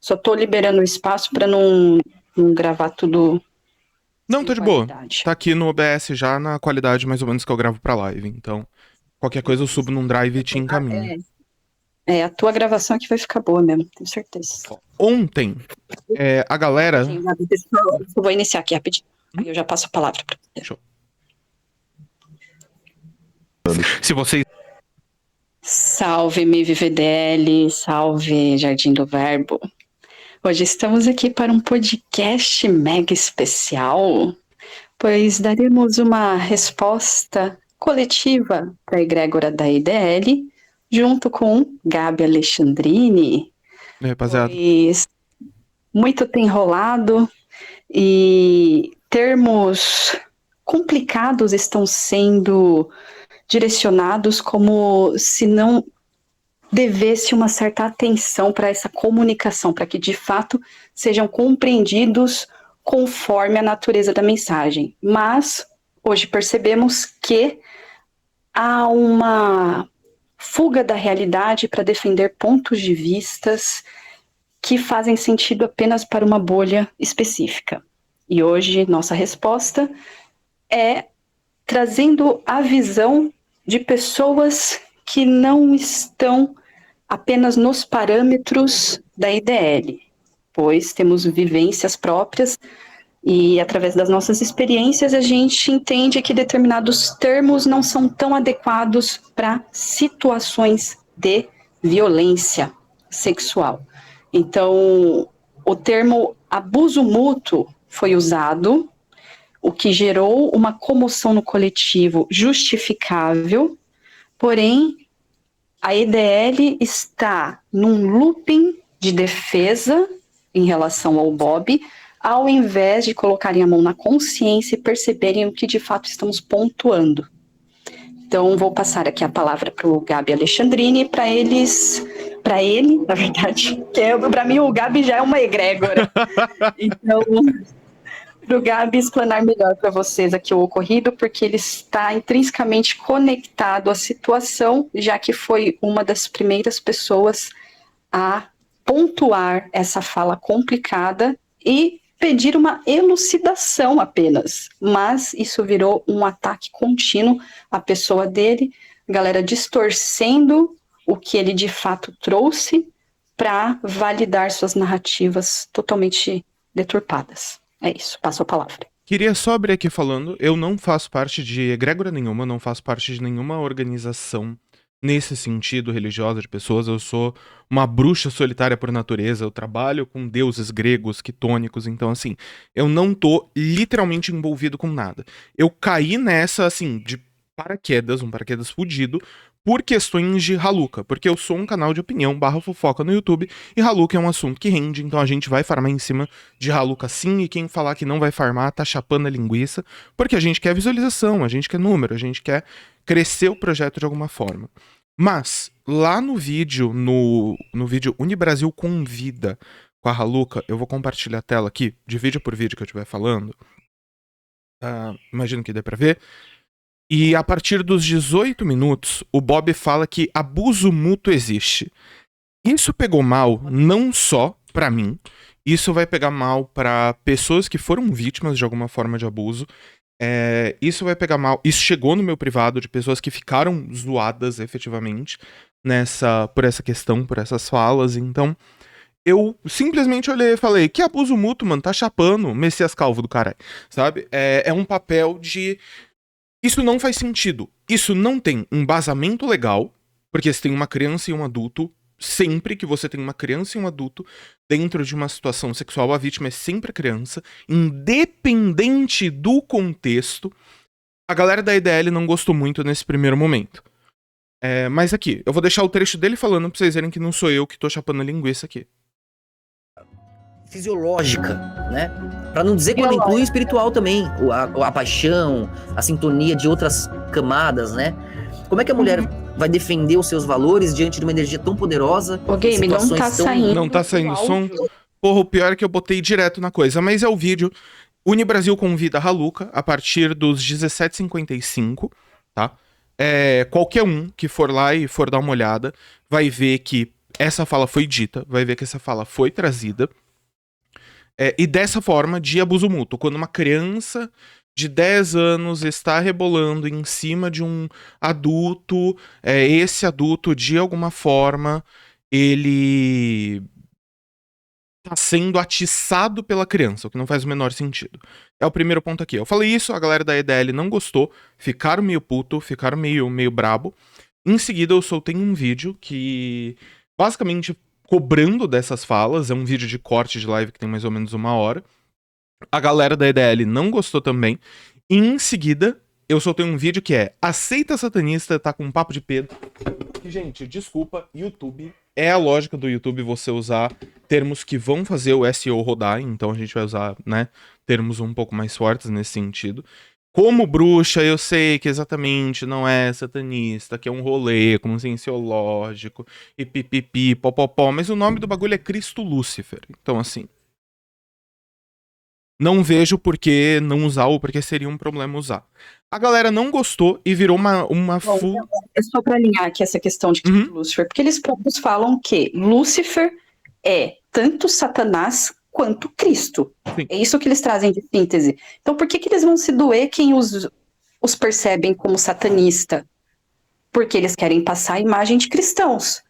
Só tô liberando o espaço para não gravar tudo Não, sem tá de boa. qualidade. Tá aqui no OBS já na qualidade mais ou menos que eu gravo pra live. Então, qualquer coisa eu subo Beleza. num drive e te encaminho. A tua gravação aqui vai ficar boa mesmo, tenho certeza. Ó, ontem, a galera. Rapidinho, Gabi, deixa eu vou iniciar aqui rapidinho. Hum? Aí eu já passo a palavra para você. Show. Se vocês. Salve, MIV VDL, salve, Jardim do Verbo. Hoje estamos aqui para um podcast mega especial, pois daremos uma resposta coletiva para a egrégora da IDL, junto com Gabi Alexandrini, Rapaziada. pois muito tem rolado e termos complicados estão sendo direcionados como se não devesse uma certa atenção para essa comunicação, para que de fato sejam compreendidos conforme a natureza da mensagem. Mas hoje percebemos que há uma fuga da realidade para defender pontos de vistas que fazem sentido apenas para uma bolha específica. E hoje nossa resposta é trazendo a visão de pessoas que não estão apenas nos parâmetros da IDL, pois temos vivências próprias e, através das nossas experiências, a gente entende que determinados termos não são tão adequados para situações de violência sexual. Então, o termo abuso mútuo foi usado, o que gerou uma comoção no coletivo justificável, porém, a EDL está num looping de defesa em relação ao Bob, ao invés de colocarem a mão na consciência e perceberem o que de fato estamos pontuando. Então, vou passar aqui a palavra para o Gabi Alexandrini, para ele, na verdade, que para mim o Gabi já é uma egrégora. Então, para o Gabi explanar melhor para vocês aqui o ocorrido, porque ele está intrinsecamente conectado à situação, já que foi uma das primeiras pessoas a pontuar essa fala complicada e pedir uma elucidação apenas. Mas isso virou um ataque contínuo à pessoa dele, a galera distorcendo o que ele de fato trouxe para validar suas narrativas totalmente deturpadas. É isso, passo a palavra. Queria só abrir aqui falando, eu não faço parte de egrégora nenhuma, não faço parte de nenhuma organização nesse sentido religiosa de pessoas, eu sou uma bruxa solitária por natureza, eu trabalho com deuses gregos, quitônicos, então assim, eu não tô literalmente envolvido com nada. Eu caí nessa, assim, de paraquedas, um paraquedas fudido, por questões de Haluca, porque eu sou um canal de opinião barra fofoca no YouTube, e Haluca é um assunto que rende, então a gente vai farmar em cima de Haluca sim, e quem falar que não vai farmar tá chapando a linguiça, porque a gente quer visualização, a gente quer número, a gente quer crescer o projeto de alguma forma. Mas, lá no vídeo, no vídeo Unibrasil Convida com a Haluca, eu vou compartilhar a tela aqui, de vídeo por vídeo que eu estiver falando, imagino que dê pra ver. E a partir dos 18 minutos, o Bob fala que abuso mútuo existe. Isso pegou mal não só pra mim, isso vai pegar mal pra pessoas que foram vítimas de alguma forma de abuso. Isso vai pegar mal. Isso chegou no meu privado de pessoas que ficaram zoadas efetivamente por essa questão, por essas falas. Então, eu simplesmente olhei e falei: que abuso mútuo, mano, tá chapando, Messias Calvo do caralho, sabe? É um papel de. Isso não faz sentido. Isso não tem um embasamento legal, porque se tem uma criança e um adulto, sempre que você tem uma criança e um adulto dentro de uma situação sexual, a vítima é sempre a criança, independente do contexto. A galera da IDL não gostou muito nesse primeiro momento. Mas aqui, eu vou deixar o trecho dele falando pra vocês verem que não sou eu que tô chapando a linguiça aqui. Fisiológica, né? Pra não dizer quando inclui o espiritual também, a paixão, a sintonia de outras camadas, né? Como é que a mulher vai defender os seus valores diante de uma energia tão poderosa? O game não tá saindo. Não tá saindo som? Porra, o pior é que eu botei direto na coisa, mas é o vídeo. Unibrasil Convida a Haluca a partir dos 17h55, tá? Qualquer um que for lá e for dar uma olhada vai ver que essa fala foi dita, vai ver que essa fala foi trazida. E dessa forma, de abuso mútuo. Quando uma criança de 10 anos está rebolando em cima de um adulto, esse adulto, de alguma forma, ele tá sendo atiçado pela criança, o que não faz o menor sentido. É o primeiro ponto aqui. Eu falei isso, a galera da EDL não gostou, ficaram meio puto, ficaram meio brabo. Em seguida, eu soltei um vídeo que, basicamente, cobrando dessas falas, é um vídeo de corte de live que tem mais ou menos 1 hora. A galera da EDL não gostou também. E em seguida, eu soltei um vídeo que é: aceita satanista, tá com um papo de Pedro. E, gente, desculpa, YouTube. É a lógica do YouTube você usar termos que vão fazer o SEO rodar, então a gente vai usar, né, termos um pouco mais fortes nesse sentido. Como bruxa, eu sei que exatamente não é satanista, que é um rolê conscienciológico, e pipipi, popopó, mas o nome do bagulho é Cristo Lúcifer. Então, assim, não vejo por que não usar ou porque seria um problema usar. A galera não gostou e virou uma full... É só para alinhar aqui essa questão de Cristo Lúcifer, porque eles próprios falam que Lúcifer é tanto Satanás quanto Cristo. Sim. É isso que eles trazem de síntese. Então por que eles vão se doer quem os percebem como satanista? Porque eles querem passar a imagem de cristãos.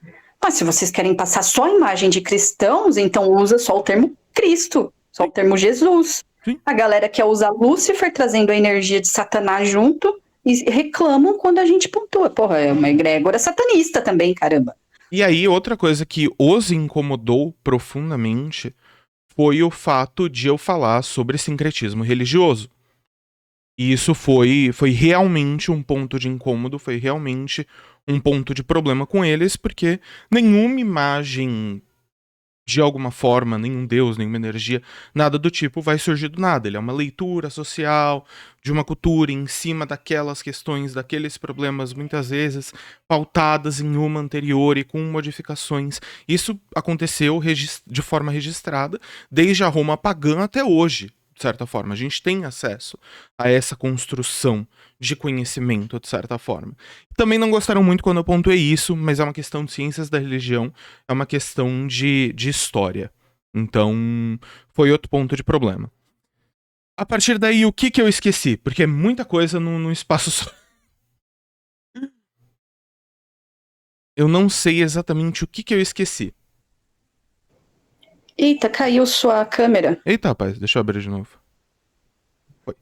Mas se vocês querem passar só a imagem de cristãos, então usa só o termo Cristo, só o termo Jesus. Sim. A galera quer usar Lúcifer, trazendo a energia de Satanás junto, e reclamam quando a gente pontua. Porra, é uma egrégora satanista também, caramba. E aí, outra coisa que os incomodou profundamente foi o fato de eu falar sobre sincretismo religioso. E isso foi realmente um ponto de incômodo, foi realmente um ponto de problema com eles, porque nenhuma imagem, de alguma forma, nenhum deus, nenhuma energia, nada do tipo vai surgir do nada. Ele é uma leitura social de uma cultura em cima daquelas questões, daqueles problemas, muitas vezes pautadas em uma anterior e com modificações. Isso aconteceu de forma registrada desde a Roma pagã até hoje, de certa forma. A gente tem acesso a essa construção de conhecimento, de certa forma. Também não gostaram muito quando eu pontuei isso, mas é uma questão de ciências da religião, é uma questão de história. Então, foi outro ponto de problema. A partir daí, o que eu esqueci? Porque é muita coisa num espaço só. Eu não sei exatamente o que eu esqueci. Eita, caiu sua câmera. Eita, rapaz, deixa eu abrir de novo. Foi.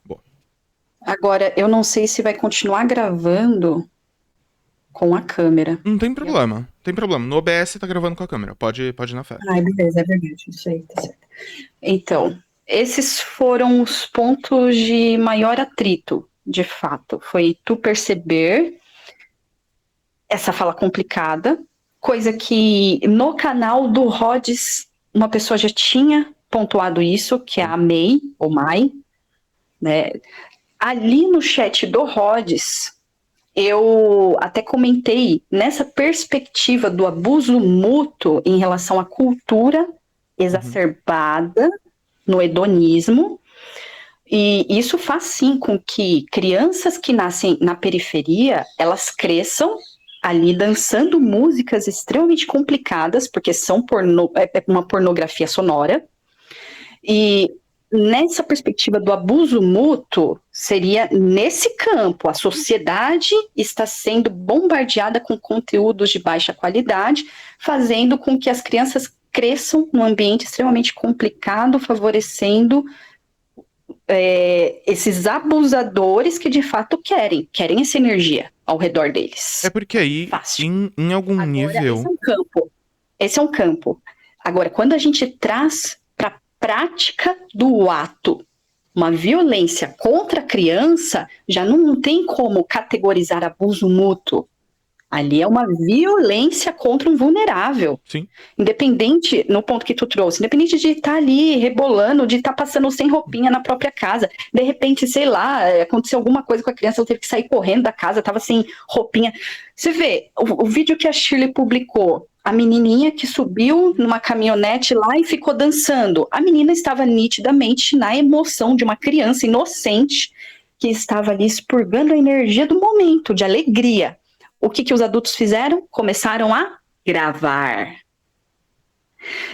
Boa. Agora, eu não sei se vai continuar gravando com a câmera. Não tem problema, tem problema. No OBS tá gravando com a câmera, pode ir na fé. Ah, beleza, é verdade, isso aí, tá certo. Então, esses foram os pontos de maior atrito, de fato. Foi tu perceber essa fala complicada, coisa que no canal do Rhodes, uma pessoa já tinha pontuado isso, que é a May, ou Mai, né? Ali no chat do Rhodes, eu até comentei nessa perspectiva do abuso mútuo em relação à cultura exacerbada no hedonismo, e isso faz sim com que crianças que nascem na periferia, elas cresçam ali dançando músicas extremamente complicadas, porque são uma pornografia sonora, e nessa perspectiva do abuso mútuo, seria nesse campo, a sociedade está sendo bombardeada com conteúdos de baixa qualidade, fazendo com que as crianças cresçam num ambiente extremamente complicado, favorecendo esses abusadores que de fato querem essa energia ao redor deles. É porque aí, em algum Agora, nível... Esse é um campo. Agora, quando a gente traz para a prática do ato uma violência contra a criança, já não tem como categorizar abuso mútuo. Ali é uma violência contra um vulnerável. Sim. Independente, no ponto que tu trouxe, independente de estar ali rebolando, de estar passando sem roupinha na própria casa. De repente, sei lá, aconteceu alguma coisa com a criança, ela teve que sair correndo da casa, estava sem roupinha. Você vê, o vídeo que a Shirley publicou, a menininha que subiu numa caminhonete lá e ficou dançando. A menina estava nitidamente na emoção de uma criança inocente que estava ali expurgando a energia do momento, de alegria. O que os adultos fizeram? Começaram a gravar.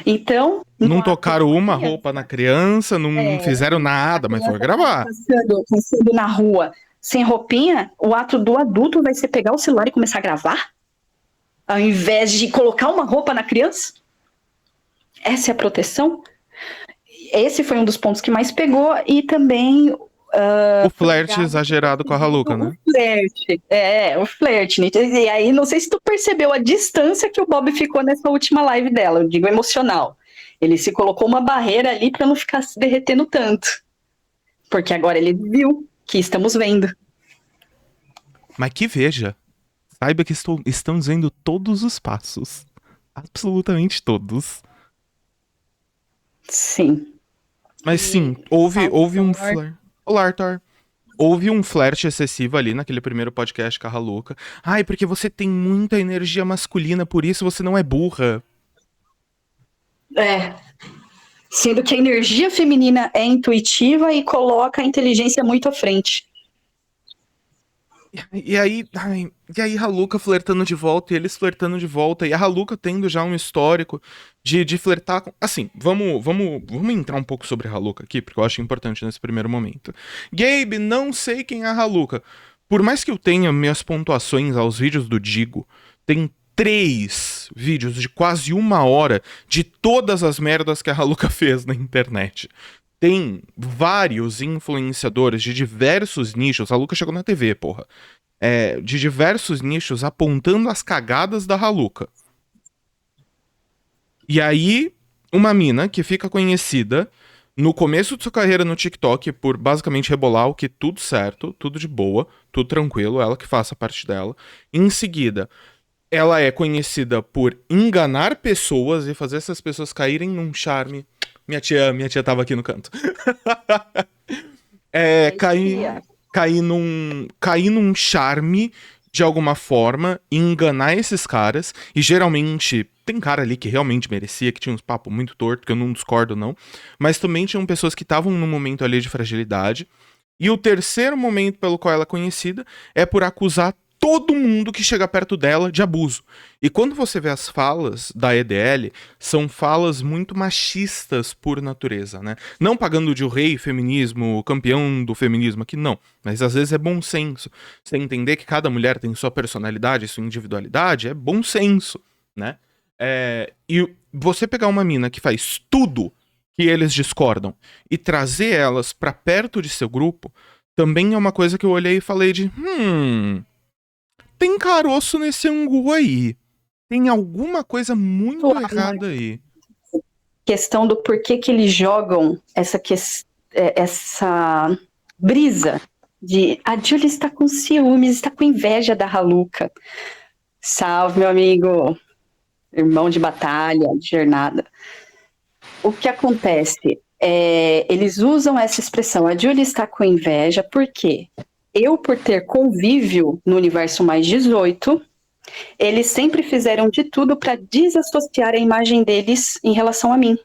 Então, Não tocaram uma roupa na criança, não fizeram nada, mas foi gravar. Passando na rua sem roupinha, o ato do adulto vai ser pegar o celular e começar a gravar? Ao invés de colocar uma roupa na criança? Essa é a proteção? Esse foi um dos pontos que mais pegou, e também... o flerte exagerado com a Haluka, né? O flerte. E aí, não sei se tu percebeu a distância que o Bob ficou nessa última live dela, eu digo emocional. Ele se colocou uma barreira ali para não ficar se derretendo tanto. Porque agora ele viu que estamos vendo. Mas que veja, saiba que estamos vendo todos os passos. Absolutamente todos. Sim. Mas sim, houve um flerte. Olá, Arthur. Houve um flerte excessivo ali naquele primeiro podcast com a Haluka. Ai, porque você tem muita energia masculina, por isso você não é burra. Sendo que a energia feminina é intuitiva e coloca a inteligência muito à frente. E aí Haluka flertando de volta, e eles flertando de volta, e a Haluka tendo já um histórico de flertar com... Assim, vamos entrar um pouco sobre a Haluka aqui, porque eu acho importante nesse primeiro momento. Gabe, não sei quem é a Haluka. Por mais que eu tenha minhas pontuações aos vídeos do Digo, tem 3 vídeos de quase 1 hora de todas as merdas que a Haluka fez na internet. Tem vários influenciadores de diversos nichos. A Haluka chegou na TV, porra. De diversos nichos apontando as cagadas da Haluka. E aí, uma mina que fica conhecida no começo de sua carreira no TikTok por basicamente rebolar o que tudo certo, tudo de boa, tudo tranquilo, ela que faça parte dela. Em seguida, ela é conhecida por enganar pessoas e fazer essas pessoas caírem num charme. Minha tia tava aqui no canto. Cair num charme de alguma forma e enganar esses caras. E geralmente tem cara ali que realmente merecia, que tinha uns papos muito tortos, que eu não discordo não. Mas também tinham pessoas que estavam num momento ali de fragilidade. E o terceiro momento pelo qual ela é conhecida é por acusar todo mundo que chega perto dela de abuso. E quando você vê as falas da EDL, são falas muito machistas por natureza, né? Não pagando de o rei feminismo, campeão do feminismo aqui, não. Mas às vezes é bom senso. Você entender que cada mulher tem sua personalidade, sua individualidade, é bom senso, né? E você pegar uma mina que faz tudo que eles discordam e trazer elas pra perto de seu grupo, também é uma coisa que eu olhei e falei de... tem caroço nesse angu aí. Tem alguma coisa muito errada aí. Questão do porquê que eles jogam essa brisa de a Julie está com ciúmes, está com inveja da Haluka. Salve, meu amigo. Irmão de batalha, de jornada. O que acontece? Eles usam essa expressão, a Julie está com inveja, por quê? Eu, por ter convívio no universo mais 18, eles sempre fizeram de tudo para desassociar a imagem deles em relação a mim.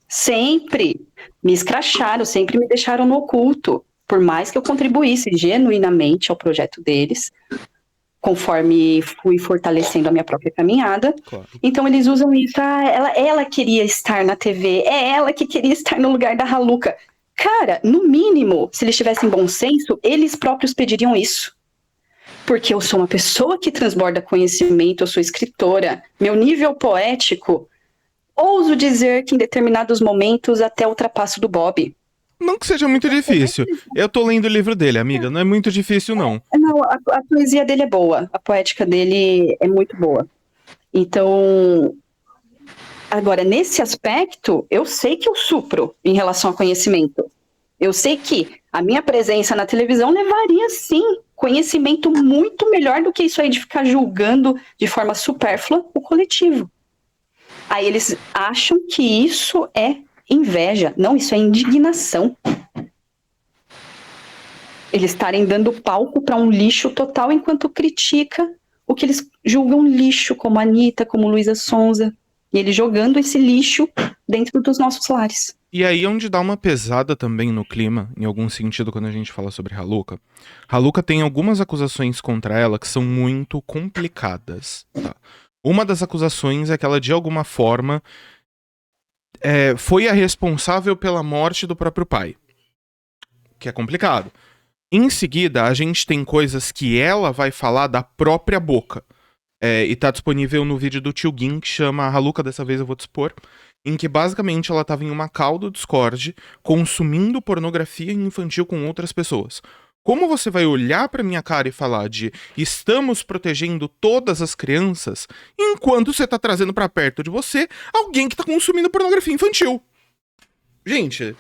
Sempre me escracharam, sempre me deixaram no oculto, por mais que eu contribuísse genuinamente ao projeto deles, conforme fui fortalecendo a minha própria caminhada. Claro. Então eles usam isso, ela queria estar na TV, é ela que queria estar no lugar da Haluka. Cara, no mínimo, se eles tivessem bom senso, eles próprios pediriam isso. Porque eu sou uma pessoa que transborda conhecimento, eu sou escritora, meu nível poético, ouso dizer que em determinados momentos até ultrapasso do Bob. Não que seja muito difícil. Eu tô lendo o livro dele, amiga, não é muito difícil não. Não, a poesia dele é boa, a poética dele é muito boa. Então... Agora, nesse aspecto, eu sei que eu supro em relação ao conhecimento. Eu sei que a minha presença na televisão levaria, sim, conhecimento muito melhor do que isso aí de ficar julgando de forma supérflua o coletivo. Aí eles acham que isso é inveja. Não, isso é indignação. Eles estarem dando palco para um lixo total enquanto critica o que eles julgam lixo, como a Anitta, como Luísa Sonza. E ele jogando esse lixo dentro dos nossos lares. E aí é onde dá uma pesada também no clima, em algum sentido, quando a gente fala sobre Haluka. Haluka tem algumas acusações contra ela que são muito complicadas, tá? Uma das acusações é que ela, de alguma forma, foi a responsável pela morte do próprio pai. Que é complicado. Em seguida, a gente tem coisas que ela vai falar da própria boca. E tá disponível no vídeo do Tio Gin, que chama Haluka, dessa vez eu vou te expor, em que basicamente ela tava em uma call do Discord consumindo pornografia infantil com outras pessoas. Como você vai olhar pra minha cara e falar de estamos protegendo todas as crianças, enquanto você tá trazendo pra perto de você alguém que tá consumindo pornografia infantil? Gente,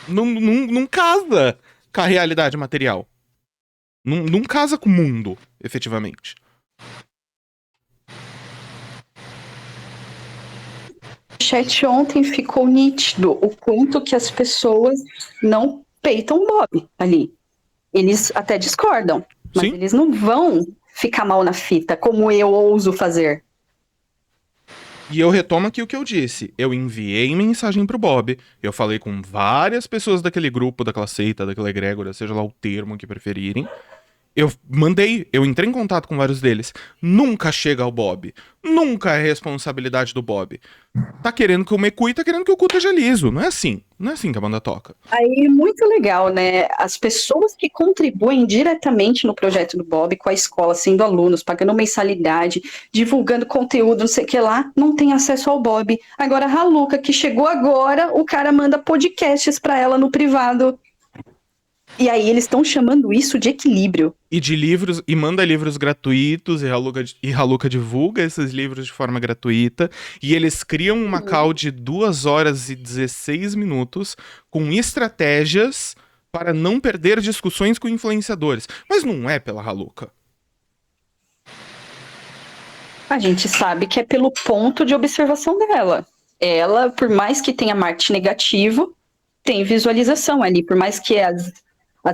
não casa com a realidade material. Não casa com o mundo, efetivamente. O chat ontem ficou nítido o quanto que as pessoas não peitam o Bob ali. Eles até discordam, mas Sim. eles não vão ficar mal na fita, como eu ouso fazer. E eu retomo aqui o que eu disse. Eu enviei mensagem pro Bob. Eu falei com várias pessoas daquele grupo, daquela seita, daquela egrégora, seja lá o termo que preferirem. Eu entrei em contato com vários deles. Nunca chega ao Bob. Nunca é responsabilidade do Bob. Tá querendo que eu me cuide, tá querendo que o cu esteja liso. Não é assim. Não é assim que a banda toca. Aí, muito legal, né? As pessoas que contribuem diretamente no projeto do Bob, com a escola, sendo alunos, pagando mensalidade, divulgando conteúdo, não sei o que lá, não tem acesso ao Bob. Agora, a Haluka, que chegou agora, o cara manda podcasts pra ela no privado. E aí, eles estão chamando isso de equilíbrio. E de livros, e manda livros gratuitos, e Haluka divulga esses livros de forma gratuita, e eles criam uma call de 2 horas e 16 minutos com estratégias para não perder discussões com influenciadores. Mas não é pela Haluka. A gente sabe que é pelo ponto de observação dela. Ela, por mais que tenha marketing negativo, tem visualização ali. Por mais que as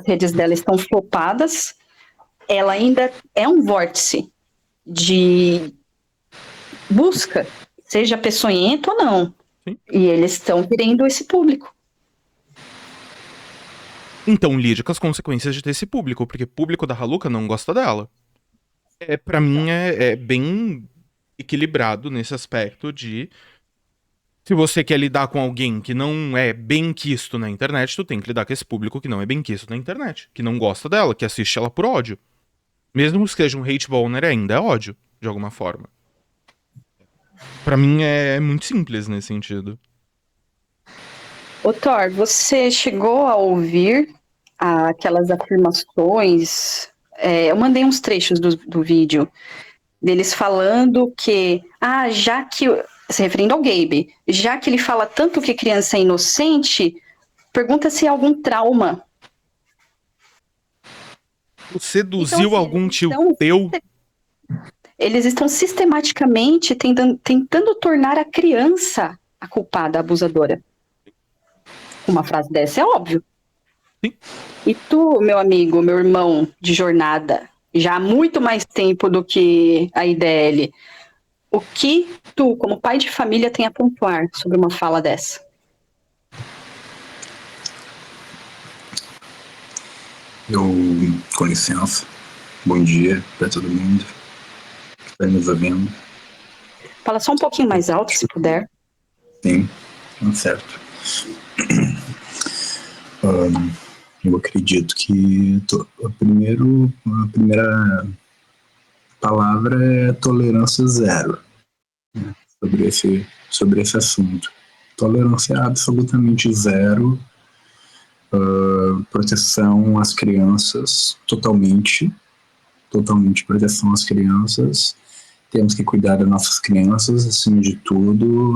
redes dela estão flopadas, ela ainda é um vórtice de busca, seja peçonhento ou não. Sim. E eles estão querendo esse público. Então lide com as consequências de ter esse público, porque o público da Haluka não gosta dela. Pra mim é bem equilibrado nesse aspecto de... Se você quer lidar com alguém que não é bem quisto na internet, tu tem que lidar com esse público que não é bem quisto na internet, que não gosta dela, que assiste ela por ódio. Mesmo que seja um hate boner, ainda é ódio, de alguma forma. Pra mim é muito simples nesse sentido. Ô Thor, você chegou a ouvir aquelas afirmações? Eu mandei uns trechos do vídeo deles falando que, já que, se referindo ao Gabe, já que ele fala tanto que criança é inocente, pergunta se há algum trauma. Tu seduziu Então, assim, algum tio teu? Eles estão sistematicamente tentando tornar a criança a culpada, a abusadora. Uma frase dessa é óbvio. Sim. E tu, meu amigo, meu irmão de jornada, já há muito mais tempo do que a IDL, o que tu, como pai de família, tem a pontuar sobre uma fala dessa? Com licença, bom dia para todo mundo que está nos ouvindo. Fala só um pouquinho mais alto, se puder. Sim, certo. Eu acredito que a primeira palavra é tolerância zero, né, sobre esse assunto. Tolerância absolutamente zero. Proteção às crianças, totalmente proteção às crianças. Temos que cuidar das nossas crianças, acima de tudo,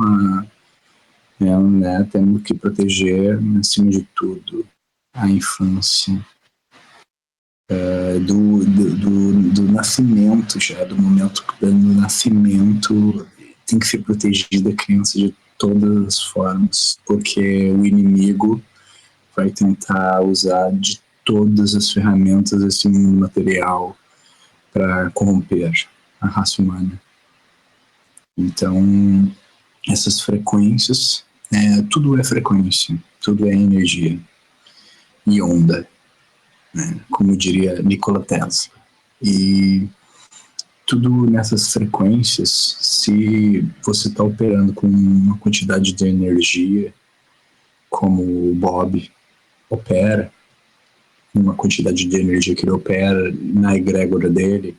né? Temos que proteger, acima de tudo, a infância, do nascimento, já do momento do nascimento, tem que ser protegida a criança de todas as formas, porque o inimigo vai tentar usar de todas as ferramentas desse mundo material para corromper a raça humana. Então, essas frequências, tudo é frequência, tudo é energia e onda, né? Como diria Nikola Tesla. E tudo nessas frequências, se você está operando com uma quantidade de energia, como o Bob opera, uma quantidade de energia que ele opera na egrégora dele,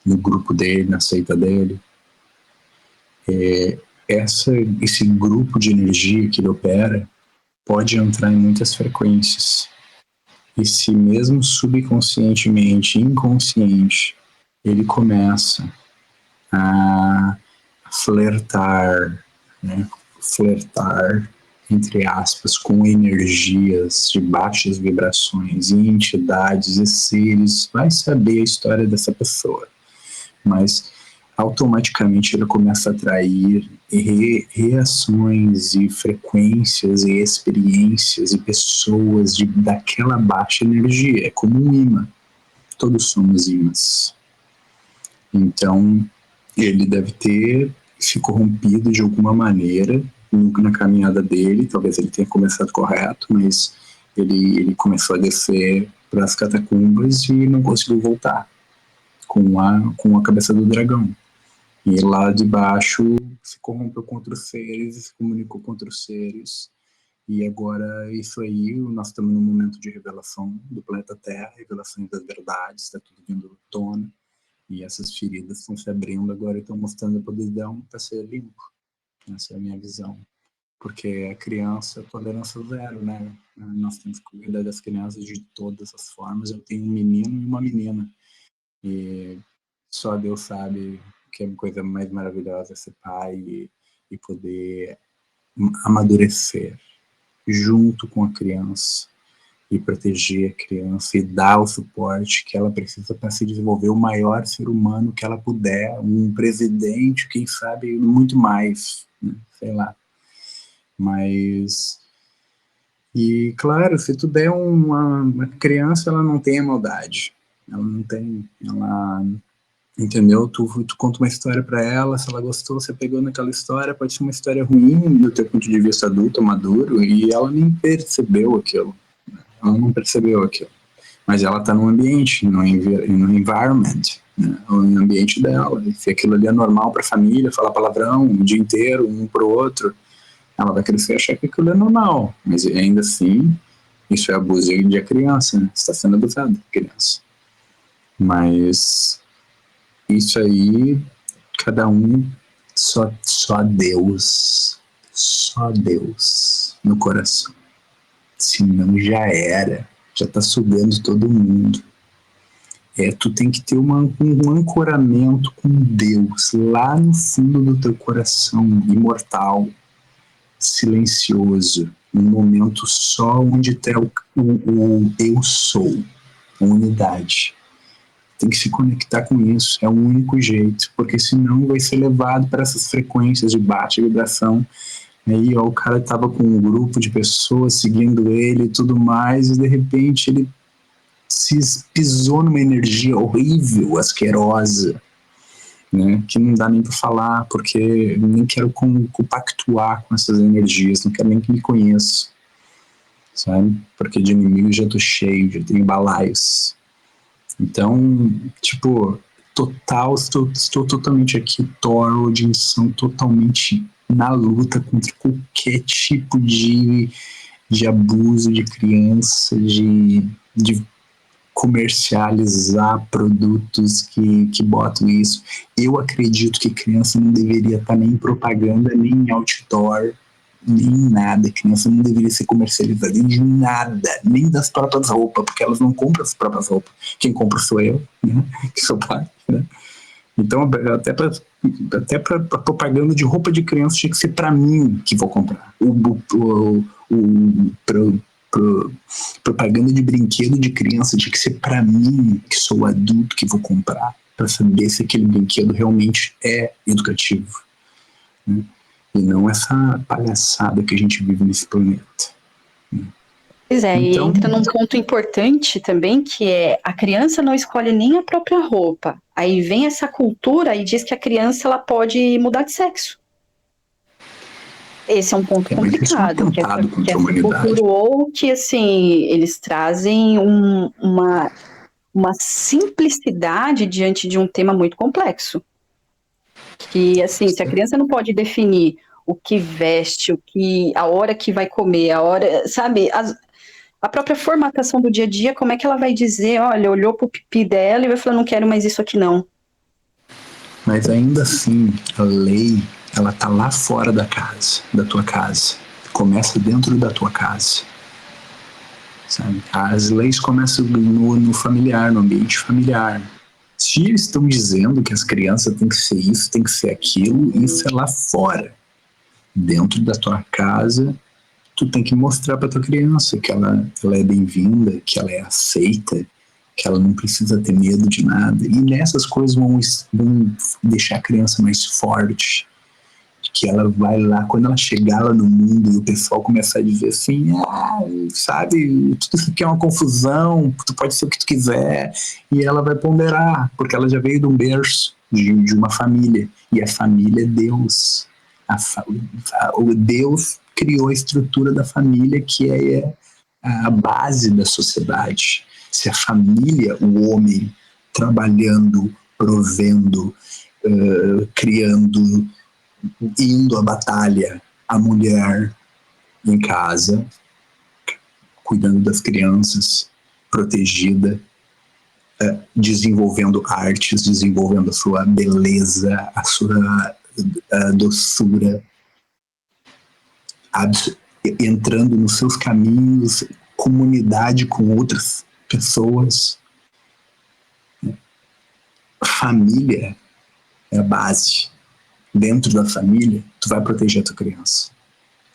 no grupo dele, na seita dele, esse grupo de energia que ele opera pode entrar em muitas frequências. E se mesmo subconscientemente, inconsciente, ele começa a flertar, né? Flertar, entre aspas, com energias de baixas vibrações e entidades e seres, vai saber a história dessa pessoa. Mas automaticamente ele começa a atrair reações e frequências e experiências e pessoas daquela baixa energia. É como um imã. Todos somos imãs. Então, ele deve ter se corrompido de alguma maneira na caminhada dele. Talvez ele tenha começado correto, mas ele começou a descer para as catacumbas e não conseguiu voltar com a cabeça do dragão. E lá de baixo se corrompeu contra os seres, se comunicou contra os seres. E agora isso aí, nós estamos num momento de revelação do planeta Terra, revelações das verdades, está tudo vindo à tona. E essas feridas estão se abrindo agora e estão mostrando a podridão para ser limpo. Essa é a minha visão. Porque a criança, tolerância zero, né? Nós temos que cuidar das crianças de todas as formas. Eu tenho um menino e uma menina. E só Deus sabe que é a coisa mais maravilhosa ser pai e poder amadurecer junto com a criança e proteger a criança e dar o suporte que ela precisa para se desenvolver o maior ser humano que ela puder, um presidente, quem sabe muito mais, né? Sei lá. Mas, e claro, se tu der uma criança, ela não tem a maldade, ela não tem, ela, entendeu? Tu conta uma história para ela, se ela gostou, você pegou naquela história, pode ser uma história ruim do teu ponto de vista adulto, maduro, e ela nem percebeu aquilo. Ela não percebeu aquilo. Mas ela está no ambiente, no environment, né? No ambiente dela. E se aquilo ali é normal para a família, falar palavrão o dia inteiro, um pro outro, ela vai crescer e achar que aquilo é normal. Mas ainda assim, isso é abuso de criança, né? Está sendo abusada a criança. Mas isso aí, cada um, só Deus no coração. Senão já era, já tá sugando todo mundo. Tu tem que ter um ancoramento com Deus lá no fundo do teu coração, imortal, silencioso, um momento só onde tem o eu sou, a unidade. Tem que se conectar com isso, é o único jeito, porque senão vai ser levado para essas frequências de baixa vibração. Aí, ó, o cara tava com um grupo de pessoas seguindo ele e tudo mais, e de repente ele se pisou numa energia horrível, asquerosa, né? Que não dá nem para falar, porque eu nem quero compactuar com essas energias, não quero nem que me conheça, sabe? Porque de inimigo já tô cheio, já tenho balaios. Então, tipo, estou totalmente aqui, Thor, de missão totalmente na luta contra qualquer tipo de abuso de criança, de comercializar produtos que botam isso. Eu acredito que criança não deveria estar nem em propaganda, nem em outdoor, nem em nada. Criança não deveria ser comercializada em nada, nem das próprias roupas, porque elas não compram as próprias roupas. Quem compra sou eu, né? Que sou pai, né? Então, até para propaganda de roupa de criança tinha que ser para mim que vou comprar. Propaganda de brinquedo de criança tinha que ser para mim, que sou adulto, que vou comprar, para saber se aquele brinquedo realmente é educativo, né? E não essa palhaçada que a gente vive nesse planeta. Pois é, Então, e entra num ponto importante também, que é a criança não escolhe nem a própria roupa. Aí vem essa cultura e diz que a criança ela pode mudar de sexo. Esse é um ponto mas isso é um complicado, que atentado contra a essa humanidade. cultura ou que, assim, eles trazem uma uma simplicidade diante de um tema muito complexo. Que, assim, se a criança não pode definir o que veste, a hora que vai comer, a hora, sabe, a própria formatação do dia a dia, como é que ela vai dizer, olha, olhou pro pipi dela e vai falar, não quero mais isso aqui não. Mas ainda assim, a lei, ela tá lá fora da casa, da tua casa. Começa dentro da tua casa. Sabe? As leis começam no familiar, no ambiente familiar. Se eles estão dizendo que as crianças têm que ser isso, tem que ser aquilo, isso é lá fora. Dentro da tua casa, tu tem que mostrar pra tua criança que ela é bem-vinda, que ela é aceita, que ela não precisa ter medo de nada. E nessas coisas vão deixar a criança mais forte. Que ela vai lá, quando ela chegar lá no mundo e o pessoal começar a dizer assim, sabe, tudo isso aqui é uma confusão, tu pode ser o que tu quiser, e ela vai ponderar, porque ela já veio de um berço, de uma família, e a família é Deus. O Deus criou a estrutura da família, que é a base da sociedade. Se a família, o homem, trabalhando, provendo, criando, indo à batalha, a mulher em casa, cuidando das crianças, protegida, desenvolvendo artes, desenvolvendo a sua beleza, a sua doçura, entrando nos seus caminhos, comunidade com outras pessoas. Família é a base. Dentro da família, tu vai proteger a tua criança.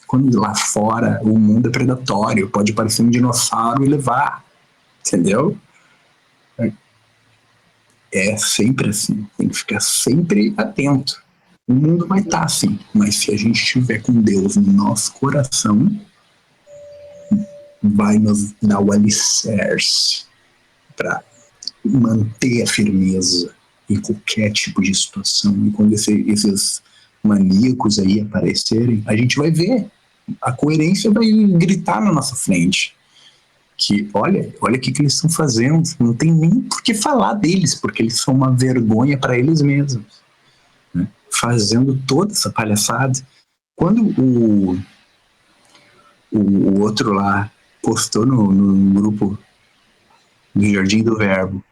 Quando lá fora o mundo é predatório, pode aparecer um dinossauro e levar, entendeu? É sempre assim, tem que ficar sempre atento. O mundo vai estar assim, mas se a gente estiver com Deus no nosso coração, vai nos dar o alicerce para manter a firmeza em qualquer tipo de situação. E quando esses maníacos aí aparecerem, a gente vai ver. A coerência vai gritar na nossa frente. Que olha o que eles estão fazendo. Não tem nem por que falar deles, porque eles são uma vergonha para eles mesmos. Né? Fazendo toda essa palhaçada. Quando o outro lá postou no grupo do Jardim do Verbo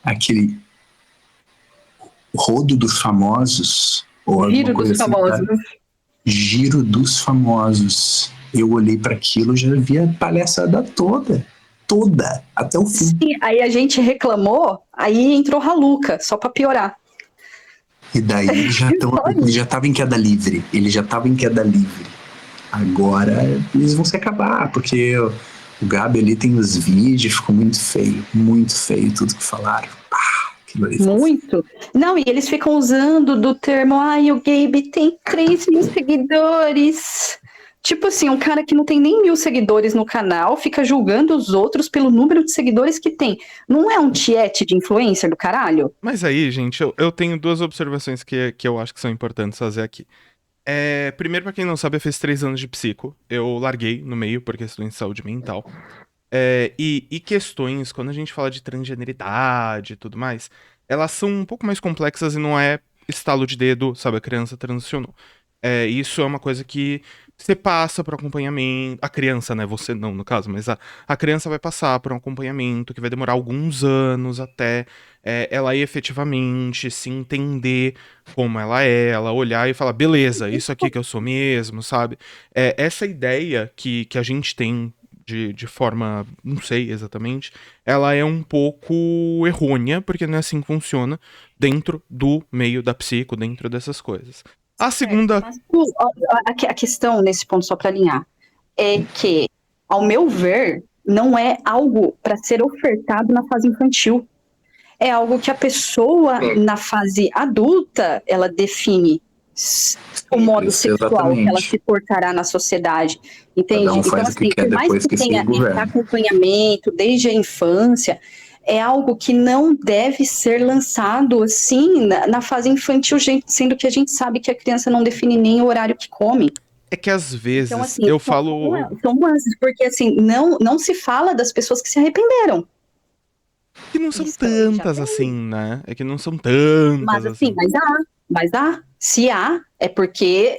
aquele rodo dos famosos, ou alguma coisa assim, famosos. Tá? Giro dos famosos. Eu olhei para aquilo e já vi a palhaçada toda, até o fim. Sim, aí a gente reclamou, aí entrou Raluca, só para piorar. E daí ele já tava em queda livre. Agora eles vão se acabar, porque o Gabi ali tem os vídeos, ficou muito feio tudo que falaram. Muito. Não, e eles ficam usando do termo, o Gabe tem 3 mil seguidores. Tipo assim, um cara que não tem nem 1.000 seguidores no canal, fica julgando os outros pelo número de seguidores que tem. Não é um tiete de influencer do caralho? Mas aí, gente, eu tenho 2 observações que eu acho que são importantes fazer aqui. Primeiro, pra quem não sabe, eu fiz 3 anos de psico. Eu larguei no meio por questões de saúde mental. E questões, quando a gente fala de transgeneridade e tudo mais, elas são um pouco mais complexas e não é estalo de dedo, sabe, a criança transicionou. Isso é uma coisa que você passa por acompanhamento, a criança, né, você não, no caso, mas a criança vai passar por um acompanhamento que vai demorar alguns anos até ela efetivamente se entender como ela olhar e falar, beleza, isso aqui que eu sou mesmo, sabe? Essa ideia que a gente tem de forma, não sei exatamente, ela é um pouco errônea, porque não é assim que funciona dentro do meio da psico, dentro dessas coisas. A segunda... A questão, nesse ponto, só para alinhar, é que, ao meu ver, não é algo para ser ofertado na fase infantil. É algo que a pessoa, na fase adulta, ela define o modo sexual que ela se portará na sociedade, entende? Então, assim, por mais que tenha acompanhamento desde a infância, é algo que não deve ser lançado assim na fase infantil, sendo que a gente sabe que a criança não define nem o horário que come. É que às vezes então, assim, eu falo... São nuances, porque assim, não se fala das pessoas que se arrependeram. Que não são Isso também já tantas tem. assim, né? É que não são tantas Mas assim, assim. mas há. Se há, é porque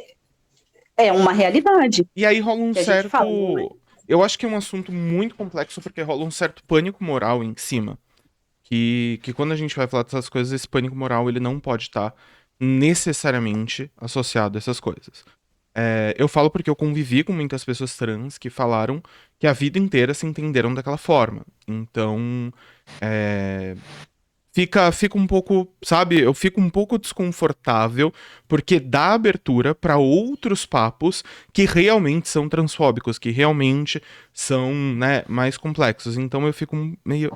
é uma realidade. E aí rola um Que a gente fala, não é? certo. Eu acho que é um assunto muito complexo porque rola um certo pânico moral em cima. Que quando a gente vai falar dessas coisas, esse pânico moral ele não pode estar necessariamente associado a essas coisas. Eu falo porque eu convivi com muitas pessoas trans que falaram que a vida inteira se entenderam daquela forma. Então, é, fica um pouco, sabe? Eu fico um pouco desconfortável porque dá abertura para outros papos que realmente são transfóbicos, que realmente são, né, mais complexos. Então eu fico meio,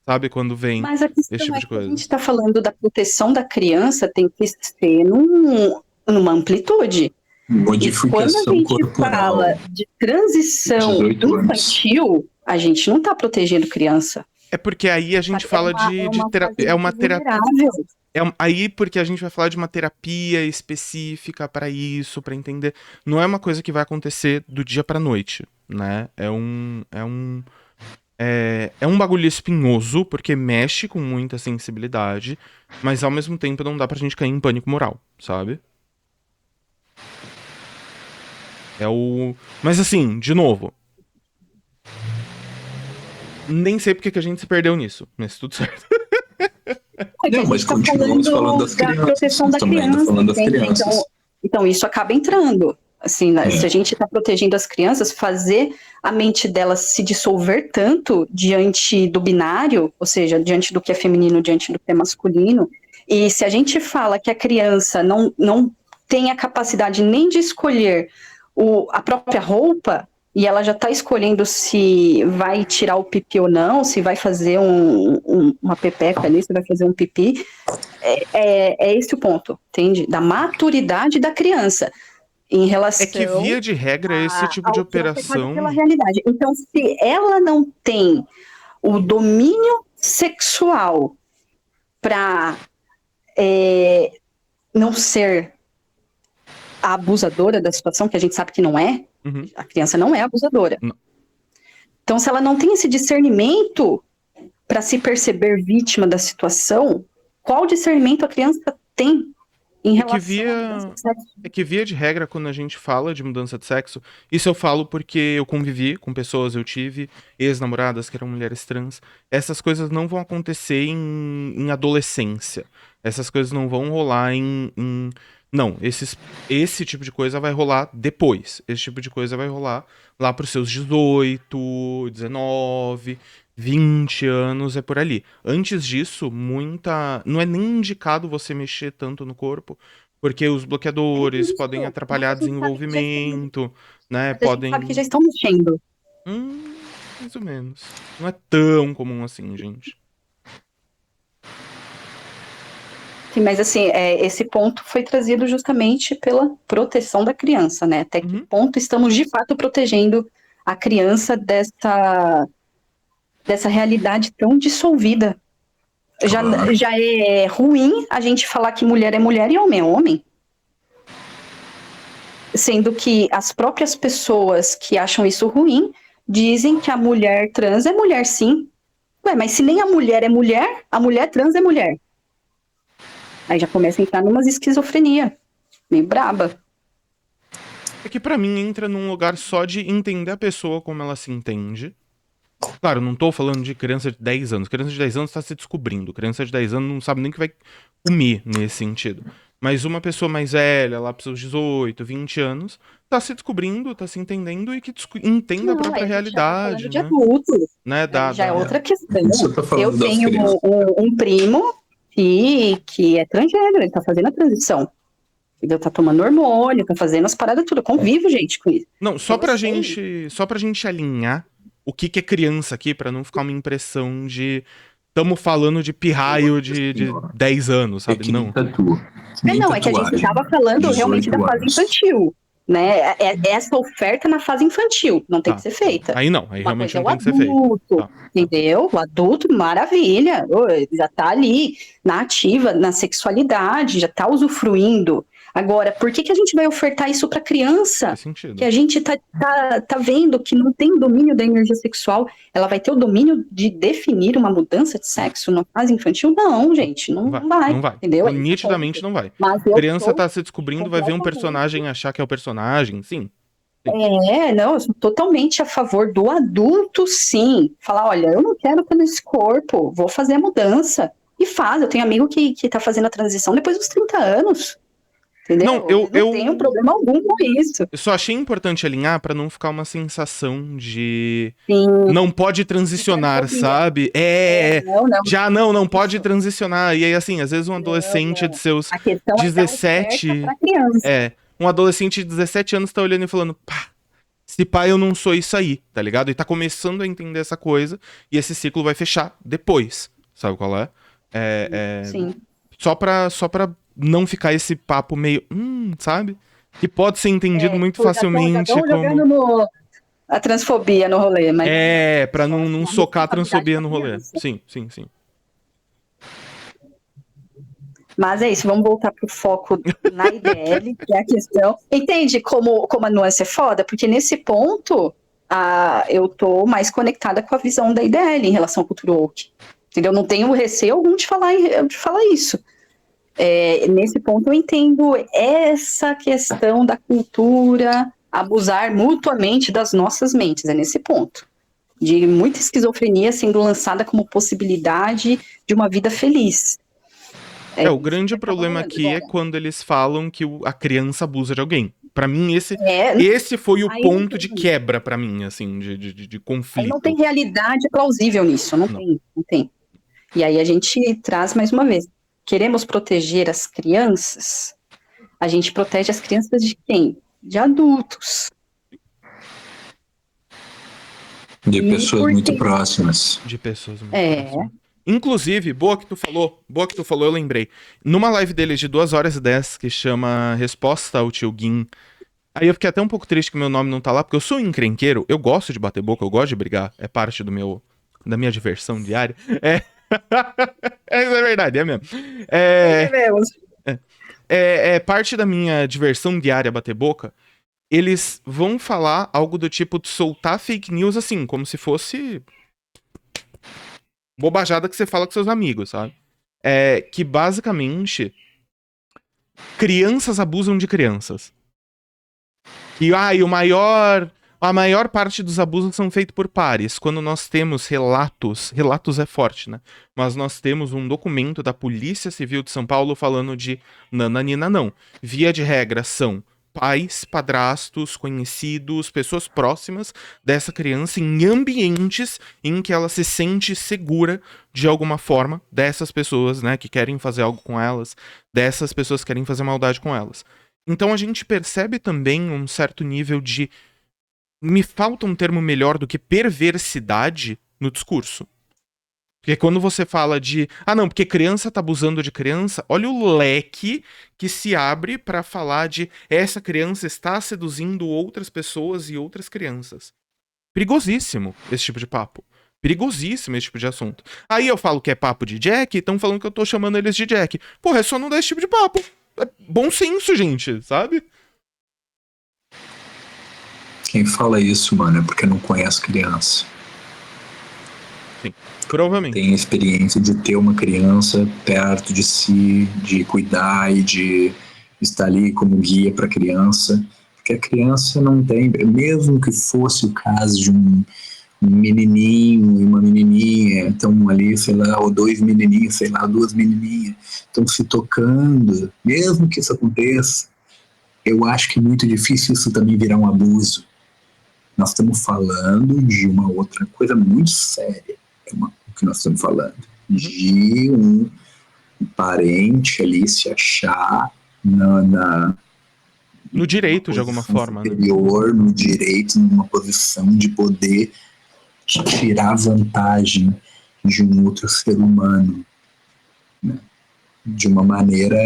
sabe, quando vem Mas a esse questão tipo é de que a gente coisa. está falando da proteção da criança, tem que ser numa amplitude. E quando a Modificação gente fala corporal, de transição 18 anos. infantil, a gente não está protegendo criança. É porque aí a gente Sabe? É fala uma, é uma fase é uma muito terapia. vulnerável. Aí porque a gente vai falar de uma terapia específica pra isso, pra entender. Não é uma coisa que vai acontecer do dia pra noite, né? É um bagulho espinhoso, porque mexe com muita sensibilidade, mas ao mesmo tempo não dá pra gente cair em pânico moral, sabe? Mas assim, de novo. Nem sei porque que a gente se perdeu nisso, mas tudo certo. É que a Não, gente mas está continuamos falando das da crianças. proteção da Também ainda criança, falando das entende? crianças. Então isso acaba entrando. Assim, né? Se a gente está protegendo as crianças, fazer a mente delas se dissolver tanto diante do binário, ou seja, diante do que é feminino, diante do que é masculino, e se a gente fala que a criança não tem a capacidade nem de escolher a própria roupa, e ela já está escolhendo se vai tirar o pipi ou não, se vai fazer uma pepeca ali, se vai fazer um pipi, é esse o ponto, entende? Da maturidade da criança em É que via relação de regra esse tipo de ao que é afetado pela operação. realidade. Então, se ela não tem o domínio sexual para não ser a abusadora da situação, que a gente sabe que não é, Uhum. a criança não é abusadora. Não. Então, se ela não tem esse discernimento para se perceber vítima da situação, qual discernimento a criança tem em relação à mudança de sexo? É que via de regra, quando a gente fala de mudança de sexo, isso eu falo porque eu convivi com pessoas, eu tive ex-namoradas que eram mulheres trans. Essas coisas não vão acontecer em adolescência. Essas coisas não vão rolar Não, esse tipo de coisa vai rolar depois. Esse tipo de coisa vai rolar lá pros seus 18, 19, 20 anos, é por ali. Antes disso, não é nem indicado você mexer tanto no corpo, porque os bloqueadores podem atrapalhar desenvolvimento, né? Mas a gente sabe que já estão mexendo. Mais ou menos. Não é tão comum assim, gente. Sim, mas assim, esse ponto foi trazido justamente pela proteção da criança, né? Até que Uhum. ponto estamos de fato protegendo a criança dessa realidade tão dissolvida. Já é ruim a gente falar que mulher é mulher e homem é homem. Sendo que as próprias pessoas que acham isso ruim dizem que a mulher trans é mulher sim. Ué, mas se nem a mulher é mulher, a mulher trans é mulher. Aí já começa a entrar numa esquizofrenia, meio braba. É que pra mim entra num lugar só de entender a pessoa como ela se entende. Claro, não tô falando de criança de 10 anos. Criança de 10 anos tá se descobrindo. Criança de 10 anos não sabe nem o que vai comer nesse sentido. Mas uma pessoa mais velha, lá pros seus 18, 20 anos, tá se descobrindo, tá se entendendo e que entenda a própria Aí a gente já tá falando realidade, de né? adulto. Né? Já é outra questão. Isso eu tô falando Eu das tenho crianças. um primo que é transgênero, ele tá fazendo a transição. Ele tá tomando hormônio, tá fazendo as paradas tudo. Eu convivo, gente, com isso. Não, só pra gente alinhar o que é criança aqui, pra não ficar uma impressão de estamos falando de pirraio de 10 anos, É sabe? que Não. Não, é que a gente tava falando realmente da fase infantil, né? Essa oferta na fase infantil não tem que ser feita. Aí não, aí Uma realmente coisa não é o tem que ser feito. adulto, Tá. entendeu? O adulto, maravilha, já tá ali na ativa, na sexualidade, já tá usufruindo. Agora, por que a gente vai ofertar isso para criança? Faz sentido. Que a gente tá vendo que não tem domínio da energia sexual, ela vai ter o domínio de definir uma mudança de sexo na fase infantil? Não, gente, não vai, entendeu? Nitidamente não vai. Mas A criança tá se descobrindo, vai ver um personagem e achar que é o personagem, sim. Não, eu sou totalmente a favor do adulto, sim. Falar, olha, eu não quero ter esse corpo, vou fazer a mudança. E faz, eu tenho amigo que tá fazendo a transição depois dos 30 anos. Entendeu? Não, eu tenho problema algum com isso. Eu só achei importante alinhar pra não ficar uma sensação de Sim. não pode transicionar, sabe? Não pode transicionar. E aí, assim, às vezes um adolescente de seus 17. Um adolescente de 17 anos tá olhando e falando, pá, esse pai eu não sou isso aí, tá ligado? E tá começando a entender essa coisa, e esse ciclo vai fechar depois. Sabe qual é? Sim. Só pra não ficar esse papo meio, sabe? Que pode ser entendido muito facilmente já como... jogando a transfobia no rolê. Mas pra não socar a transfobia no rolê. Sim. Mas é isso, vamos voltar pro foco na IDL, que é a questão. Entende como a nuance é foda? Porque nesse ponto, eu tô mais conectada com a visão da IDL em relação à cultura woke. Entendeu? Não tenho receio algum de falar isso. Nesse ponto eu entendo essa questão da cultura abusar mutuamente das nossas mentes, é nesse ponto. De muita esquizofrenia sendo lançada como possibilidade de uma vida feliz. O grande problema aqui é quando eles falam que a criança abusa de alguém. Pra mim, esse foi o ponto de quebra pra mim, assim, de conflito. Aí não tem realidade plausível nisso, não tem. E aí a gente traz mais uma vez. Queremos proteger as crianças? A gente protege as crianças de quem? De adultos. De pessoas muito próximas. De pessoas muito próximas. Inclusive, boa que tu falou, eu lembrei. Numa live deles de 2h10, que chama Resposta ao Tio Gin. Aí eu fiquei até um pouco triste que meu nome não tá lá, porque eu sou um encrenqueiro, eu gosto de bater boca, eu gosto de brigar, é parte da minha diversão diária. É verdade, é mesmo. É parte da minha diversão diária bater boca. Eles vão falar algo do tipo de soltar fake news assim, como se fosse bobajada que você fala com seus amigos, sabe? Que basicamente crianças abusam de crianças. E a maior parte dos abusos são feitos por pares. Quando nós temos relatos é forte, né? Mas nós temos um documento da Polícia Civil de São Paulo falando de nananina não. Via de regra são pais, padrastos, conhecidos, pessoas próximas dessa criança em ambientes em que ela se sente segura de alguma forma dessas pessoas, né, que querem fazer algo com elas, dessas pessoas que querem fazer maldade com elas. Então a gente percebe também um certo nível de... Me falta um termo melhor do que perversidade no discurso. Porque quando você fala de... não, porque criança tá abusando de criança, olha o leque que se abre pra falar de essa criança está seduzindo outras pessoas e outras crianças. Perigosíssimo esse tipo de papo. Perigosíssimo esse tipo de assunto. Aí eu falo que é papo de Jack, e estão falando que eu tô chamando eles de Jack. Porra, é só não dar esse tipo de papo. É bom senso, gente, sabe? Quem fala isso, mano, é porque não conhece criança. Sim, provavelmente. Tem experiência de ter uma criança perto de si, de cuidar e de estar ali como guia para a criança. Porque a criança não tem, mesmo que fosse o caso de um menininho e uma menininha, estão ali, sei lá, ou dois menininhos, sei lá, duas menininhas, estão se tocando, mesmo que isso aconteça, eu acho que é muito difícil isso também virar um abuso. Nós estamos falando de uma outra coisa muito séria, o que nós estamos falando, de um parente ali se achar no direito, de alguma forma. Superior, né? No direito, numa posição de poder tirar vantagem de um outro ser humano, né? De uma maneira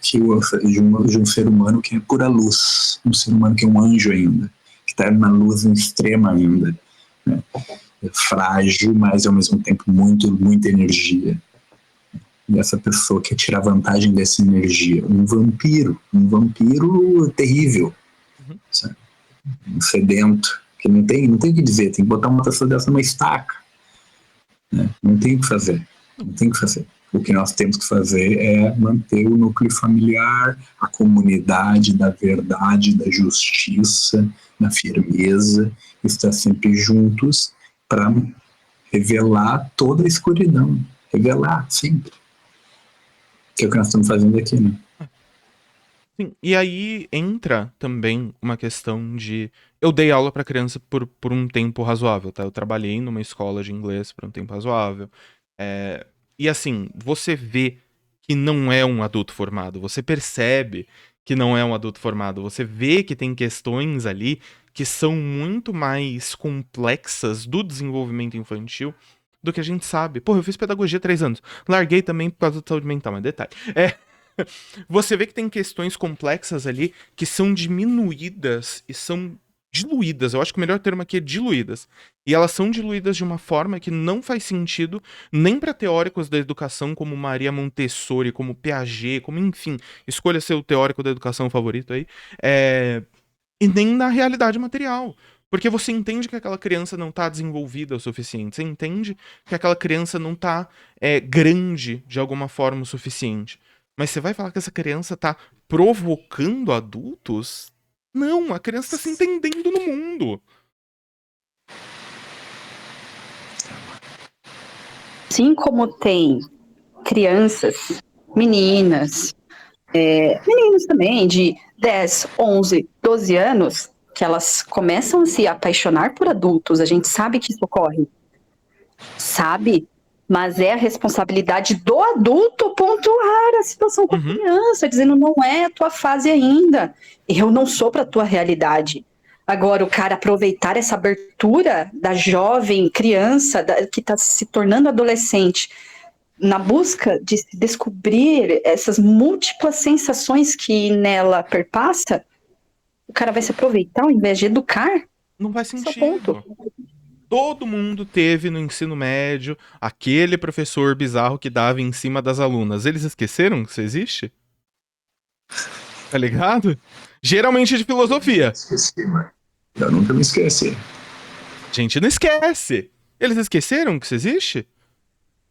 de um ser humano que é pura luz, um ser humano que é um anjo ainda, que está na luz extrema ainda, né? É frágil, mas ao mesmo tempo muita energia. E essa pessoa quer tirar vantagem dessa energia. Um vampiro terrível, Uhum. sabe? Um sedento, que não tem o que dizer, tem que botar uma pessoa dessa numa estaca. Né? Não tem o que fazer. O que nós temos que fazer é manter o núcleo familiar, a comunidade da verdade, da justiça, da firmeza, estar sempre juntos para revelar toda a escuridão. Revelar sempre. Que é o que nós estamos fazendo aqui, né? Sim, e aí entra também uma questão de... Eu dei aula para criança por um tempo razoável, tá? Eu trabalhei numa escola de inglês por um tempo razoável. E assim, você vê que não é um adulto formado, você percebe que não é um adulto formado, você vê que tem questões ali que são muito mais complexas do desenvolvimento infantil do que a gente sabe. Pô, eu fiz pedagogia 3 anos, larguei também por causa da saúde mental, mas detalhe. Você vê que tem questões complexas ali que são diminuídas e são diluídas. Eu acho que o melhor termo aqui é diluídas. E elas são diluídas de uma forma que não faz sentido nem para teóricos da educação como Maria Montessori, como Piaget, como enfim, escolha seu teórico da educação favorito aí, e nem na realidade material. Porque você entende que aquela criança não tá desenvolvida o suficiente. Você entende que aquela criança não tá grande de alguma forma o suficiente. Mas você vai falar que essa criança tá provocando adultos? Não, a criança tá se entendendo no mundo. Assim como tem crianças, meninas, meninos também, de 10, 11, 12 anos, que elas começam a se apaixonar por adultos. A gente sabe que isso ocorre. Sabe? Mas é a responsabilidade do adulto pontuar a situação com a criança, dizendo não é a tua fase ainda. Eu não sou para a tua realidade. Agora, o cara aproveitar essa abertura da jovem criança que está se tornando adolescente na busca de descobrir essas múltiplas sensações que nela perpassa, o cara vai se aproveitar ao invés de educar? Não faz Esse é o ponto. sentido. Todo mundo teve no ensino médio aquele professor bizarro que dava em cima das alunas. Eles esqueceram que isso existe? Tá ligado? Geralmente de filosofia. Esqueci, mano. Eu nunca me esqueci. Gente, não esquece. Eles esqueceram que isso existe?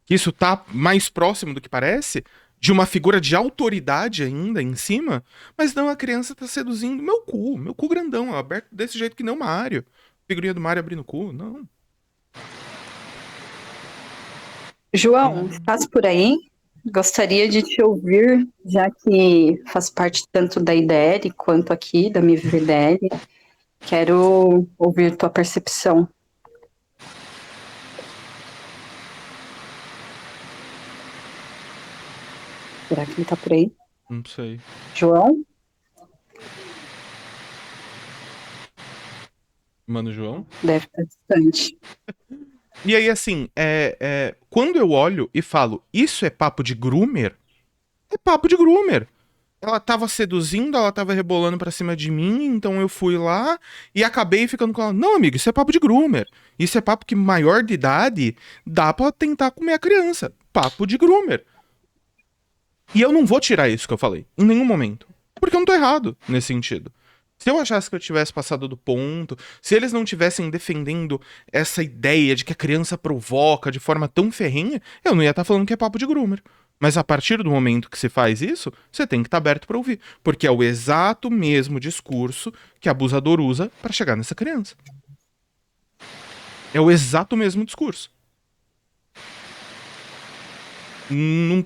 Que isso tá mais próximo do que parece? De uma figura de autoridade ainda em cima? Mas não, a criança tá seduzindo meu cu grandão, aberto desse jeito que nem o Mario. Figurinha do Mario abrindo o cu, não. João, estás por aí? Gostaria de te ouvir, já que faz parte tanto da IDL quanto aqui da minha VDL. Quero ouvir tua percepção. Será que ele tá por aí? Não sei. João? Mano, João? Deve estar distante. E aí, assim, quando eu olho e falo, isso é papo de groomer? É papo de groomer. Ela tava seduzindo, ela tava rebolando pra cima de mim, então eu fui lá e acabei ficando com ela. Não, amigo, isso é papo de groomer. Isso é papo que maior de idade dá pra tentar comer a criança. Papo de groomer. E eu não vou tirar isso que eu falei, em nenhum momento. Porque eu não tô errado nesse sentido. Se eu achasse que eu tivesse passado do ponto, se eles não tivessem defendendo essa ideia de que a criança provoca de forma tão ferrenha, eu não ia estar falando que é papo de groomer. Mas a partir do momento que se faz isso, você tem que estar aberto para ouvir. Porque é o exato mesmo discurso que abusador usa para chegar nessa criança. É o exato mesmo discurso.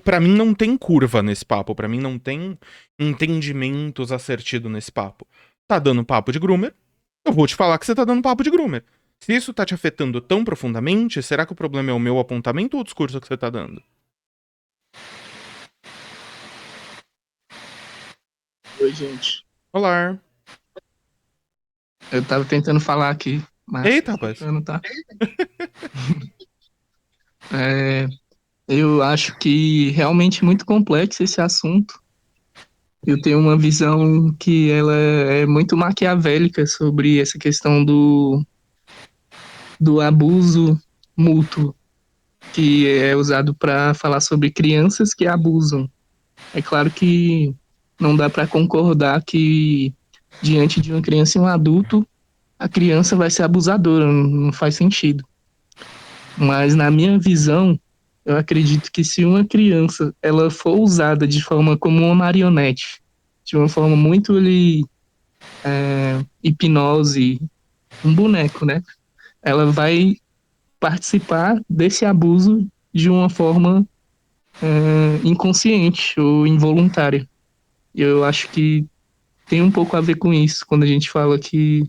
Pra mim não tem curva nesse papo. Pra mim não tem entendimentos assertidos nesse papo. Tá dando papo de groomer, eu vou te falar que você tá dando papo de groomer. Se isso tá te afetando tão profundamente, será que o problema é o meu apontamento ou o discurso que você tá dando? Oi, gente. Olá. Eu tava tentando falar aqui, mas Eita, rapaz. não tá. Eu acho que realmente é muito complexo esse assunto. Eu tenho uma visão que ela é muito maquiavélica sobre essa questão do abuso mútuo. que é usado para falar sobre crianças que abusam. É claro que não dá para concordar que diante de uma criança e um adulto, a criança vai ser abusadora, não faz sentido. Mas na minha visão, eu acredito que se uma criança ela for usada de forma como uma marionete, de uma forma muito ali, hipnose, um boneco, né? Ela vai participar desse abuso de uma forma inconsciente ou involuntária. E eu acho que tem um pouco a ver com isso, quando a gente fala que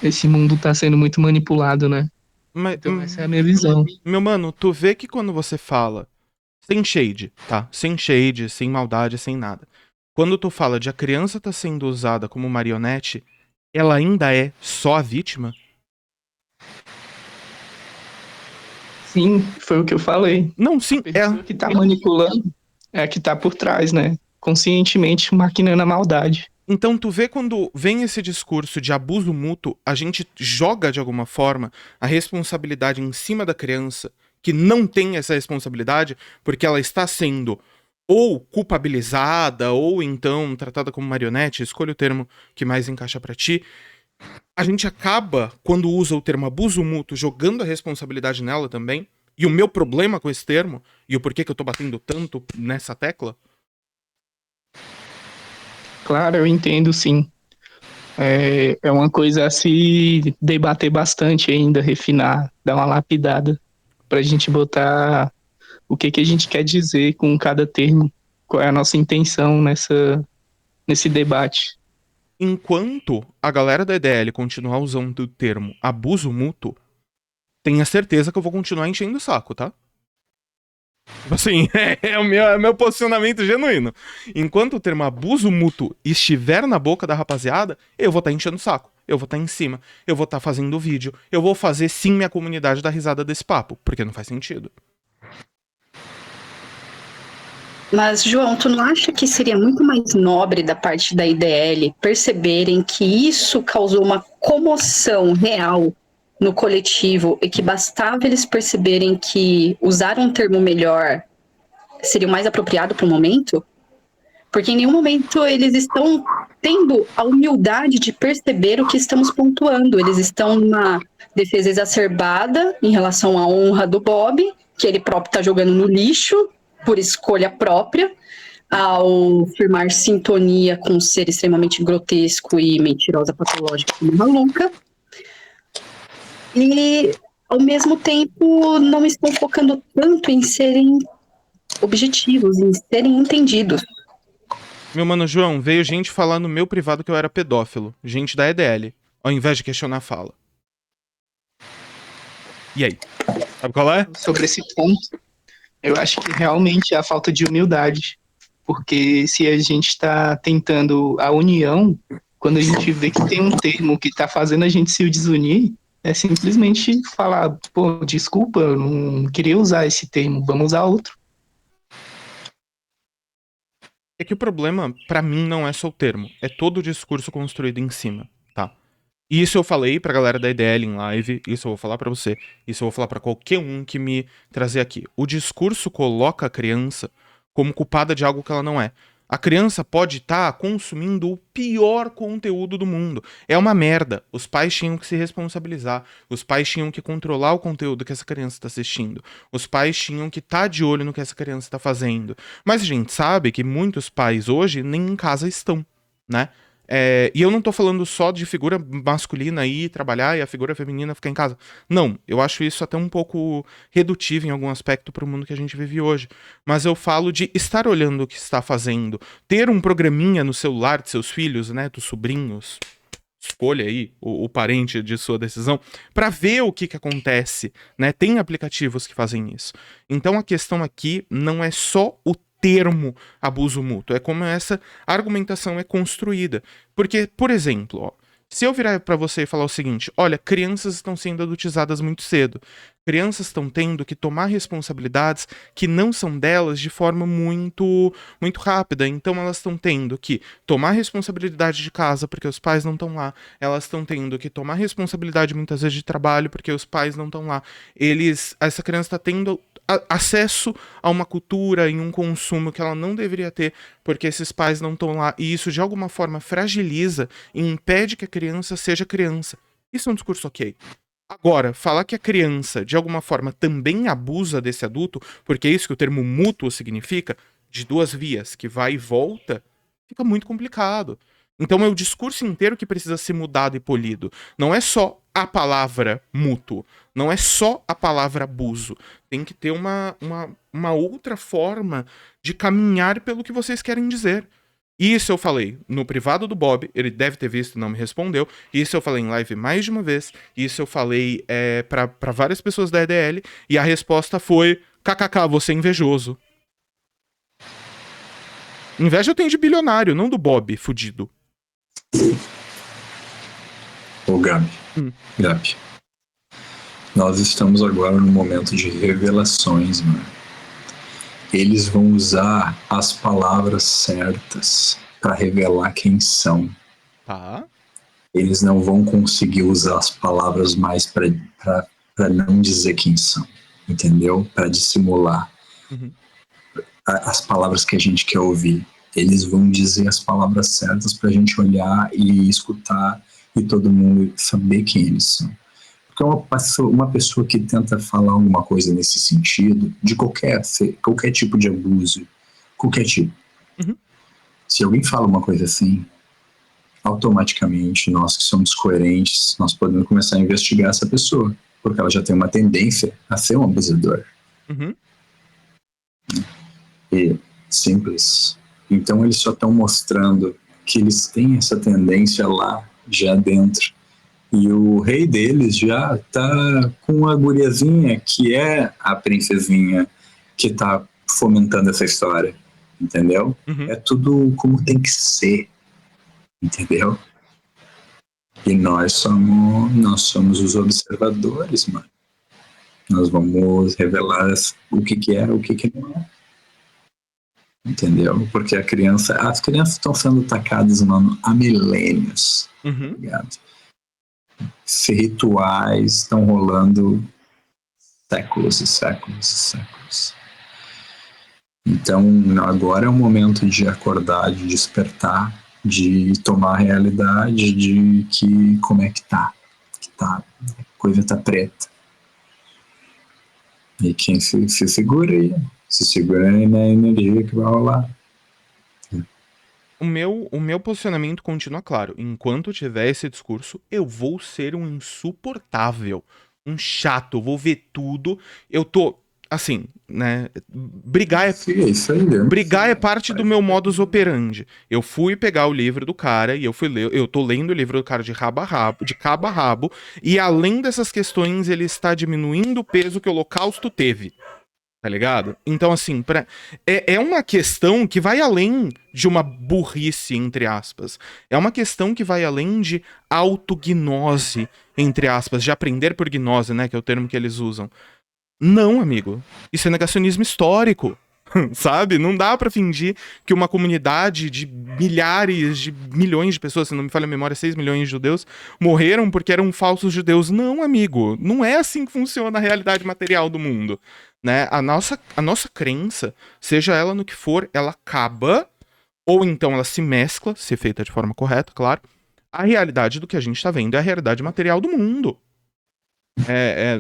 esse mundo está sendo muito manipulado, né? Mas, Então essa é a minha visão. meu mano, tu vê que quando você fala, sem shade, tá? Sem shade, sem maldade, sem nada. Quando tu fala de a criança tá sendo usada como marionete, ela ainda é só a vítima? Sim, foi o que eu falei. Não, sim, A pessoa que tá manipulando é a que tá por trás, né? Conscientemente maquinando a maldade. Então tu vê quando vem esse discurso de abuso mútuo, a gente joga de alguma forma a responsabilidade em cima da criança, que não tem essa responsabilidade, porque ela está sendo ou culpabilizada, ou então tratada como marionete, escolha o termo que mais encaixa pra ti. A gente acaba, quando usa o termo abuso mútuo, jogando a responsabilidade nela também. E o meu problema com esse termo, e o porquê que eu tô batendo tanto nessa tecla, Claro, eu entendo, sim. É uma coisa a se debater bastante ainda, refinar, dar uma lapidada, pra gente botar o que a gente quer dizer com cada termo, qual é a nossa intenção nesse debate. enquanto a galera da EDL continuar usando o termo abuso mútuo, tenha certeza que eu vou continuar enchendo o saco, tá? Tipo assim, é o meu posicionamento genuíno. Enquanto o termo abuso mútuo estiver na boca da rapaziada, eu vou estar enchendo o saco. Eu vou estar em cima. Eu vou estar fazendo vídeo. Eu vou fazer sim minha comunidade dar risada desse papo. Porque não faz sentido. Mas, João, tu não acha que seria muito mais nobre da parte da IDL perceberem que isso causou uma comoção real no coletivo e que bastava eles perceberem que usar um termo melhor seria o mais apropriado para o momento? Porque em nenhum momento eles estão tendo a humildade de perceber o que estamos pontuando. Eles estão numa defesa exacerbada em relação à honra do Bob, que ele próprio está jogando no lixo, por escolha própria, ao firmar sintonia com um ser extremamente grotesco e mentirosa patológica como maluca. E, ao mesmo tempo, não estão focando tanto em serem objetivos, em serem entendidos. Meu mano João, veio gente falar no meu privado que eu era pedófilo. Gente da EDL. Ao invés de questionar a fala. E aí? Sabe qual é? Sobre esse ponto, eu acho que realmente é a falta de humildade. Porque se a gente está tentando a união, quando a gente vê que tem um termo que está fazendo a gente se desunir, é simplesmente falar, pô, desculpa, eu não queria usar esse termo, vamos usar outro. É que o problema, pra mim, não é só o termo. É todo o discurso construído em cima, tá? E isso eu falei pra galera da IDL em live, isso eu vou falar pra você, isso eu vou falar pra qualquer um que me trazer aqui. O discurso coloca a criança como culpada de algo que ela não é. A criança pode estar consumindo o pior conteúdo do mundo. É uma merda. Os pais tinham que se responsabilizar. Os pais tinham que controlar o conteúdo que essa criança está assistindo. Os pais tinham que estar de olho no que essa criança está fazendo. Mas a gente sabe que muitos pais hoje nem em casa estão, né? E eu não tô falando só de figura masculina ir trabalhar e a figura feminina ficar em casa. Não, eu acho isso até um pouco redutivo em algum aspecto pro mundo que a gente vive hoje. Mas eu falo de estar olhando o que está fazendo, ter um programinha no celular de seus filhos, né, dos sobrinhos, escolha aí o parente de sua decisão, pra ver o que acontece, né? Tem aplicativos que fazem isso. Então a questão aqui não é só o termo abuso mútuo, é como essa argumentação é construída. Porque, por exemplo, ó, Se eu virar pra você e falar o seguinte, olha, crianças estão sendo adultizadas muito cedo, crianças estão tendo que tomar responsabilidades que não são delas de forma muito, muito rápida, então elas estão tendo que tomar responsabilidade de casa porque os pais não estão lá, elas estão tendo que tomar responsabilidade muitas vezes de trabalho porque os pais não estão lá, essa criança está tendo acesso a uma cultura e um consumo que ela não deveria ter porque esses pais não estão lá, e isso de alguma forma fragiliza e impede que a criança seja criança. Isso é um discurso ok. Agora, falar que a criança de alguma forma também abusa desse adulto, porque é isso que o termo mútuo significa, de duas vias, que vai e volta, fica muito complicado. Então é o discurso inteiro que precisa ser mudado e polido. Não é só a palavra mútuo, não é só a palavra abuso. Tem que ter uma outra forma de caminhar pelo que vocês querem dizer. Isso eu falei no privado do Bob, ele deve ter visto e não me respondeu. Isso eu falei em live mais de uma vez. Isso eu falei pra várias pessoas da EDL. E a resposta foi: kkk, você é invejoso. Inveja eu tenho de bilionário, não do Bob, fudido. Ô Gabi, Gabi, nós estamos agora num momento de revelações, mano. Eles vão usar as palavras certas para revelar quem são. Tá. Eles não vão conseguir usar as palavras mais para não dizer quem são, entendeu? Para dissimular as palavras que a gente quer ouvir. Eles vão dizer as palavras certas para a gente olhar e escutar e todo mundo saber quem eles são. Porque uma pessoa que tenta falar alguma coisa nesse sentido, de qualquer tipo de abuso, qualquer tipo. Se alguém fala uma coisa assim, automaticamente nós que somos coerentes, nós podemos começar a investigar essa pessoa, porque ela já tem uma tendência a ser um abusador. E simples. Então eles só estão mostrando que eles têm essa tendência lá, já dentro. E o rei deles já tá com a guriazinha, que é a princesinha, que tá fomentando essa história, entendeu? É tudo como tem que ser, entendeu? E nós somos os observadores, mano. Nós vamos revelar o que é, o que não é. Entendeu? Porque as crianças estão sendo atacadas, mano, há milênios, tá ligado? Rituais estão rolando séculos e séculos e séculos. Então agora é o momento de acordar, de despertar, de tomar a realidade de que como é que tá, a coisa tá preta. E quem se segura aí na energia que vai rolar. O meu posicionamento continua claro. Enquanto tiver esse discurso, eu vou ser um insuportável, um chato, eu vou ver tudo. Eu tô, assim, né? Brigar é parte do meu modus operandi. Eu fui pegar o livro do cara e eu tô lendo o livro do cara de cabo a rabo, e além dessas questões, ele está diminuindo o peso que o Holocausto teve. Tá ligado? Então, assim, é uma questão que vai além de uma burrice, entre aspas. É uma questão que vai além de autognose, entre aspas, de aprender por gnose, né? Que é o termo que eles usam. Não, amigo. Isso é negacionismo histórico. Sabe? Não dá pra fingir que uma comunidade de milhares, de milhões de pessoas, se não me falha a memória, 6 milhões de judeus, morreram porque eram falsos judeus. Não, amigo. Não é assim que funciona a realidade material do mundo. Né? A nossa crença, seja ela no que for, ela acaba, ou então ela se mescla, se feita de forma correta, claro. A realidade do que a gente tá vendo é a realidade material do mundo.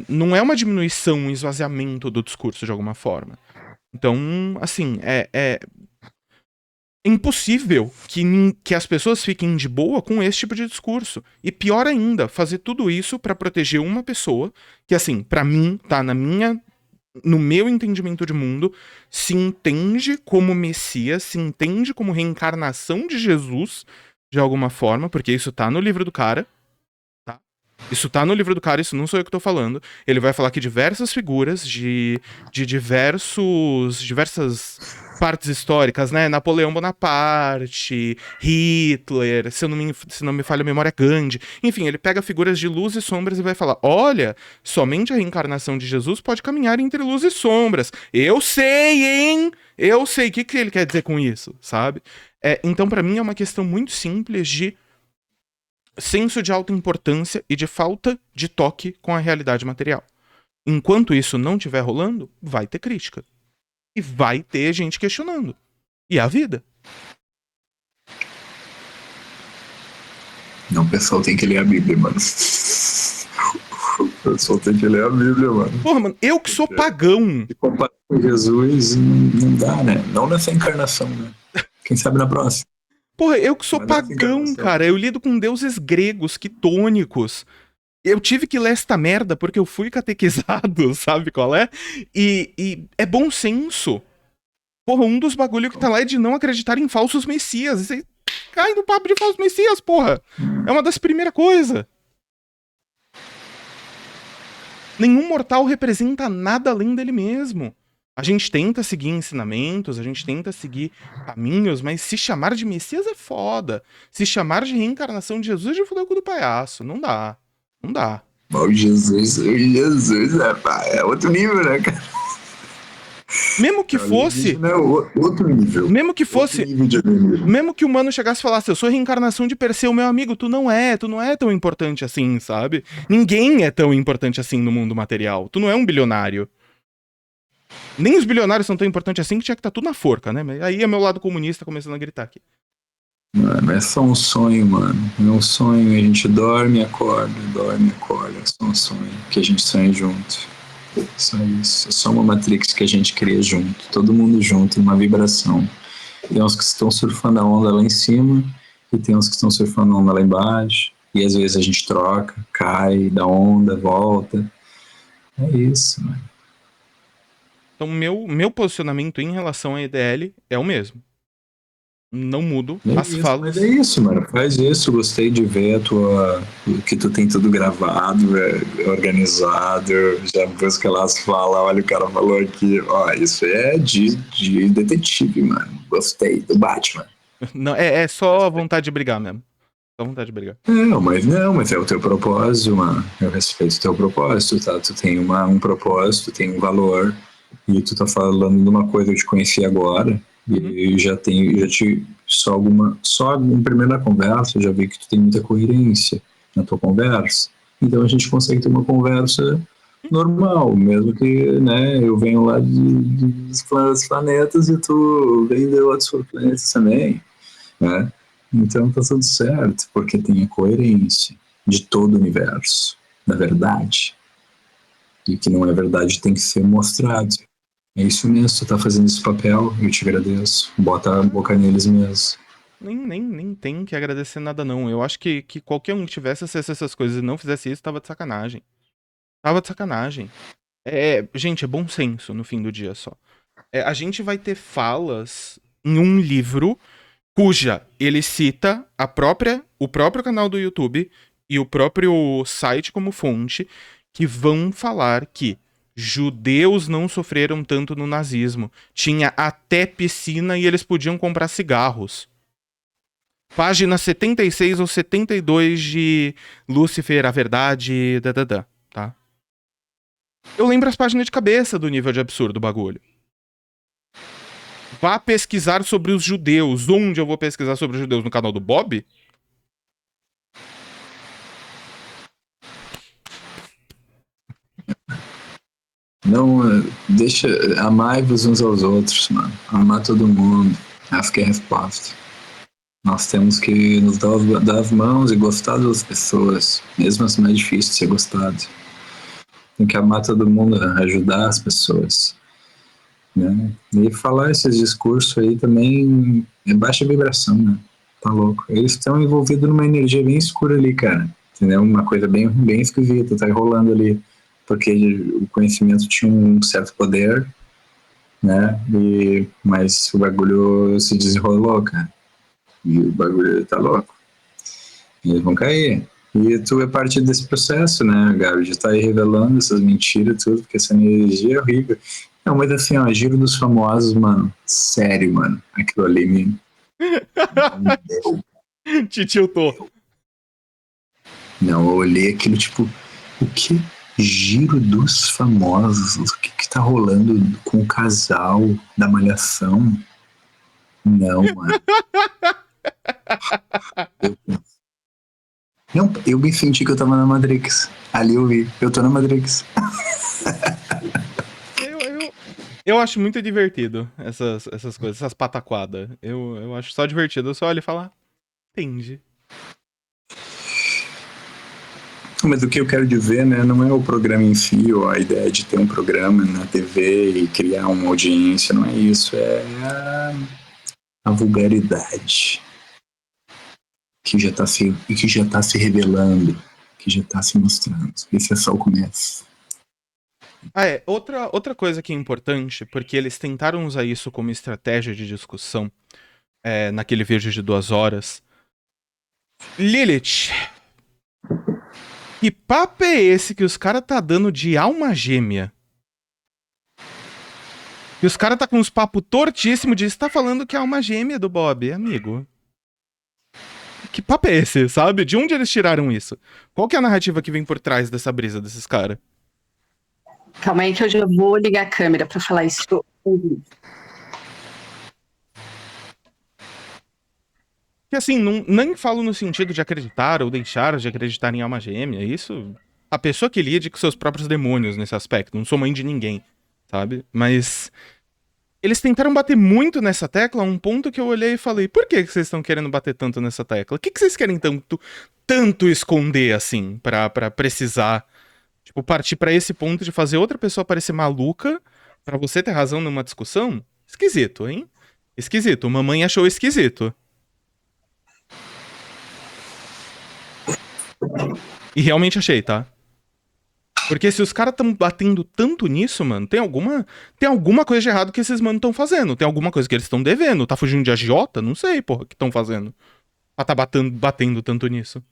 Não é uma diminuição, um esvaziamento do discurso de alguma forma. Então, assim, é impossível que as pessoas fiquem de boa com esse tipo de discurso. E pior ainda, fazer tudo isso pra proteger uma pessoa que, assim, pra mim, tá no meu entendimento de mundo, se entende como Messias, se entende como reencarnação de Jesus, de alguma forma, porque isso tá no livro do cara, tá? Isso tá no livro do cara, isso não sou eu que tô falando. Ele vai falar que diversas figuras de diversas partes históricas, né? Napoleão Bonaparte, Hitler, se não me falha a memória, Gandhi. Enfim, ele pega figuras de luz e sombras e vai falar: olha, somente a reencarnação de Jesus pode caminhar entre luz e sombras. Eu sei, hein? Eu sei. O que ele quer dizer com isso, sabe? Então, pra mim, é uma questão muito simples de senso de alta importância e de falta de toque com a realidade material. Enquanto isso não estiver rolando, vai ter crítica. E vai ter gente questionando. E é a vida. Não, o pessoal tem que ler a Bíblia, mano. O pessoal tem que ler a Bíblia, mano. Porra, mano, eu que sou pagão. Se comparar com Jesus, não dá, né? Não nessa encarnação, né? Quem sabe na próxima. Porra, eu que sou Mas nessa pagão, encarnação. cara. Eu lido com deuses gregos, quitônicos. Eu tive que ler esta merda porque eu fui catequizado, sabe qual é? E é bom senso. Porra, um dos bagulho que tá lá é de não acreditar em falsos messias. E você cai no papo de falsos messias, porra. É uma das primeiras coisas. Nenhum mortal representa nada além dele mesmo. A gente tenta seguir ensinamentos, a gente tenta seguir caminhos, mas se chamar de messias é foda. Se chamar de reencarnação de Jesus, já falei o cu do palhaço. Não dá. Não dá. O Jesus, é outro nível, né, cara? Mesmo que fosse. Não, outro nível. Mesmo que fosse. Outro nível de alienígena. Mesmo que o mano chegasse e falasse: eu sou a reencarnação de Perseu, meu amigo, tu não é tão importante assim, sabe? Ninguém é tão importante assim no mundo material. Tu não é um bilionário. Nem os bilionários são tão importantes assim que tinha que estar tudo na forca, né? Mas aí é meu lado comunista começando a gritar aqui. Mano, é só um sonho, mano. É um sonho, a gente dorme e acorda, é só um sonho que a gente sonha junto. Só isso. É só uma Matrix que a gente cria junto. Todo mundo junto, numa vibração. Tem uns que estão surfando a onda lá em cima e tem uns que estão surfando a onda lá embaixo. E às vezes a gente troca, cai da onda, volta. É isso, mano. Então, meu posicionamento em relação à EDL é o mesmo. Não mudo as falas. Mas é isso, mano. Faz isso. Gostei de ver que tu tem tudo gravado, organizado. Já busca lá as falas. Olha, o cara falou aqui. Ó, isso é de detetive, mano. Gostei do Batman. Não, é só vontade de brigar mesmo. Só vontade de brigar. Mas é o teu propósito, mano. Eu respeito o teu propósito, tá? Tu tem um propósito, tem um valor. E tu tá falando de uma coisa que eu te conheci agora. E só em primeira conversa, eu já vi que tu tem muita coerência na tua conversa. Então a gente consegue ter uma conversa normal, mesmo que, né, eu venho lá dos planetas e tu vem de outros planetas também, né? Então tá tudo certo, porque tem a coerência de todo o universo, da verdade. E o que não é verdade tem que ser mostrado. É isso mesmo, tu tá fazendo esse papel, eu te agradeço. Bota a boca neles mesmo. Nem tem que agradecer nada, não. Eu acho que qualquer um que tivesse acesso a essas coisas e não fizesse isso, tava de sacanagem. Tava de sacanagem. Gente, é bom senso no fim do dia só. A gente vai ter falas em um livro cuja ele cita o próprio canal do YouTube e o próprio site como fonte, que vão falar que judeus não sofreram tanto no nazismo. Tinha até piscina e eles podiam comprar cigarros. Página 76 ou 72 de Lúcifer, a Verdade, tá? Eu lembro as páginas de cabeça do nível de absurdo do bagulho. Vá pesquisar sobre os judeus. Onde eu vou pesquisar sobre os judeus? No canal do Bob? Não, deixa, amai-vos uns aos outros, mano. Amar todo mundo. Essa que é a resposta. Nós temos que nos dar as mãos e gostar das pessoas, mesmo assim não é difícil ser gostado. Tem que amar todo mundo, ajudar as pessoas, né? E falar esses discursos aí também é baixa vibração, né? Tá louco. Eles estão envolvidos numa energia bem escura ali, cara. Entendeu? Uma coisa bem esquisita, tá rolando ali. Porque o conhecimento tinha um certo poder, né? Mas o bagulho se desenrolou, cara. E o bagulho tá louco. E eles vão cair. E tu é parte desse processo, né, Gabi? De estar aí revelando essas mentiras, tudo, porque essa energia é horrível. Não, mas assim, ó, Giro dos Famosos, mano, sério, mano, aquilo ali me Te tiltou. Não, eu olhei aquilo, tipo, o que? Giro dos Famosos? O que tá rolando com o casal da Malhação? Não, mano. Não, eu me senti que eu tava na Matrix. Ali eu vi, eu tô na Matrix. Eu acho muito divertido essas coisas, essas pataquadas. Eu acho só divertido. Eu só olho e falo, entendi. Mas o que eu quero dizer, né, não é o programa em si, ou a ideia de ter um programa na TV e criar uma audiência, não é isso. É a vulgaridade que já tá se revelando, que já tá se mostrando. Esse é só o começo. Outra coisa que é importante, porque eles tentaram usar isso como estratégia de discussão naquele vídeo de 2 horas. Lilith, que papo é esse que os caras tá dando de alma gêmea? E os caras tá com uns papos tortíssimos de tá falando que é alma gêmea do Bob, amigo. Que papo é esse, sabe? De onde eles tiraram isso? Qual que é a narrativa que vem por trás dessa brisa desses caras? Calma aí que eu já vou ligar a câmera pra falar isso. Que assim, nem falo no sentido de acreditar ou deixar de acreditar em alma gêmea. Isso, a pessoa que lide com seus próprios demônios nesse aspecto. Não sou mãe de ninguém, sabe? Mas eles tentaram bater muito nessa tecla a um ponto que eu olhei e falei, por que vocês estão querendo bater tanto nessa tecla? O que vocês querem tanto esconder assim, pra precisar, tipo, partir pra esse ponto de fazer outra pessoa parecer maluca pra você ter razão numa discussão? Esquisito, hein? Esquisito. Mamãe achou esquisito. E realmente achei, tá? Porque se os caras tão batendo tanto nisso, mano, tem alguma coisa de errado que esses manos estão fazendo. Tem alguma coisa que eles estão devendo. Tá fugindo de agiota? Não sei, porra, o que estão fazendo. Pra tá batendo tanto nisso.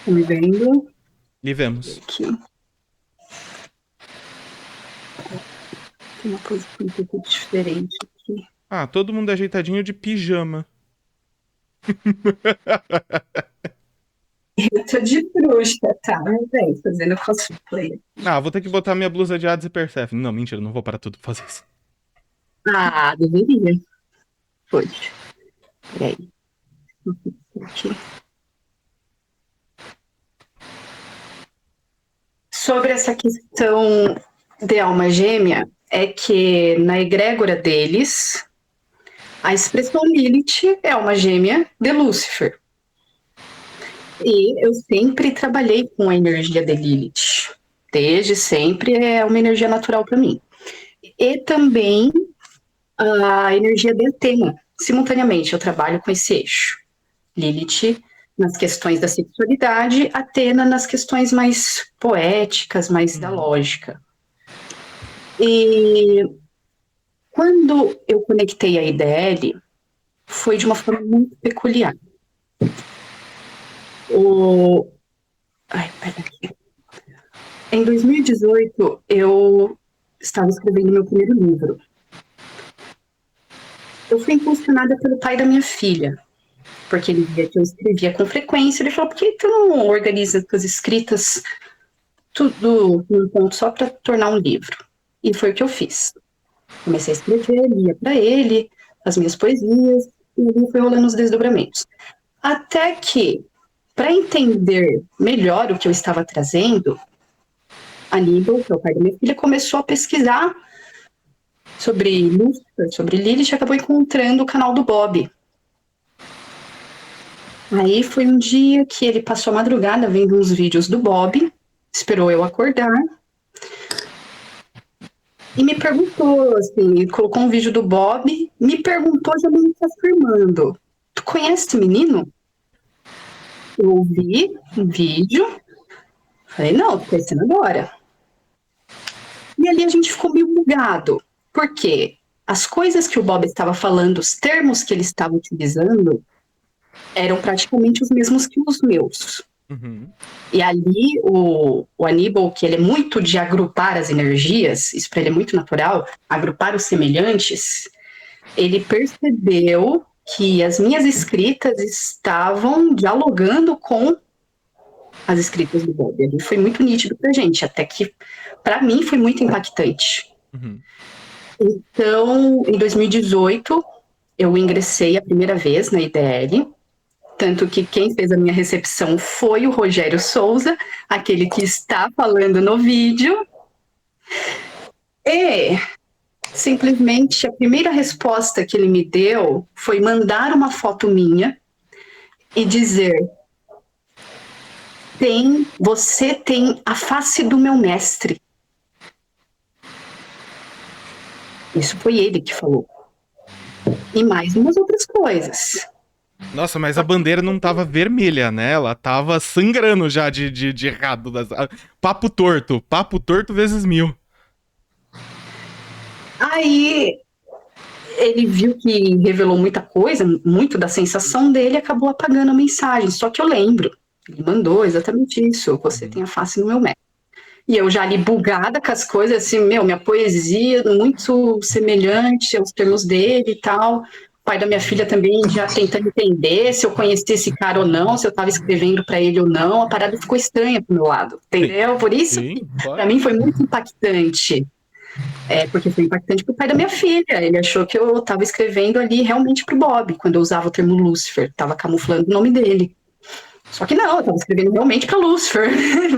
Me vendo E vemos. aqui. Tem uma coisa um pouco diferente aqui. Todo mundo ajeitadinho de pijama. Eu tô de bruxa, tá? Mas é, fazendo cosplay. Vou ter que botar minha blusa de Hades e Persephone. Não, mentira, não vou parar tudo pra fazer isso. Deveria. Pode. Peraí. Aqui. Sobre essa questão de alma gêmea, é que na egrégora deles, a expressão Lilith é alma gêmea de Lúcifer. E eu sempre trabalhei com a energia de Lilith. Desde sempre é uma energia natural para mim. E também a energia de Atena. Simultaneamente, eu trabalho com esse eixo. Lilith nas questões da sexualidade, Atena nas questões mais poéticas, mais da lógica. E quando eu conectei a IDL, foi de uma forma muito peculiar. Peraí. Em 2018, eu estava escrevendo meu primeiro livro. Eu fui impulsionada pelo pai da minha filha, porque ele via que eu escrevia com frequência. Ele falou, por que tu não organiza as escritas tudo num ponto só para tornar um livro? E foi o que eu fiz. Comecei a escrever, lia para ele as minhas poesias, e ele foi rolando os desdobramentos. Até que, para entender melhor o que eu estava trazendo, Aníbal, que é o pai da minha filha, começou a pesquisar sobre Lúcifer, sobre Lilith, e acabou encontrando o canal do Bob. Aí foi um dia que ele passou a madrugada vendo uns vídeos do Bob, esperou eu acordar, e me perguntou, assim, colocou um vídeo do Bob, me perguntou já me afirmando, tu conhece esse menino? Eu ouvi um vídeo, falei, não, tô conhecendo agora. E ali a gente ficou meio bugado, porque as coisas que o Bob estava falando, os termos que ele estava utilizando, eram praticamente os mesmos que os meus. Uhum. E ali o Aníbal, que ele é muito de agrupar as energias, isso para ele é muito natural, agrupar os semelhantes, ele percebeu que as minhas escritas estavam dialogando com as escritas do Bob. Ali foi muito nítido pra gente, até que para mim foi muito impactante. Uhum. Então, em 2018, eu ingressei a primeira vez na IDL, tanto que quem fez a minha recepção foi o Rogério Souza, aquele que está falando no vídeo. E simplesmente a primeira resposta que ele me deu foi mandar uma foto minha e dizer: você tem a face do meu mestre. Isso foi ele que falou. E mais umas outras coisas. Nossa, mas a bandeira não tava vermelha, né? Ela tava sangrando já de errado. Papo torto vezes 1000. Aí ele viu que revelou muita coisa, muito da sensação dele, acabou apagando a mensagem. Só que eu lembro, ele mandou exatamente isso: você tem a face no meu mestre. E eu já ali bugada com as coisas, assim, minha poesia muito semelhante aos termos dele e tal. O pai da minha filha também já tentando entender se eu conhecia esse cara ou não, se eu estava escrevendo para ele ou não. A parada ficou estranha pro meu lado, entendeu? Por isso, Sim, para mim foi muito impactante. Porque foi impactante pro pai da minha filha. Ele achou que eu estava escrevendo ali realmente pro Bob, quando eu usava o termo Lúcifer, estava camuflando o nome dele. Só que não, eu estava escrevendo realmente para Lúcifer,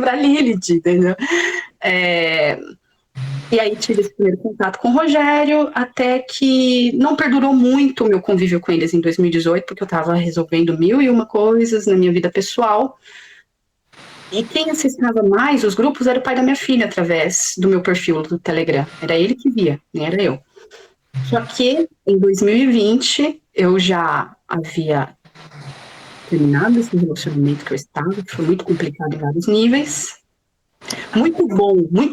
para Lilith, entendeu? E aí tive esse primeiro contato com o Rogério, até que não perdurou muito o meu convívio com eles em 2018, porque eu estava resolvendo 1001 coisas na minha vida pessoal. E quem acessava mais os grupos era o pai da minha filha, através do meu perfil do Telegram. Era ele que via, nem era eu. Só que em 2020 eu já havia terminado esse relacionamento que eu estava, que foi muito complicado em vários níveis. Muito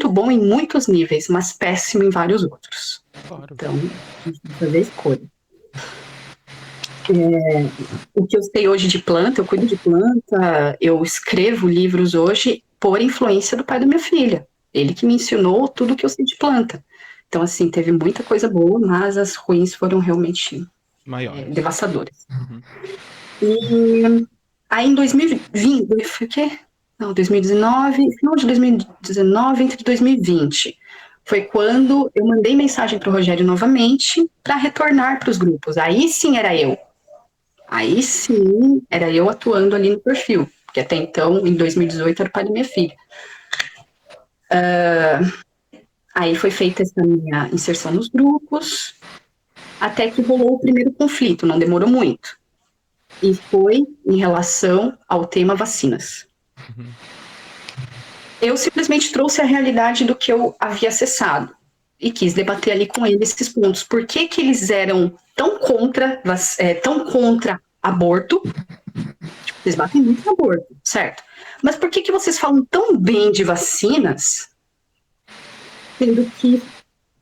bom em muitos níveis, mas péssimo em vários outros. claro. Então, a gente tem que fazer escolha. O que eu sei hoje de planta, eu cuido de planta, eu escrevo livros hoje por influência do pai da minha filha. Ele que me ensinou tudo que eu sei de planta. Então, assim, teve muita coisa boa, mas as ruins foram realmente devastadoras. Uhum. E aí em 2020, foi o quê? Não, 2019, final de 2019, entre 2020. Foi quando eu mandei mensagem para o Rogério novamente para retornar para os grupos. Aí sim era eu. Aí sim era eu atuando ali no perfil. Porque até então, em 2018, era o pai da minha filha. Aí foi feita essa minha inserção nos grupos, até que rolou o primeiro conflito, não demorou muito. E foi em relação ao tema vacinas. Uhum. Eu simplesmente trouxe a realidade do que eu havia acessado e quis debater ali com eles esses pontos. Por que que eles eram tão contra aborto? Tipo, vocês batem muito no aborto, certo? Mas por que que vocês falam tão bem de vacinas, sendo que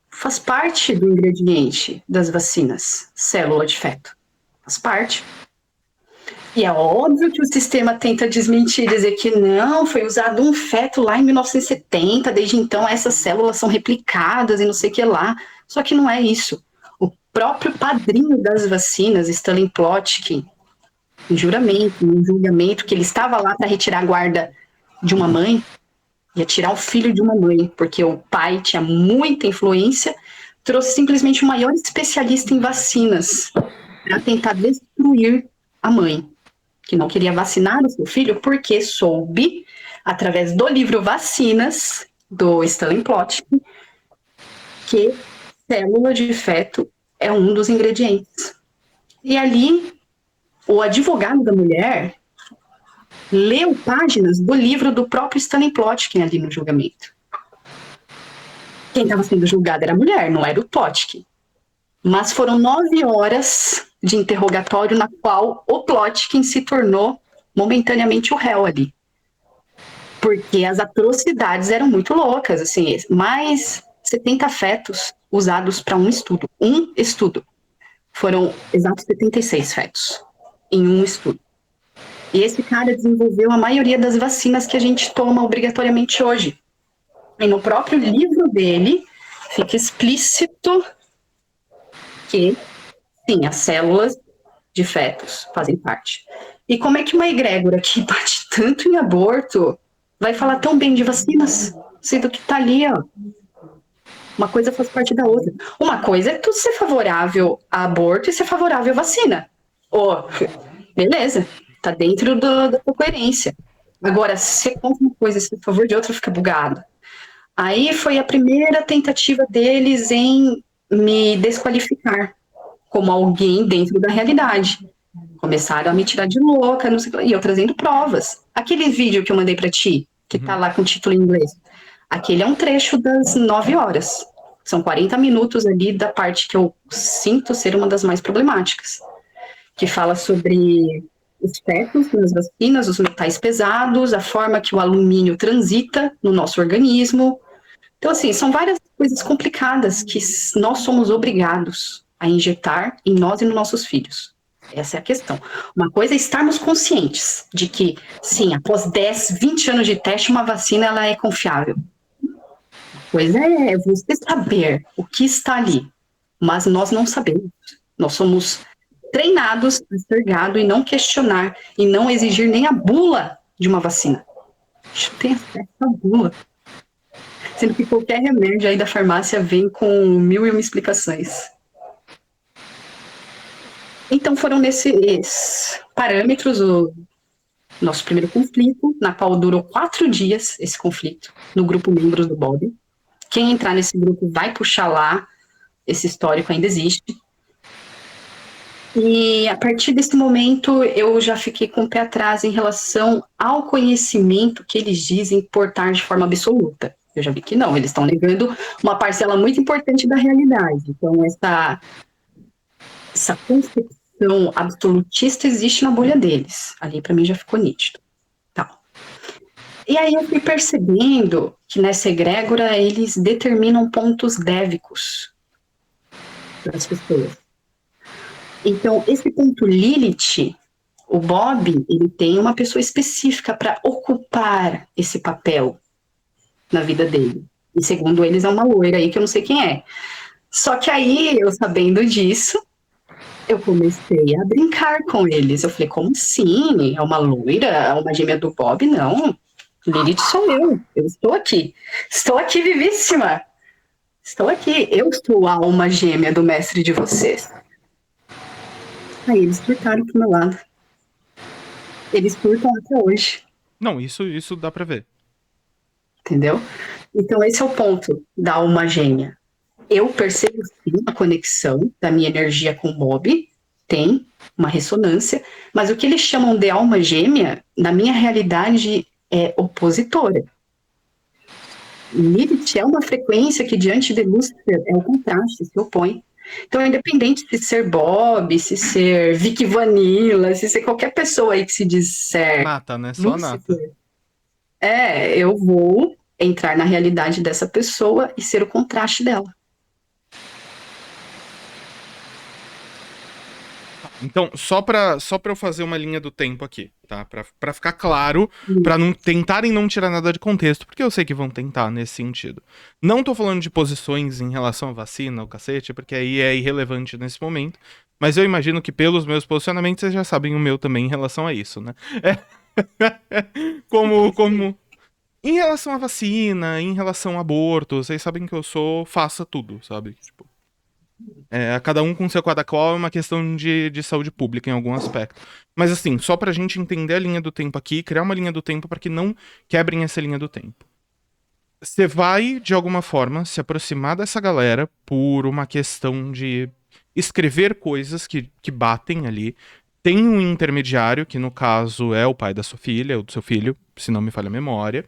faz parte do ingrediente das vacinas, célula de feto? Faz parte. E é óbvio que o sistema tenta desmentir, dizer que não, foi usado um feto lá em 1970, desde então essas células são replicadas e não sei o que lá. Só que não é isso. O próprio padrinho das vacinas, Stanley Plotkin, em juramento, em julgamento, que ele estava lá para retirar a guarda de uma mãe, ia tirar o filho de uma mãe, porque o pai tinha muita influência, trouxe simplesmente o maior especialista em vacinas para tentar destruir a mãe, que não queria vacinar o seu filho, porque soube, através do livro Vacinas, do Stanley Plotkin, que célula de feto é um dos ingredientes. E ali, o advogado da mulher leu páginas do livro do próprio Stanley Plotkin ali no julgamento. Quem estava sendo julgado era a mulher, não era o Plotkin. Mas foram 9 horas de interrogatório na qual o Plotkin se tornou momentaneamente o réu ali. Porque as atrocidades eram muito loucas, assim, mais 70 fetos usados para um estudo. Foram exatos 76 fetos. em um estudo. E esse cara desenvolveu a maioria das vacinas que a gente toma obrigatoriamente hoje. E no próprio livro dele fica explícito que, sim, as células de fetos fazem parte. E como é que uma egrégora que bate tanto em aborto vai falar tão bem de vacinas, sendo que tá ali, ó. Uma coisa faz parte da outra. Uma coisa é tu ser favorável a aborto e ser favorável à vacina. Beleza, tá dentro da tua coerência. Agora, se você conta uma coisa e ser a favor de outra, fica bugado. Aí foi a primeira tentativa deles em me desqualificar como alguém dentro da realidade. Começaram a me tirar de louca, não sei, e eu trazendo provas. Aquele vídeo que eu mandei pra ti, que tá lá com o título em inglês, aquele é um trecho das 9 horas. São 40 minutos ali da parte que eu sinto ser uma das mais problemáticas, que fala sobre os fetos nas vacinas, os metais pesados, a forma que o alumínio transita no nosso organismo. Então, assim, são várias coisas complicadas que nós somos obrigados a injetar em nós e nos nossos filhos. Essa é a questão. Uma coisa é estarmos conscientes de que, sim, após 10, 20 anos de teste, uma vacina ela é confiável. Coisa é você saber o que está ali, mas nós não sabemos. Nós somos treinados a ser gado e não questionar e não exigir nem a bula de uma vacina. A gente não tem acesso à bula. Sendo que qualquer remédio aí da farmácia vem com 1001 explicações. Então foram nesses parâmetros o nosso primeiro conflito, na qual durou 4 dias esse conflito, no grupo Membros do Bob. Quem entrar nesse grupo vai puxar lá, esse histórico ainda existe. E a partir desse momento eu já fiquei com o pé atrás em relação ao conhecimento que eles dizem portar de forma absoluta. Eu já vi que não, eles estão negando uma parcela muito importante da realidade. Então essa concepção absolutista existe na bolha deles. Ali para mim já ficou nítido. Tá. E aí eu fui percebendo que nessa egrégora eles determinam pontos dévicos das pessoas. Então, esse ponto Lilith, o Bob, ele tem uma pessoa específica para ocupar esse papel na vida dele. E segundo eles, é uma loira aí que eu não sei quem é. Só que aí, eu sabendo disso, eu comecei a brincar com eles. Eu falei, como assim? É uma loira? É uma gêmea do Bob? Não. Lilith sou eu. Eu estou aqui. Estou aqui vivíssima. Estou aqui. Eu sou a alma gêmea do mestre de vocês. Aí eles surtaram pro meu lado. Eles surtam até hoje. Não, isso dá pra ver. Entendeu? Então esse é o ponto da alma gêmea. Eu percebo sim a conexão da minha energia com o Bob, tem uma ressonância, mas o que eles chamam de alma gêmea, na minha realidade, é opositora. Lilith é uma frequência que diante de Lúcifer é o contraste, se opõe. Então, independente de ser Bob, se ser Vicky Vanilla, se ser qualquer pessoa aí que se disser... Nata, né? Só nata. Eu vou entrar na realidade dessa pessoa e ser o contraste dela. Então, só pra eu fazer uma linha do tempo aqui, tá? Pra ficar claro, pra não tentarem não tirar nada de contexto, porque eu sei que vão tentar nesse sentido. Não tô falando de posições em relação à vacina, o cacete, porque aí é irrelevante nesse momento, mas eu imagino que pelos meus posicionamentos vocês já sabem o meu também em relação a isso, né? Como... Em relação à vacina, em relação ao aborto, vocês sabem que eu faça tudo, sabe? Tipo... cada um com seu qual é uma questão de saúde pública em algum aspecto. Mas assim, só pra gente entender a linha do tempo aqui, criar uma linha do tempo pra que não quebrem essa linha do tempo. Você vai, de alguma forma, se aproximar dessa galera por uma questão de escrever coisas que batem ali. Tem um intermediário, que no caso é o pai da sua filha, ou do seu filho, se não me falha a memória.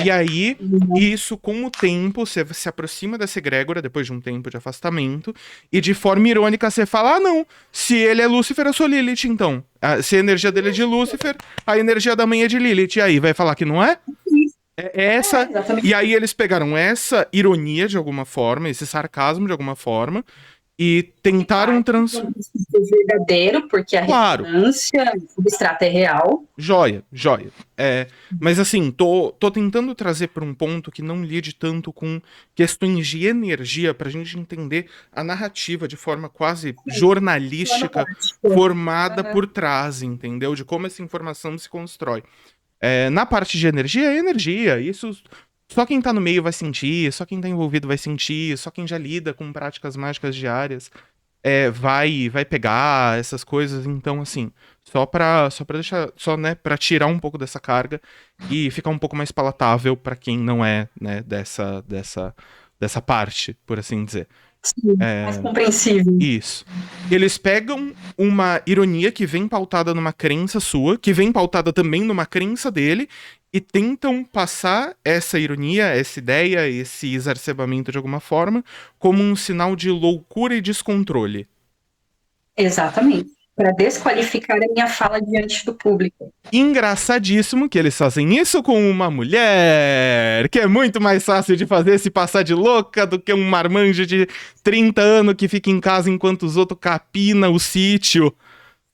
E aí, isso com o tempo, você se aproxima dessa egrégora depois de um tempo de afastamento, e de forma irônica você fala, ah não, se ele é Lúcifer, eu sou Lilith, então. Se a energia dele é de Lúcifer, a energia da mãe é de Lilith, e aí, vai falar que não é? Essa, e aí eles pegaram essa ironia de alguma forma, esse sarcasmo de alguma forma, E tentaram Ser verdadeiro, porque a Claro. ressonância substrata é real. Joia. Mas assim, tô tentando trazer para um ponto que não lide tanto com questões de energia pra gente entender a narrativa de forma quase jornalística formada por trás, entendeu? De como essa informação se constrói. Na parte de energia, é energia. Isso só quem tá no meio vai sentir, só quem tá envolvido vai sentir, só quem já lida com práticas mágicas diárias vai pegar essas coisas. Então, assim, só pra deixar, né, pra tirar um pouco dessa carga e ficar um pouco mais palatável pra quem não é, né, dessa parte, por assim dizer. Sim, mais compreensível. Isso. Eles pegam uma ironia que vem pautada numa crença sua, que vem pautada também numa crença dele, e tentam passar essa ironia, essa ideia, esse exacerbamento de alguma forma, como um sinal de loucura e descontrole. Exatamente. Para desqualificar a minha fala diante do público. Engraçadíssimo que eles fazem isso com uma mulher, que é muito mais fácil de fazer se passar de louca do que um marmanjo de 30 anos que fica em casa enquanto os outros capina o sítio,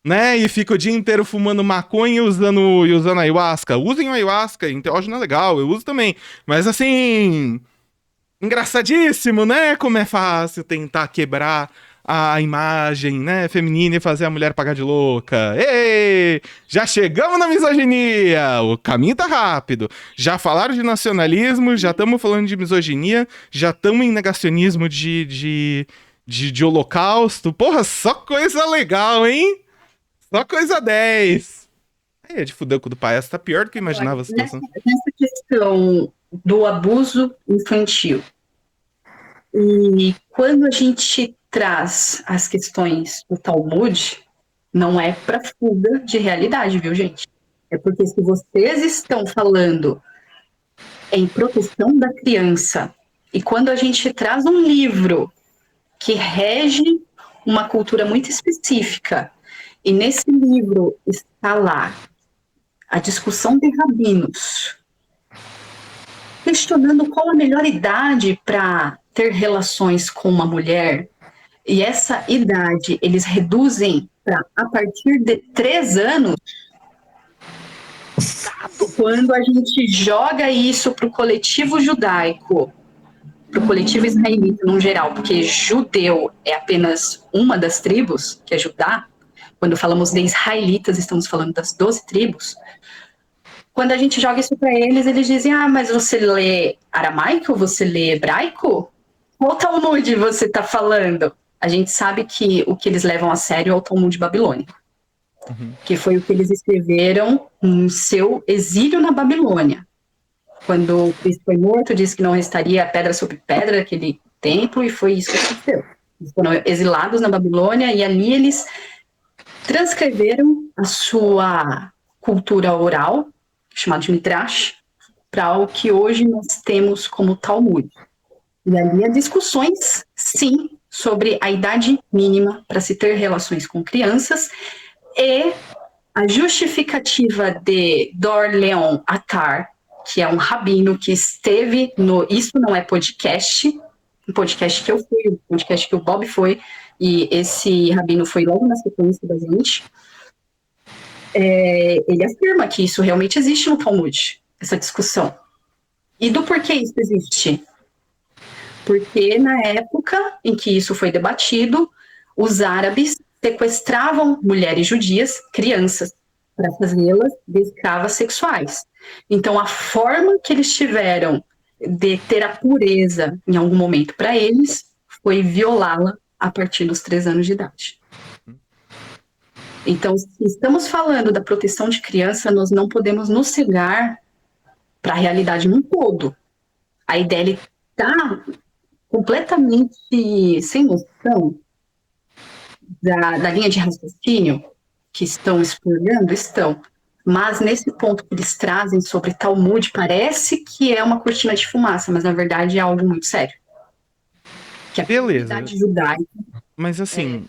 né? E fica o dia inteiro fumando maconha e usando ayahuasca. Usem o ayahuasca, enteógeno é legal, eu uso também. Mas assim, engraçadíssimo, né? Como é fácil tentar quebrar a imagem, né, feminina e fazer a mulher pagar de louca. Ei! Já chegamos na misoginia! O caminho tá rápido. Já falaram de nacionalismo, já estamos falando de misoginia, já estamos em negacionismo de holocausto. Porra, só coisa legal, hein? Só coisa 10. É de fuder o cu do pai. Essa tá pior do que eu imaginava a situação. Nessa questão do abuso infantil, e quando a gente traz as questões do Talmud, não é para fuga de realidade, viu, gente? É porque se vocês estão falando em proteção da criança, e quando a gente traz um livro que rege uma cultura muito específica, e nesse livro está lá a discussão de rabinos, questionando qual a melhor idade para ter relações com uma mulher, e essa idade eles reduzem para a partir de 3 anos, quando a gente joga isso para o coletivo judaico, para o coletivo israelita no geral, porque judeu é apenas uma das tribos, que é Judá. Quando falamos de israelitas, estamos falando das 12 tribos. Quando a gente joga isso para eles, eles dizem: ah, mas você lê aramaico? Você lê hebraico? Qual Talmud você está falando? A gente sabe que o que eles levam a sério é o Talmud babilônico, que foi o que eles escreveram no seu exílio na Babilônia. Quando Cristo foi morto, disse que não restaria pedra sobre pedra daquele templo, e foi isso que aconteceu. Eles foram exilados na Babilônia, e ali eles transcreveram a sua cultura oral, chamada de Midrash, para o que hoje nós temos como Talmud. E ali há discussões, sim, sobre a idade mínima para se ter relações com crianças, e a justificativa de Dor Leon Attar, que é um rabino que esteve no Isso Não É Podcast, um podcast que eu fui, um podcast que o Bob foi, e esse rabino foi logo na sequência da gente. Ele afirma que isso realmente existe no Talmud, essa discussão. E do porquê isso existe? Porque na época em que isso foi debatido, os árabes sequestravam mulheres judias, crianças, para fazê-las de escravas sexuais. Então, a forma que eles tiveram de ter a pureza em algum momento para eles foi violá-la a partir dos 3 anos de idade. Então, se estamos falando da proteção de criança, nós não podemos nos cegar para a realidade num todo. A ideia está completamente sem noção da linha de raciocínio que estão explorando, mas nesse ponto que eles trazem sobre Talmud, parece que é uma cortina de fumaça, mas na verdade é algo muito sério. Que a comunidade judaica... Mas assim,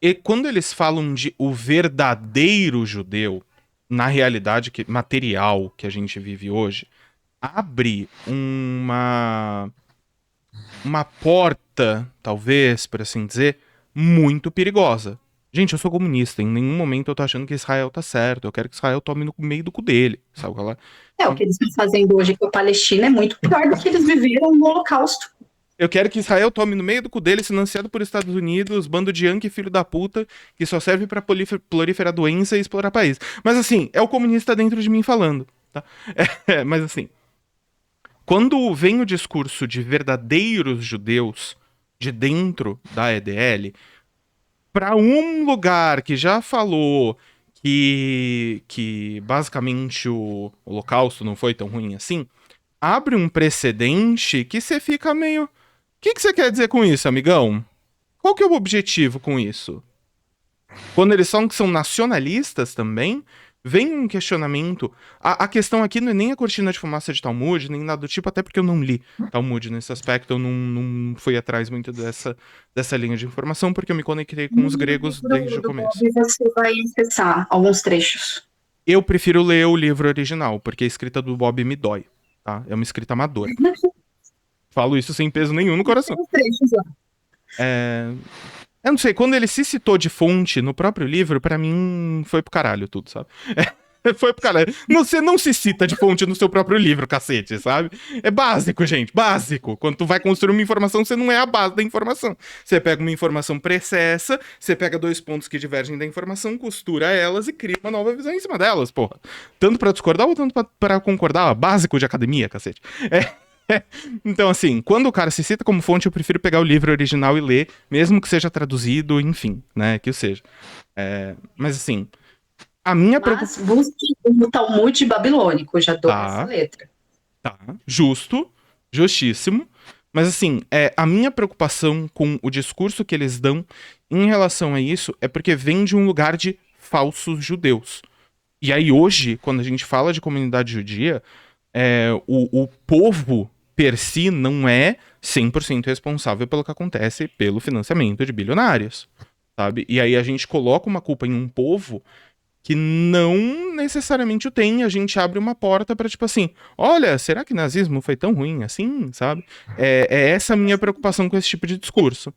e quando eles falam de o verdadeiro judeu, na realidade material que a gente vive hoje, abre uma porta, talvez, por assim dizer, muito perigosa. Gente, eu sou comunista, em nenhum momento eu tô achando que Israel tá certo, eu quero que Israel tome no meio do cu dele, sabe qual é? O que eles estão fazendo hoje com a Palestina é muito pior do que eles viveram no Holocausto. Eu quero que Israel tome no meio do cu dele, financiado por Estados Unidos, bando de yankee filho da puta, que só serve pra proliferar doença e explorar país. Mas assim, é o comunista dentro de mim falando, tá? Mas assim, quando vem o discurso de verdadeiros judeus de dentro da EDL, para um lugar que já falou que basicamente o Holocausto não foi tão ruim assim, abre um precedente que você fica meio... O que você quer dizer com isso, amigão? Qual que é o objetivo com isso? Quando eles falam que são nacionalistas também, vem um questionamento. A questão aqui não é nem a cortina de fumaça de Talmud, nem nada do tipo, até porque eu não li Talmud nesse aspecto, eu não fui atrás muito dessa linha de informação, porque eu me conectei com os gregos desde o começo. E você vai acessar alguns trechos. Eu prefiro ler o livro original, porque a escrita do Bob me dói, tá? É uma escrita amadora. Falo isso sem peso nenhum no coração. Tem os trechos lá. Eu não sei, quando ele se citou de fonte no próprio livro, pra mim foi pro caralho tudo, sabe? Foi pro caralho. Você não se cita de fonte no seu próprio livro, cacete, sabe? É básico, gente, básico. Quando tu vai construir uma informação, você não é a base da informação. Você pega uma informação precessa, você pega 2 pontos que divergem da informação, costura elas e cria uma nova visão em cima delas, porra. Tanto pra discordar ou tanto pra concordar. Básico de academia, cacete. Então, assim, quando o cara se cita como fonte, eu prefiro pegar o livro original e ler, mesmo que seja traduzido, enfim, né, que o seja. Mas, assim, a minha preocupação... Mas busque o Talmud babilônico, já dou essa letra. Tá, justo, justíssimo. Mas, assim, a minha preocupação com o discurso que eles dão em relação a isso é porque vem de um lugar de falsos judeus. E aí, hoje, quando a gente fala de comunidade judia, o povo per si não é 100% responsável pelo que acontece pelo financiamento de bilionários, sabe? E aí a gente coloca uma culpa em um povo que não necessariamente o tem, a gente abre uma porta pra tipo assim, olha, será que nazismo foi tão ruim assim, sabe? É essa a minha preocupação com esse tipo de discurso.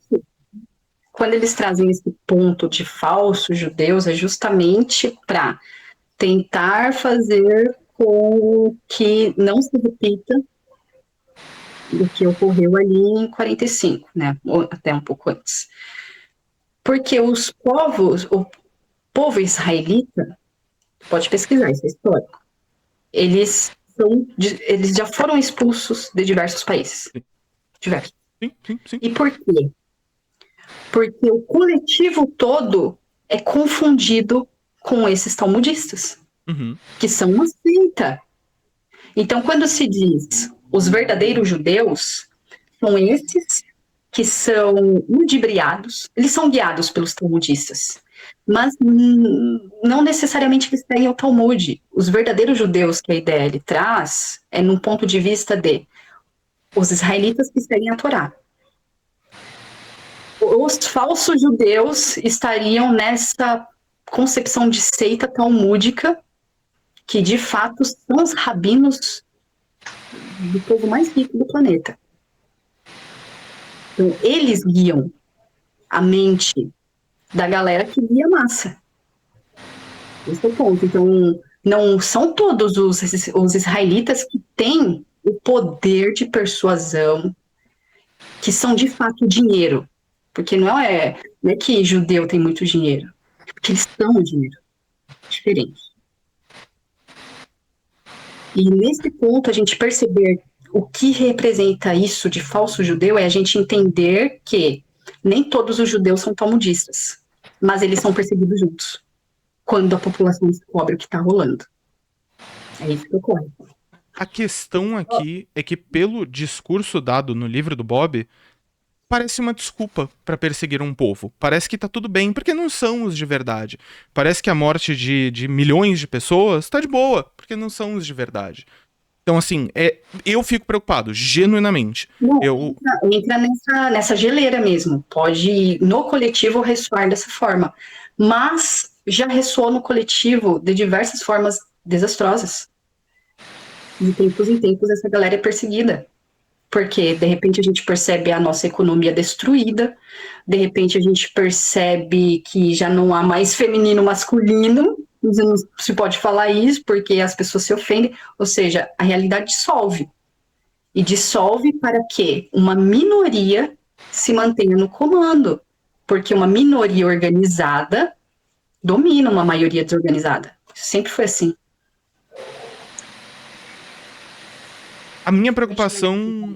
Quando eles trazem esse ponto de falsos judeus, é justamente para tentar fazer com que não se repita o que ocorreu ali em 45, né? Ou até um pouco antes. Porque o povo israelita, pode pesquisar, isso é histórico, eles já foram expulsos de diversos países. Diversos. Sim. E por quê? Porque o coletivo todo é confundido com esses talmudistas, que são uma seita. Então, quando se diz os verdadeiros judeus, são esses que são ludibriados, eles são guiados pelos talmudistas, mas não necessariamente eles seguem o Talmud. Os verdadeiros judeus que a IDL traz é num ponto de vista de os israelitas que seguem a Torá. Os falsos judeus estariam nessa concepção de seita talmúdica, que de fato são os rabinos do povo mais rico do planeta. Então, eles guiam a mente da galera que guia a massa. Esse é o ponto. Então, não são todos os israelitas que têm o poder de persuasão, que são de fato dinheiro. Porque não é que judeu tem muito dinheiro, é porque eles são o dinheiro. Diferente. E nesse ponto, a gente perceber o que representa isso de falso judeu é a gente entender que nem todos os judeus são talmudistas, mas eles são perseguidos juntos, quando a população descobre o que está rolando. É isso que ocorre. A questão aqui é que, pelo discurso dado no livro do Bob, parece uma desculpa pra perseguir um povo. Parece que tá tudo bem, porque não são os de verdade. Parece que a morte de milhões de pessoas tá de boa, porque não são os de verdade. Então, assim, eu fico preocupado, genuinamente. Não, entra nessa geleira mesmo. Pode, no coletivo, ressoar dessa forma. Mas já ressoou no coletivo de diversas formas desastrosas. De tempos em tempos, essa galera é perseguida. Porque, de repente, a gente percebe a nossa economia destruída, de repente, a gente percebe que já não há mais feminino masculino, não se pode falar isso porque as pessoas se ofendem, ou seja, a realidade dissolve. E dissolve para que uma minoria se mantenha no comando, porque uma minoria organizada domina uma maioria desorganizada. Sempre foi assim. A minha preocupação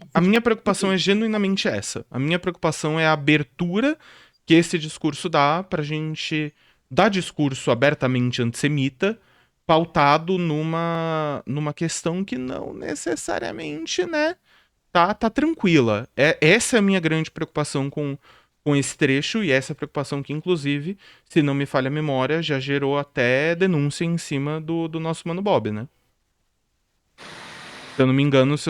é genuinamente essa. A minha preocupação é a abertura que esse discurso dá pra gente dar discurso abertamente antissemita, pautado numa questão que não necessariamente, né, tá tranquila. Essa é a minha grande preocupação com esse trecho, e essa preocupação que, inclusive, se não me falha a memória, já gerou até denúncia em cima do nosso Mano Bob, né? Se eu não me engano, se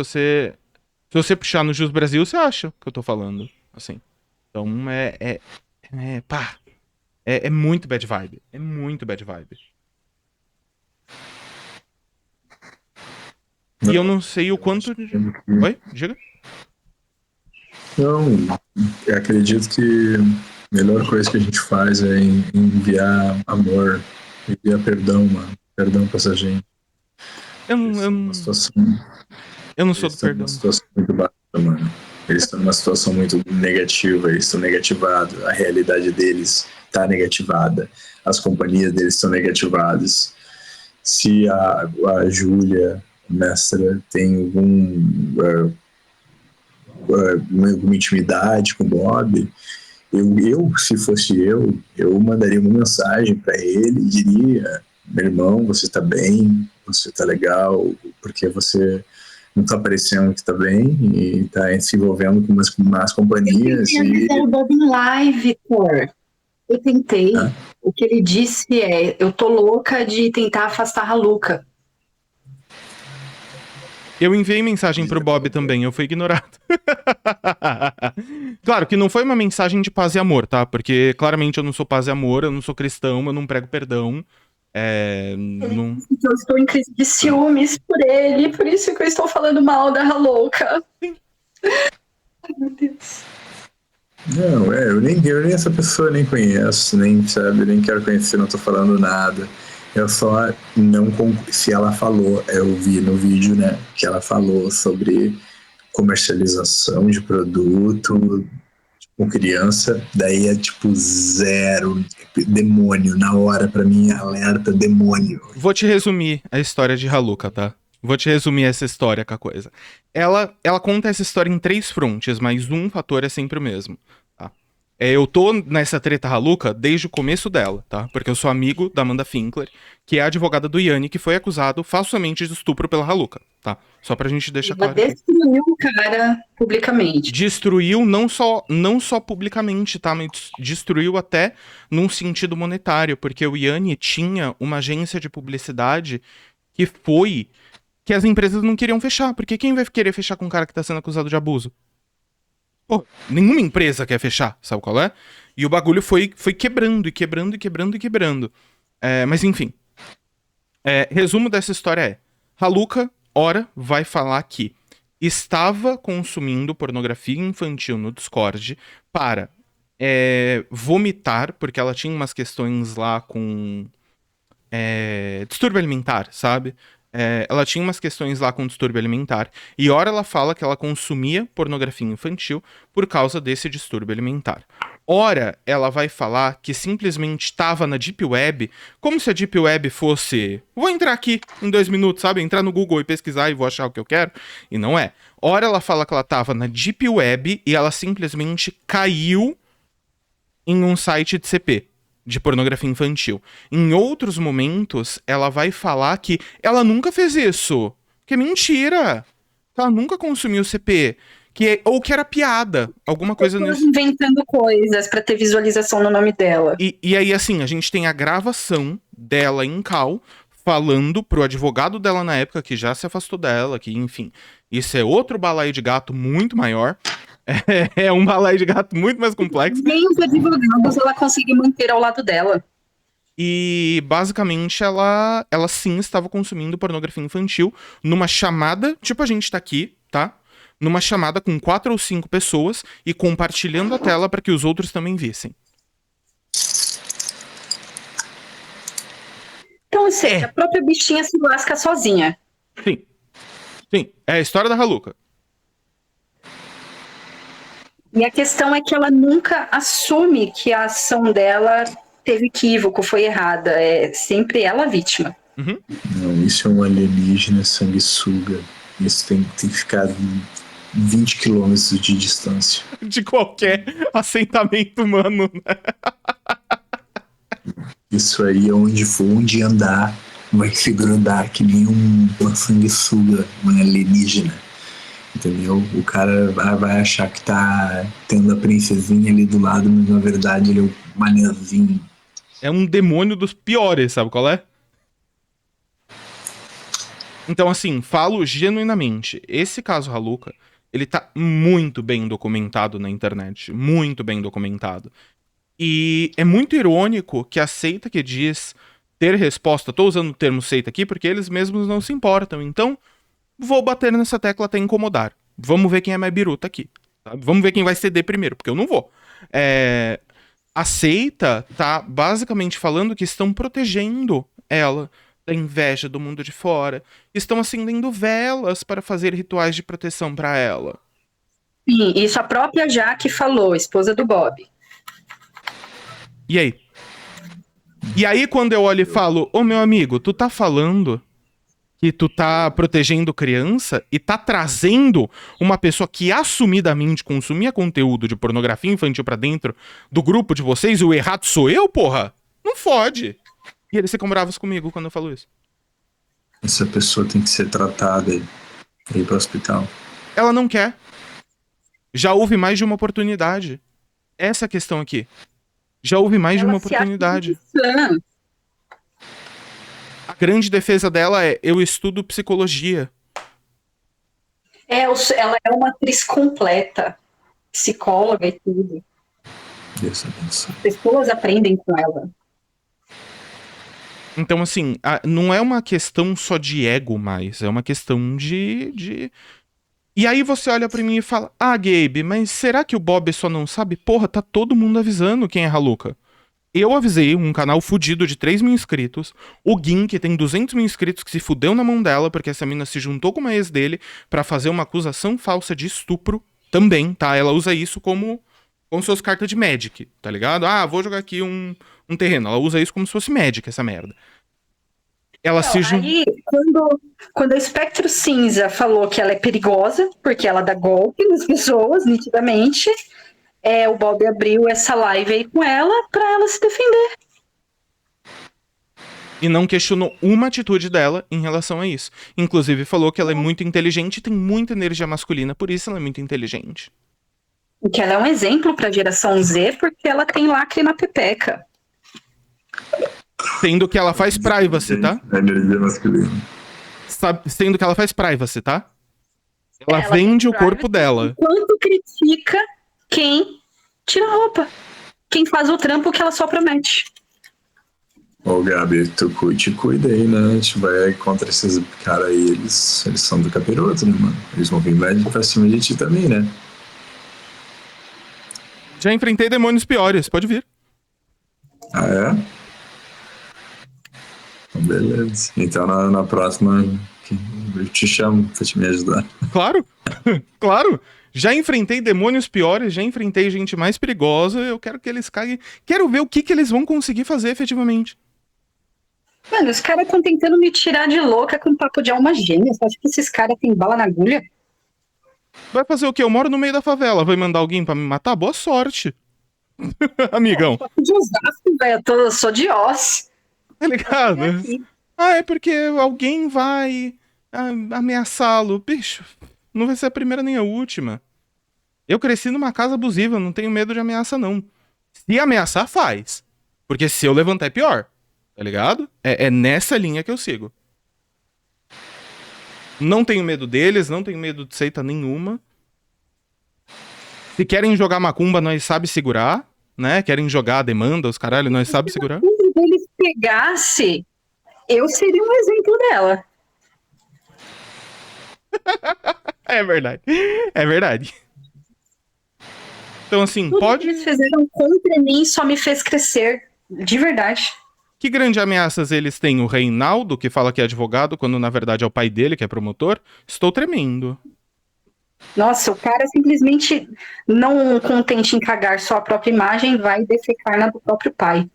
você puxar no Jus Brasil, você acha que eu tô falando, assim. Então, pá, é muito bad vibe. É muito bad vibe. E eu não sei o quanto... Oi? Diga. Não, eu acredito que a melhor coisa que a gente faz é enviar amor, enviar perdão, mano. Perdão pra essa gente. Eu não sou do perdão. Uma situação muito baixa, mano. Eles estão numa situação muito negativa, eles estão negativados, a realidade deles está negativada, as companhias deles estão negativadas. Se a Júlia, mestra, tem alguma intimidade com o Bob, se fosse eu mandaria uma mensagem para ele e diria: meu irmão, você tá bem, você tá legal, porque você não tá parecendo que tá bem e tá se envolvendo com umas más companhias. Eu tentei avisar o Bob em live, Thor. Eu tentei. O que ele disse é: eu tô louca de tentar afastar a Luca. Eu enviei mensagem pro Bob também, eu fui ignorado. Claro que não foi uma mensagem de paz e amor, tá? Porque claramente eu não sou paz e amor, eu não sou cristão, eu não prego perdão. Eu estou em crise de ciúmes por ele, por isso que eu estou falando mal da Louca. Ai, meu Deus. Não, eu nem essa pessoa nem conheço, nem sabe, nem quero conhecer, não tô falando nada. Eu só se ela falou, eu vi no vídeo, né, que ela falou sobre comercialização de produto com criança, daí é tipo zero, demônio, na hora, pra mim, alerta, demônio. Vou te resumir a história de Haluca, tá? Vou te resumir essa história com a coisa. Ela conta essa história em 3 frontes, mas um fator é sempre o mesmo, tá? Eu tô nessa treta Haluca desde o começo dela, tá? Porque eu sou amigo da Amanda Finkler, que é a advogada do Yanni, que foi acusado falsamente de estupro pela Haluca, tá? Só pra gente deixar claro. Ela destruiu o cara publicamente. Destruiu não só publicamente, tá? Mas destruiu até num sentido monetário, porque o Yanni tinha uma agência de publicidade que as empresas não queriam fechar. Porque quem vai querer fechar com um cara que tá sendo acusado de abuso? Pô, nenhuma empresa quer fechar, sabe qual é? E o bagulho foi quebrando, e quebrando, e quebrando, e quebrando. Mas enfim. Resumo dessa história é: Haluca, ora, vai falar que estava consumindo pornografia infantil no Discord para vomitar, porque ela tinha umas questões lá com distúrbio alimentar, sabe? Ela tinha umas questões lá com distúrbio alimentar, e ora ela fala que ela consumia pornografia infantil por causa desse distúrbio alimentar. Ora ela vai falar que simplesmente estava na Deep Web, como se a Deep Web fosse: vou entrar aqui em 2 minutos, sabe? Entrar no Google e pesquisar e vou achar o que eu quero. E não é. Ora ela fala que ela estava na Deep Web e ela simplesmente caiu em um site de CP, de pornografia infantil. Em outros momentos, ela vai falar que ela nunca fez isso, que é mentira, que ela nunca consumiu CP, ou que era piada, alguma coisa nisso. Inventando coisas pra ter visualização no nome dela. E aí, assim, a gente tem a gravação dela em cal, falando pro advogado dela na época, que já se afastou dela, que, enfim, isso é outro balaio de gato muito maior. É um balaio de gato muito mais complexo. Nem os advogados ela consegue manter ao lado dela. E, basicamente, ela sim estava consumindo pornografia infantil numa chamada, tipo a gente tá aqui, tá? numa chamada com 4 ou 5 pessoas e compartilhando a tela para que os outros também vissem. Então, ou seja, a própria bichinha se lasca sozinha. Sim. Sim, é a história da Raluca. E a questão é que ela nunca assume que a ação dela teve equívoco, foi errada. É sempre ela a vítima. Uhum. Não, isso é um alienígena sanguessuga. Isso tem que ficar 20 quilômetros de distância. De qualquer assentamento humano, né? Isso aí é onde for, onde andar, vai se grudar que nem uma sanguessuga, uma alienígena. Entendeu? O cara vai achar que tá tendo a princesinha ali do lado, mas na verdade ele é o manezinho. É um demônio dos piores, sabe qual é? Então, assim, falo genuinamente, esse caso Raluca, ele tá muito bem documentado na internet, muito bem documentado. E é muito irônico que a seita que diz ter resposta, tô usando o termo seita aqui porque eles mesmos não se importam, então vou bater nessa tecla até incomodar. Vamos ver quem é mais biruta aqui. Tá? Vamos ver quem vai ceder primeiro, porque eu não vou. A seita tá basicamente falando que estão protegendo ela da inveja do mundo de fora. Estão acendendo velas para fazer rituais de proteção para ela. Sim, isso a própria Jaque falou, esposa do Bob. E aí? E aí quando eu olho e falo, ô meu amigo, tu tá falando que tu tá protegendo criança e tá trazendo uma pessoa que assumidamente consumia conteúdo de pornografia infantil pra dentro do grupo de vocês e o errado sou eu, porra? Não fode. E eles ficam bravos comigo quando eu falo isso. Essa pessoa tem que ser tratada e ir pro hospital. Ela não quer. Já houve mais de uma oportunidade. Essa é a questão aqui. Já houve mais de uma oportunidade. A grande defesa dela é, eu estudo psicologia. Ela é uma atriz completa, psicóloga e tudo. Deus As pessoas aprendem com ela. Então, assim, não é uma questão só de ego mais, é uma questão de... E aí você olha pra mim e fala, Gabe, mas será que o Bob só não sabe? Porra, tá todo mundo avisando quem é Raluca. Eu avisei um canal fudido de 3 mil inscritos, o Gin, que tem 200 mil inscritos, que se fudeu na mão dela, porque essa mina se juntou com uma ex dele pra fazer uma acusação falsa de estupro também, tá? Ela usa isso como suas cartas de Magic, tá ligado? Vou jogar aqui um terreno. Ela usa isso como se fosse Magic, essa merda. Ela se juntou... Aí, quando a Espectro Cinza falou que ela é perigosa, porque ela dá golpe nas pessoas, nitidamente... o Bob abriu essa live aí com ela pra ela se defender. E não questionou uma atitude dela em relação a isso. Inclusive falou que ela é muito inteligente e tem muita energia masculina, por isso ela é muito inteligente. E que ela é um exemplo pra geração Z, porque ela tem lacre na pepeca. Sendo que ela faz privacy, tá? Energia masculina. Sendo que ela faz privacy, tá? Ela vende o corpo dela. Enquanto critica quem tira a roupa. Quem faz o trampo que ela só promete. Ô, Gabi, tu te cuida aí, né? A gente vai contra esses caras aí, eles são do capiroto, né, mano? Eles vão vir mais pra cima de ti também, né? Já enfrentei demônios piores, pode vir. Ah, é? Então, beleza. Então, na próxima, eu te chamo pra te me ajudar. Claro, claro. Já enfrentei demônios piores, já enfrentei gente mais perigosa, eu quero que eles caguem. Quero ver o que eles vão conseguir fazer efetivamente. Mano, os caras estão tentando me tirar de louca com papo de alma gêmea. Você acha que esses caras têm bala na agulha? Vai fazer o quê? Eu moro no meio da favela, vai mandar alguém pra me matar? Boa sorte. Amigão. De Osasco, velho, eu sou de Oz. Tá ligado? É porque alguém vai ameaçá-lo. Bicho, não vai ser a primeira nem a última. Eu cresci numa casa abusiva, não tenho medo de ameaça, não. Se ameaçar, faz. Porque se eu levantar é pior. Tá ligado? É nessa linha que eu sigo. Não tenho medo deles, não tenho medo de seita nenhuma. Se querem jogar macumba, nós sabe segurar, né? Querem jogar a demanda, os caralho, nós sabe segurar. Se um deles pegasse, eu seria um exemplo dela. É verdade. É verdade. Então, assim, Tudo que pode... eles fizeram contra mim só me fez crescer. De verdade. Que grande ameaças eles têm? O Reinaldo, que fala que é advogado, quando na verdade é o pai dele, que é promotor. Estou tremendo. Nossa, o cara simplesmente, não contente em cagar sua própria imagem, vai defecar na do próprio pai.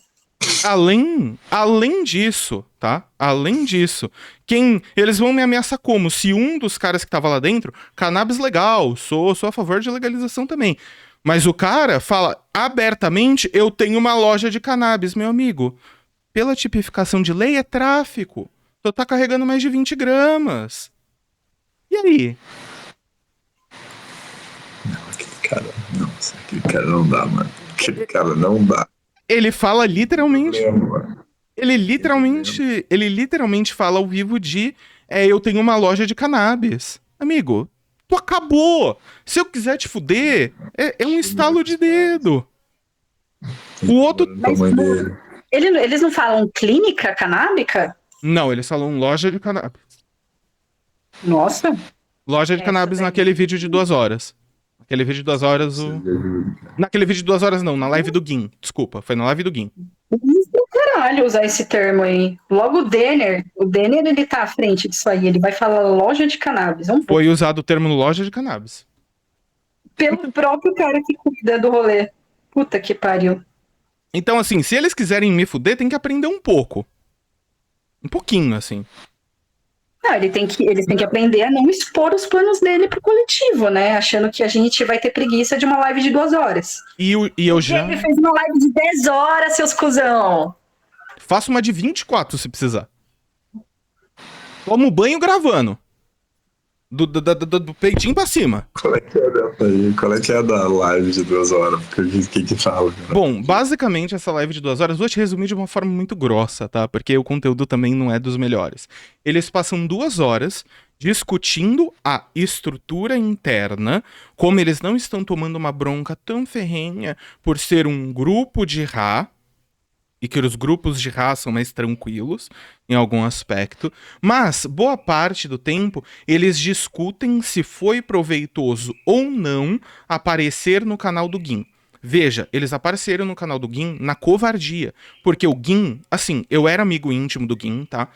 Além disso, tá? Além disso, eles vão me ameaçar como? Se um dos caras que tava lá dentro, cannabis legal, sou a favor de legalização também. Mas o cara fala abertamente, eu tenho uma loja de cannabis, meu amigo. Pela tipificação de lei, é tráfico. Tu tá carregando mais de 20 gramas. E aí? Não, aquele cara não dá, mano. Aquele cara não dá. Ele fala literalmente... Problema. Ele literalmente fala ao vivo de eu tenho uma loja de cannabis. Amigo, tu acabou. Se eu quiser te fuder, é um estalo de dedo. O outro... Eles não falam clínica canábica? Não, eles falam loja de cannabis. Nossa. Loja de cannabis naquele vídeo de 2 horas. Aquele vídeo de 2 horas... Naquele vídeo de 2 horas não, na live do Gin. Desculpa, foi na live do Gin. Caralho, usar esse termo aí. Logo o Denner ele tá à frente disso aí, ele vai falar loja de cannabis. Foi usado o termo loja de cannabis. Pelo próprio cara que cuida do rolê. Puta que pariu. Então, assim, se eles quiserem me fuder, tem que aprender um pouco. Um pouquinho, assim. Não, eles têm que aprender a não expor os planos dele pro coletivo, né? Achando que a gente vai ter preguiça de uma live de 2 horas. E eu já... Ele fez uma live de 10 horas, seus cuzão. Faço uma de 24 se precisar. Tomo banho gravando. Do peitinho pra cima. Qual é que é a da live de 2 horas? Porque o que fala? Cara? Bom, basicamente essa live de 2 horas, vou te resumir de uma forma muito grossa, tá? Porque o conteúdo também não é dos melhores. Eles passam 2 horas discutindo a estrutura interna, como eles não estão tomando uma bronca tão ferrenha por ser um grupo de Ra, e que os grupos de Ra são mais tranquilos em algum aspecto, mas boa parte do tempo eles discutem se foi proveitoso ou não aparecer no canal do Gin. Veja, eles apareceram no canal do Gin na covardia, porque o Gin, assim, eu era amigo íntimo do Gin, tá?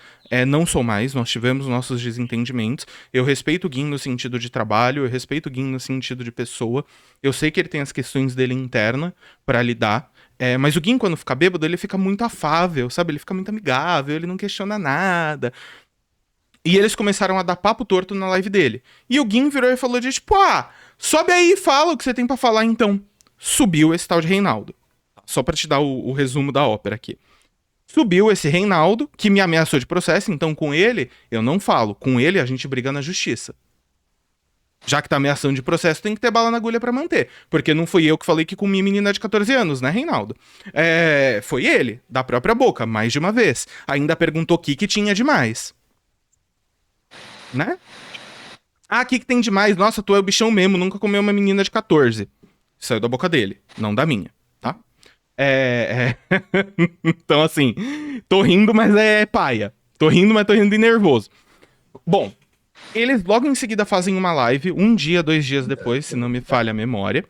Não sou mais, nós tivemos nossos desentendimentos, eu respeito o Gin no sentido de trabalho, eu respeito o Gin no sentido de pessoa, eu sei que ele tem as questões dele interna pra lidar, mas o Gin, quando fica bêbado, ele fica muito afável, sabe? Ele fica muito amigável, ele não questiona nada. E eles começaram a dar papo torto na live dele. E o Gin virou e falou de tipo, sobe aí e fala o que você tem pra falar então. Subiu esse tal de Reinaldo. Só pra te dar o resumo da ópera aqui. Subiu esse Reinaldo, que me ameaçou de processo, então com ele eu não falo. Com ele a gente briga na justiça. Já que tá ameaçando de processo, tem que ter bala na agulha pra manter. Porque não fui eu que falei que comi menina de 14 anos, né, Reinaldo? Foi ele, da própria boca, mais de uma vez. Ainda perguntou o que tinha de mais. Né? O que tem de mais? Nossa, tu é o bichão mesmo, nunca comeu uma menina de 14. Saiu da boca dele, não da minha, tá? Então, assim, tô rindo, mas é paia. Tô rindo, mas tô rindo de nervoso. Bom, eles logo em seguida fazem uma live, 1 dia, 2 dias depois, se não me falha a memória,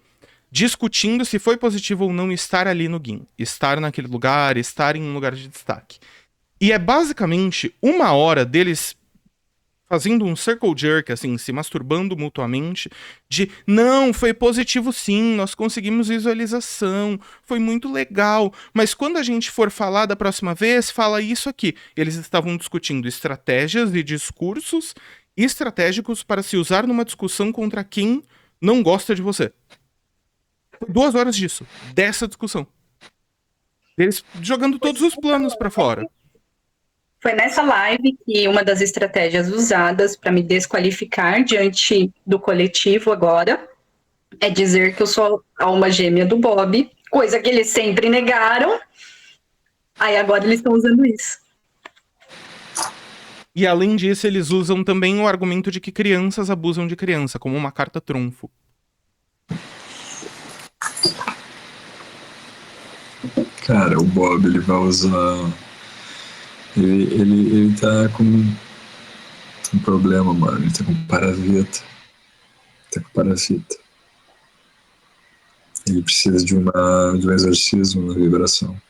discutindo se foi positivo ou não estar ali no Gin. Estar naquele lugar, estar em um lugar de destaque. E é basicamente 1 hora deles fazendo um circle jerk, assim, se masturbando mutuamente, de, não, foi positivo sim, nós conseguimos visualização, foi muito legal, mas quando a gente for falar da próxima vez, fala isso aqui. Eles estavam discutindo estratégias e discursos estratégicos para se usar numa discussão contra quem não gosta de você. 2 horas disso, dessa discussão. Eles jogando todos os planos pra fora. Foi nessa live que uma das estratégias usadas para me desqualificar diante do coletivo agora é dizer que eu sou a alma gêmea do Bob, coisa que eles sempre negaram. Aí agora eles estão usando isso. E além disso, eles usam também o argumento de que crianças abusam de criança, como uma carta trunfo. Cara, o Bob, ele vai usar... Ele tá com um problema, mano. Ele tá com parasita. Tá com parasita. Ele precisa de um exorcismo na vibração.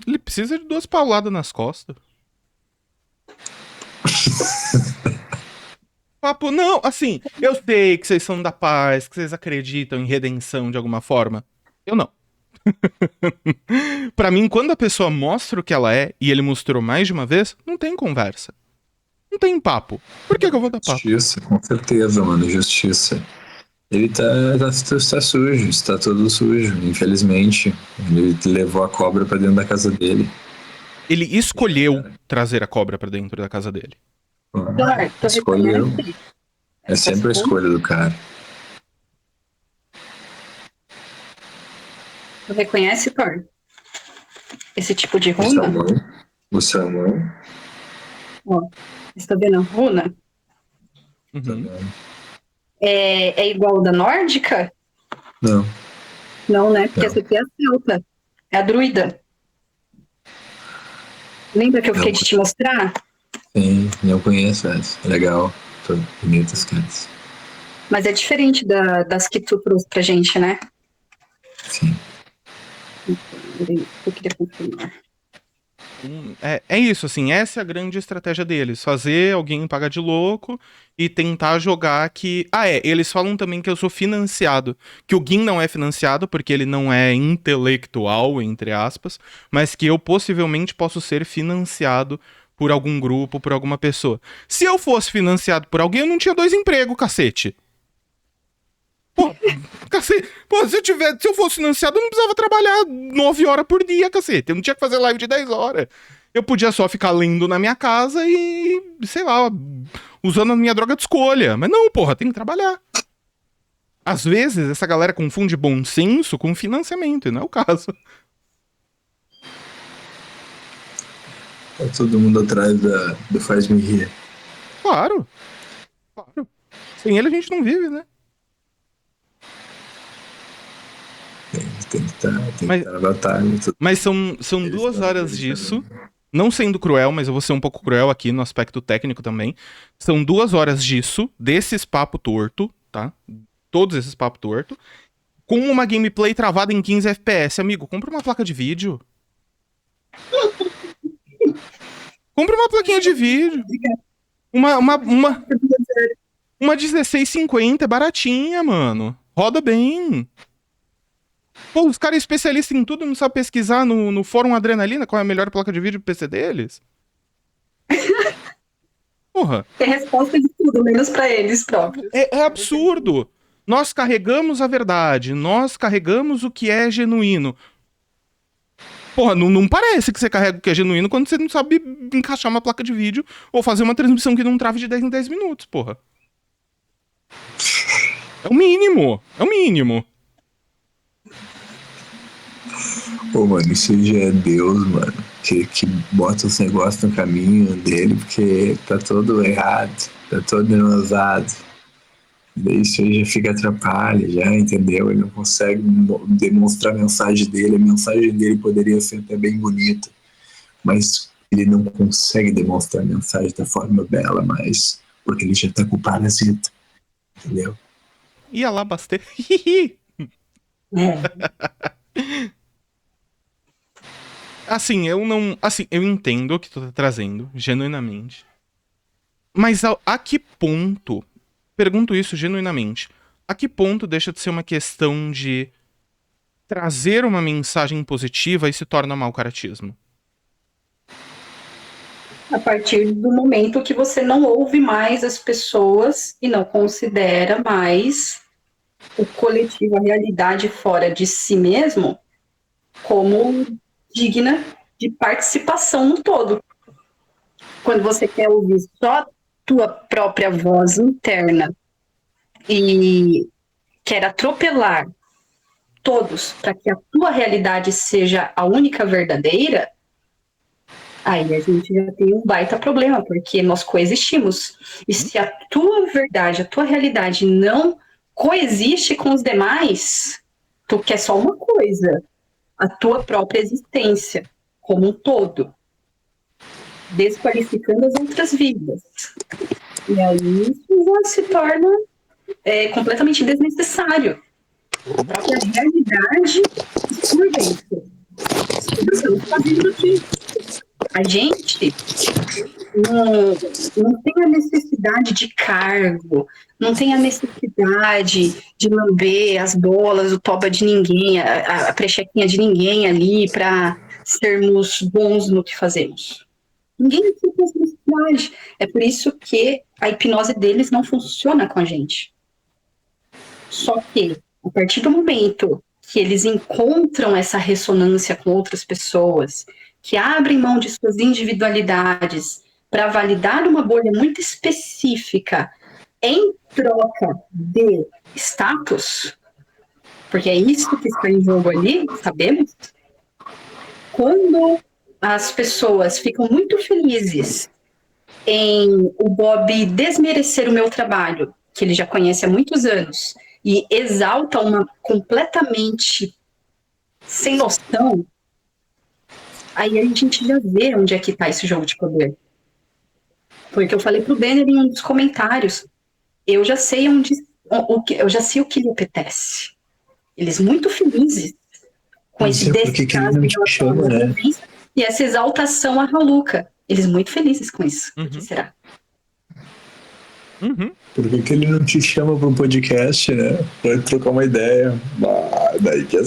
Ele precisa de 2 pauladas nas costas. Papo, não, assim, eu sei que vocês são da paz, que vocês acreditam em redenção de alguma forma. Eu não. Pra mim, quando a pessoa mostra o que ela é, e ele mostrou mais de uma vez, não tem conversa. Não tem papo. Por que eu vou dar papo? Justiça, com certeza, mano, justiça. Ele tá sujo, está todo sujo, infelizmente. Ele levou a cobra pra dentro da casa dele. Ele escolheu trazer a cobra pra dentro da casa dele. Claro, tu Escolheu. reconhece É sempre a escolha do cara. Tu reconhece, Thor? Esse tipo de O runa? salmão. O salmão. Ó, você tá vendo a runa? Uhum. É igual da nórdica? Não. Não, né? Porque Não. essa aqui é a celta. É a druida. Lembra que eu fiquei Não. de te mostrar? Sim, não conheço essa. Legal. Tô bonitas, caras. Mas é diferente das que tu trouxe pra gente, né? Sim. Eu queria confirmar. É isso, assim, essa é a grande estratégia deles. Fazer alguém pagar de louco e tentar jogar que... eles falam também que eu sou financiado. Que o Gin não é financiado porque ele não é intelectual, entre aspas, mas que eu possivelmente posso ser financiado por algum grupo, por alguma pessoa. Se eu fosse financiado por alguém, eu não tinha 2 empregos, cacete. Pô, cacete. Pô, se eu fosse financiado, eu não precisava trabalhar 9 horas por dia, cacete. Eu não tinha que fazer live de 10 horas. Eu podia só ficar lendo na minha casa e, sei lá, usando a minha droga de escolha. Mas não, porra, tem que trabalhar. Às vezes, essa galera confunde bom senso com financiamento, e não é o caso. Tá todo mundo atrás do faz-me rir. Claro. Claro. Sem ele a gente não vive, né? Tem que estar na batalha. Mas são 2 horas disso. Não sendo cruel, mas eu vou ser um pouco cruel aqui no aspecto técnico também. São 2 horas disso, desses papo torto, tá? Todos esses papo torto. Com uma gameplay travada em 15 FPS. Amigo, compra uma placa de vídeo. Compra uma plaquinha de vídeo. Uma 1650, é baratinha, mano. Roda bem. Pô, os caras especialistas em tudo não sabem pesquisar no Fórum Adrenalina qual é a melhor placa de vídeo pro PC deles? Porra. Tem resposta de tudo, menos pra eles próprios. É absurdo. Nós carregamos a verdade. Nós carregamos o que é genuíno. Porra, não parece que você carrega o que é genuíno quando você não sabe encaixar uma placa de vídeo ou fazer uma transmissão que não trave de 10 em 10 minutos, porra. É o mínimo. É o mínimo. Pô, mano, isso aí já é Deus, mano. Que bota os negócios no caminho dele, porque tá todo errado, tá todo enosado. Daí isso aí já fica atrapalha, já, entendeu? Ele não consegue demonstrar a mensagem dele poderia ser até bem bonita, mas ele não consegue demonstrar a mensagem da forma bela, mas porque ele já tá com o parasita, entendeu? Ia lá baster. Assim, eu entendo o que tu tá trazendo, genuinamente. Mas a que ponto, pergunto isso genuinamente, a que ponto deixa de ser uma questão de trazer uma mensagem positiva e se torna mau caratismo? A partir do momento que você não ouve mais as pessoas e não considera mais o coletivo, a realidade fora de si mesmo, como digna de participação no todo. Quando você quer ouvir só a tua própria voz interna e quer atropelar todos para que a tua realidade seja a única verdadeira, aí a gente já tem um baita problema, porque nós coexistimos. E se a tua verdade, a tua realidade não coexiste com os demais, tu quer só uma coisa, a tua própria existência como um todo, desqualificando as outras vidas. E aí isso já se torna completamente desnecessário. A própria realidade surge isso. Nós estamos fazendo aqui. A gente não tem a necessidade de cargo, não tem a necessidade de lamber as bolas, o toba de ninguém, a prechequinha de ninguém ali para sermos bons no que fazemos. Ninguém tem essa necessidade. É por isso que a hipnose deles não funciona com a gente. Só que, a partir do momento que eles encontram essa ressonância com outras pessoas, que abrem mão de suas individualidades para validar uma bolha muito específica em troca de status, porque é isso que está em jogo ali, sabemos? Quando as pessoas ficam muito felizes em o Bob desmerecer o meu trabalho, que ele já conhece há muitos anos, e exalta uma completamente sem noção, aí a gente já vê onde é que está esse jogo de poder. Foi o que eu falei pro Benner em um dos comentários. Eu já sei eu já sei o que lhe apetece. Eles muito felizes com esse descaso de relação à violência e essa exaltação à Raluca. Eles muito felizes com isso. Por que será? Por que ele não te chama para um podcast, né? Pra trocar uma ideia. Daí que é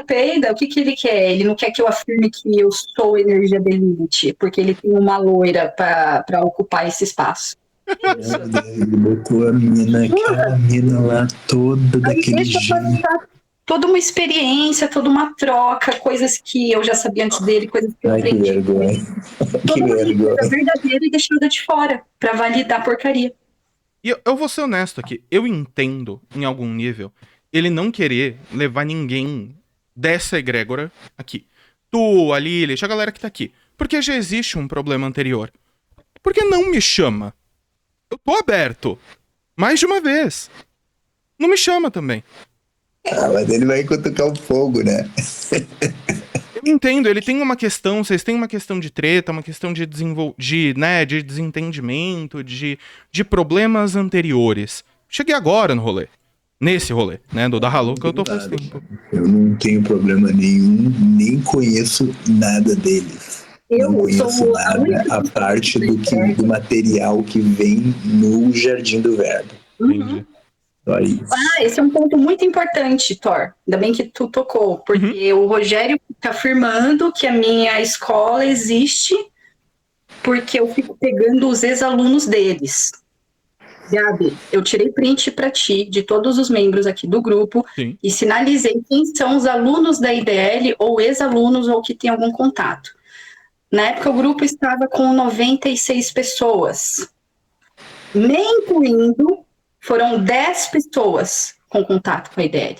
Peida. O que ele quer? Ele não quer que eu afirme que eu sou energia da elite, porque ele tem uma loira para ocupar esse espaço. Ele botou a mina lá toda daquele jeito. Toda uma experiência, toda uma troca, coisas que eu já sabia antes dele, coisas que eu aprendi. Que vergonha. Toda uma coisa verdadeira e deixada de fora, pra validar a porcaria. E eu vou ser honesto aqui, eu entendo, em algum nível, ele não querer levar ninguém dessa egrégora aqui. Tu, a Lilith, a galera que tá aqui. Porque já existe um problema anterior. Por que não me chama? Eu tô aberto. Mais de uma vez. Não me chama também. Mas ele vai cutucar o fogo, né? Eu entendo, ele tem uma questão, vocês têm uma questão de treta, uma questão de desentendimento, de problemas anteriores. Cheguei agora no rolê. Nesse rolê, né? Do da Raluca eu tô faz tempo. Eu não tenho problema nenhum, nem conheço nada deles. Eu não conheço nada a parte do material que vem no Jardim do Verbo. Entendi. Esse é um ponto muito importante, Thor. Ainda bem que tu tocou, porque o Rogério fica afirmando que a minha escola existe porque eu fico pegando os ex-alunos deles. Gabi, eu tirei print para ti de todos os membros aqui do grupo. Sim. E sinalizei quem são os alunos da IDL ou ex-alunos ou que tem algum contato. Na época o grupo estava com 96 pessoas, me incluindo. Foram 10 pessoas com contato com a IDL,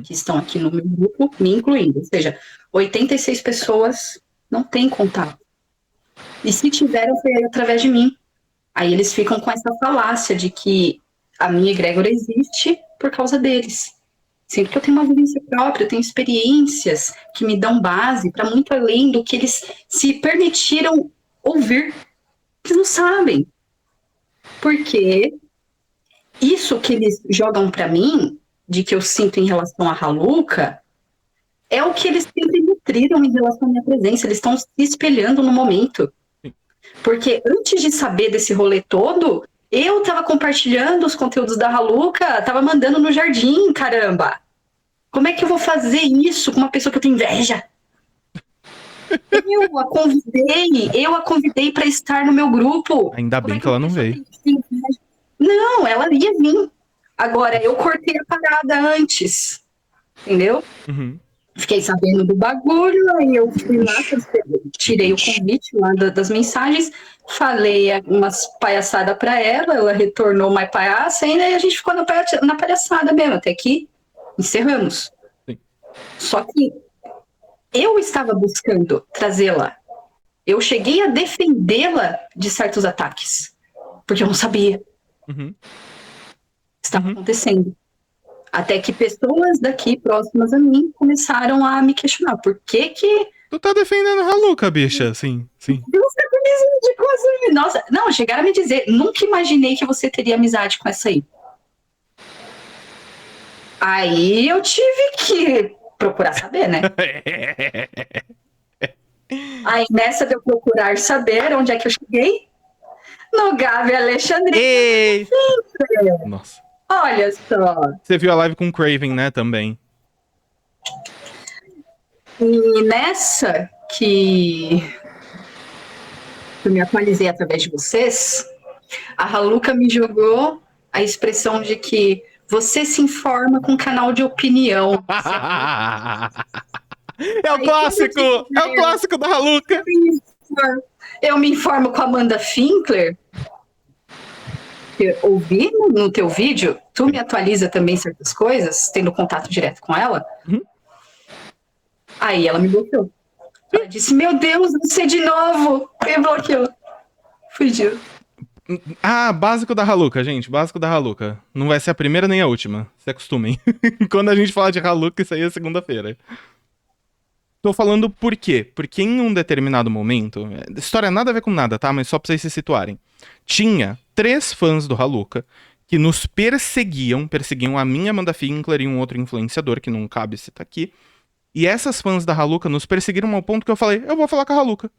que estão aqui no meu grupo, me incluindo. Ou seja, 86 pessoas não têm contato. E se tiveram, foi através de mim. Aí eles ficam com essa falácia de que a minha egrégora existe por causa deles. Sendo que eu tenho uma vivência própria, eu tenho experiências que me dão base para muito além do que eles se permitiram ouvir. Eles não sabem. Porque isso que eles jogam para mim, de que eu sinto em relação à Raluca, é o que eles sempre nutriram em relação à minha presença. Eles estão se espelhando no momento. Porque antes de saber desse rolê todo, eu tava compartilhando os conteúdos da Raluca, tava mandando no jardim, caramba. Como é que eu vou fazer isso com uma pessoa que eu tenho inveja? Eu a convidei para estar no meu grupo. Ainda bem que ela não veio. Não, ela ia vir. Agora, eu cortei a parada antes. Entendeu? Fiquei sabendo do bagulho, aí eu fui lá, tirei o convite lá das mensagens, falei umas palhaçadas pra ela retornou mais palhaça, e aí a gente ficou na palhaçada mesmo, até que encerramos. Sim. Só que eu estava buscando trazê-la. Eu cheguei a defendê-la de certos ataques, porque eu não sabia. Estava acontecendo. Até que pessoas daqui próximas a mim começaram a me questionar. Por que que... Tu tá defendendo a Raluca, bicha, sim. Você de coisa... nossa, não, chegaram a me dizer, nunca imaginei que você teria amizade com essa aí. Aí eu tive que procurar saber, né? Aí nessa de eu procurar saber onde é que eu cheguei, no Gabi Alexandre. Ei! Nossa. Olha só. Você viu a live com o Craven, né, também. E nessa que eu me atualizei através de vocês, a Raluca me jogou a expressão de que você se informa com um canal de opinião. É o clássico! É o clássico da Raluca! Eu me informo com a Amanda Finkler. Eu ouvi no teu vídeo, tu me atualiza também certas coisas, tendo contato direto com ela. Uhum. Aí ela me bloqueou. Ela disse, meu Deus, você de novo! Me bloqueou. Fugiu. Ah, básico da Raluca, gente. Básico da Raluca. Não vai ser a primeira nem a última. Se acostumem. Quando a gente fala de Raluca, isso aí é segunda-feira. Tô falando por quê? Porque em um determinado momento... História nada a ver com nada, tá? Mas só pra vocês se situarem. Tinha 3 fãs do Raluca que nos perseguiam a minha Amanda Finkler e um outro influenciador, que não cabe citar aqui. E essas fãs da Raluca nos perseguiram ao ponto que eu falei, eu vou falar com a Raluca.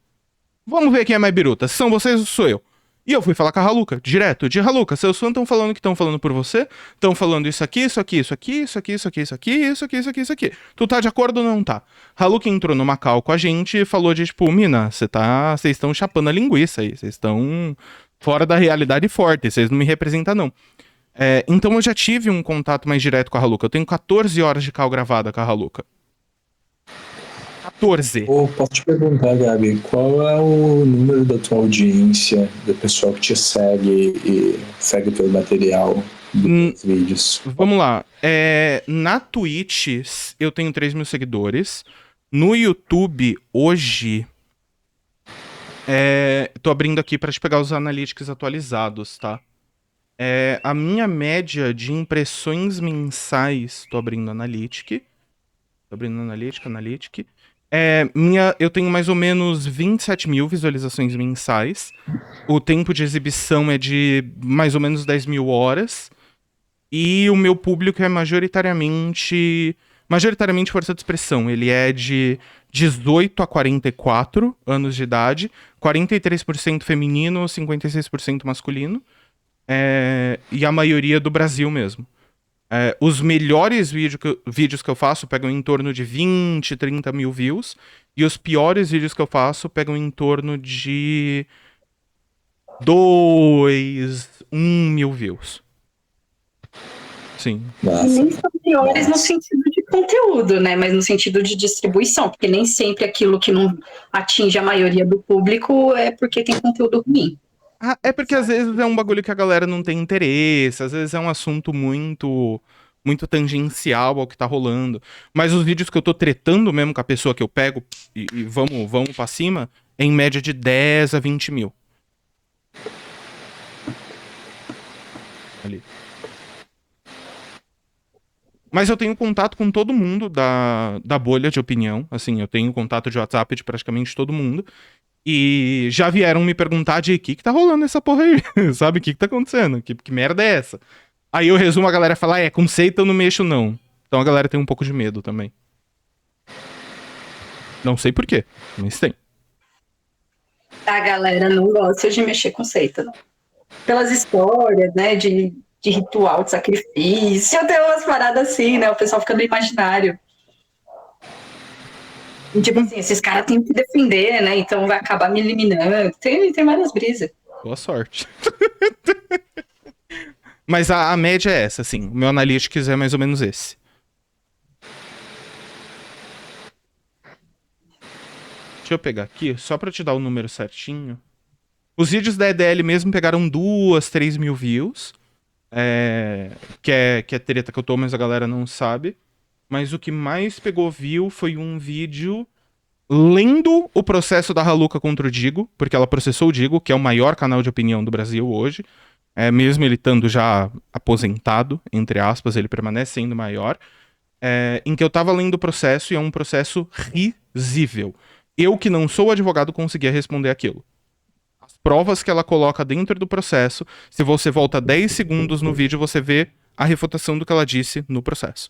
Vamos ver quem é mais biruta. Se são vocês ou sou eu? E eu fui falar com a Raluca, direto. De Raluca, seus fãs estão falando que estão falando por você? Estão falando isso aqui, isso aqui, isso aqui, isso aqui, isso aqui, isso aqui, isso aqui, isso aqui, isso aqui. Tu tá de acordo ou não tá? Raluca entrou numa call com a gente e falou de tipo, mina, vocês estão chapando a linguiça aí. Vocês estão fora da realidade forte. Vocês não me representam, não. Então eu já tive um contato mais direto com a Raluca. Eu tenho 14 horas de call gravada com a Raluca. 14. Posso te perguntar, Gabi, qual é o número da tua audiência, do pessoal que te segue e segue teu material dos vídeos? Vamos lá. Na Twitch, eu tenho 3 mil seguidores. No YouTube, hoje... tô abrindo aqui pra te pegar os analytics atualizados, tá? A minha média de impressões mensais... Tô abrindo Analytic. Eu tenho mais ou menos 27 mil visualizações mensais. O tempo de exibição é de mais ou menos 10 mil horas. E o meu público é majoritariamente força de expressão. Ele é de 18 a 44 anos de idade, 43% feminino, 56% masculino. E a maioria do Brasil mesmo. Os melhores vídeos que eu faço pegam em torno de 20, 30 mil views. E os piores vídeos que eu faço pegam em torno de 2, 1 mil views. Sim. Nem são piores no sentido de conteúdo, né? Mas no sentido de distribuição. Porque nem sempre aquilo que não atinge a maioria do público é porque tem conteúdo ruim. É porque às vezes é um bagulho que a galera não tem interesse, às vezes é um assunto muito tangencial ao que tá rolando. Mas os vídeos que eu tô tretando mesmo com a pessoa que eu pego e vamos pra cima, é em média de 10 a 20 mil. Ali. Mas eu tenho contato com todo mundo da bolha de opinião. Assim, eu tenho contato de WhatsApp de praticamente todo mundo. E já vieram me perguntar de o que tá rolando essa porra aí? Sabe, o que tá acontecendo? Que merda é essa? Aí eu resumo, a galera fala, com seita eu não mexo não. Então a galera tem um pouco de medo também. Não sei por quê, mas tem. A galera não gosta de mexer com seita, não. Pelas histórias, né, de ritual de sacrifício, tem umas paradas assim, né, o pessoal fica no imaginário. Tipo assim, esses caras têm que defender, né? Então vai acabar me eliminando. Tem várias brisas. Boa sorte. Mas a média é essa, assim. O meu Analytics é mais ou menos esse. Deixa eu pegar aqui, só pra te dar o número certinho. Os vídeos da EDL mesmo pegaram 2, 3 mil views. Que é treta que eu tô, mas a galera não sabe. Mas o que mais pegou view foi um vídeo lendo o processo da Raluca contra o Digo, porque ela processou o Digo, que é o maior canal de opinião do Brasil hoje. Mesmo ele estando já aposentado, entre aspas, ele permanece sendo maior. Em que eu tava lendo o processo e é um processo risível. Eu, que não sou advogado, conseguia responder aquilo. As provas que ela coloca dentro do processo. Se você volta 10 segundos no vídeo, você vê a refutação do que ela disse no processo.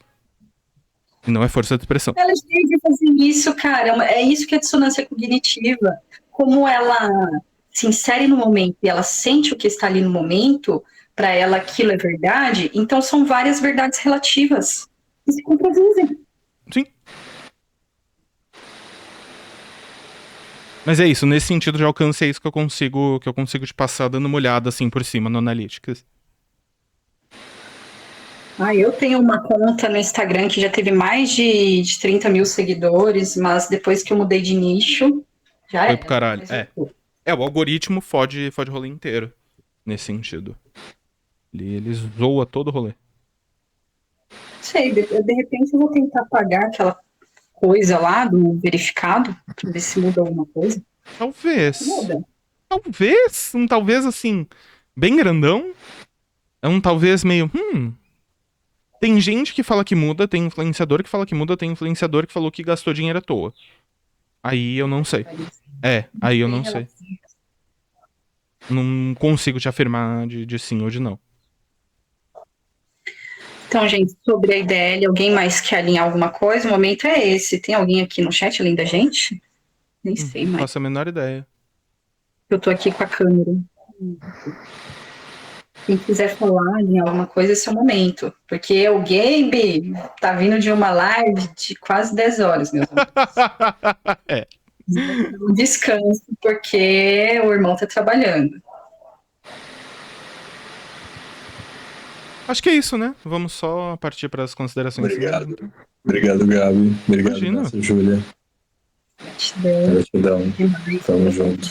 E não é força de expressão. Ela chega a fazer isso, cara. É isso que é dissonância cognitiva. Como ela se insere no momento e ela sente o que está ali no momento, para ela aquilo é verdade, então são várias verdades relativas que se contradizem. Sim. Mas é isso, nesse sentido de alcance é isso que eu consigo te passar dando uma olhada assim por cima no Analytics. Eu tenho uma conta no Instagram que já teve mais de 30 mil seguidores, mas depois que eu mudei de nicho, já Foi era. pro caralho. Mas O algoritmo fode o rolê inteiro. Nesse sentido. Ele zoa todo o rolê. sei, de repente eu vou tentar pagar aquela coisa lá do verificado, pra ver se muda alguma coisa. Talvez. Muda. Talvez. Um talvez assim, bem grandão. É um talvez meio. Tem gente que fala que muda, tem influenciador que fala que muda, tem influenciador que falou que gastou dinheiro à toa. Aí eu não sei. Aí eu não sei. Não consigo te afirmar de sim ou de não. Então, gente, sobre a IDL, alguém mais quer alinhar alguma coisa? O momento é esse. Tem alguém aqui no chat além da gente? Nem sei Não mais. faço a menor ideia. Eu tô aqui com a câmera. Quem quiser falar, alinhar alguma coisa, esse é o momento. Porque o Gabe tá vindo de uma live de quase 10 horas, meus amigos. É. Um descanso, porque o irmão tá trabalhando. Acho que é isso, né? Vamos só partir para as considerações. Obrigado. Obrigado, Gabi. Obrigado, Imagina. nossa Júlia. Gratidão. Demais. Tamo junto.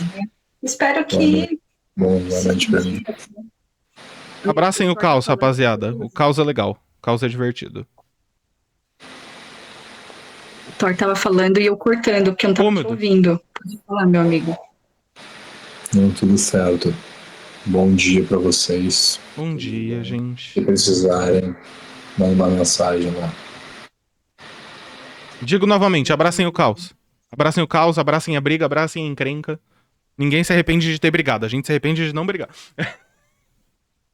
Espero que. Boa noite pra mim. Abracem o caos, rapaziada. O caos é legal. O caos é divertido. O Thor tava falando e eu cortando, porque eu não tava te ouvindo. Pode falar, meu amigo. Não, tudo certo. Bom dia pra vocês. Bom dia, gente. Se precisarem, manda uma mensagem lá. Digo novamente, abracem o caos. Abracem o caos, abracem a briga, abracem a encrenca. Ninguém se arrepende de ter brigado, a gente se arrepende de não brigar.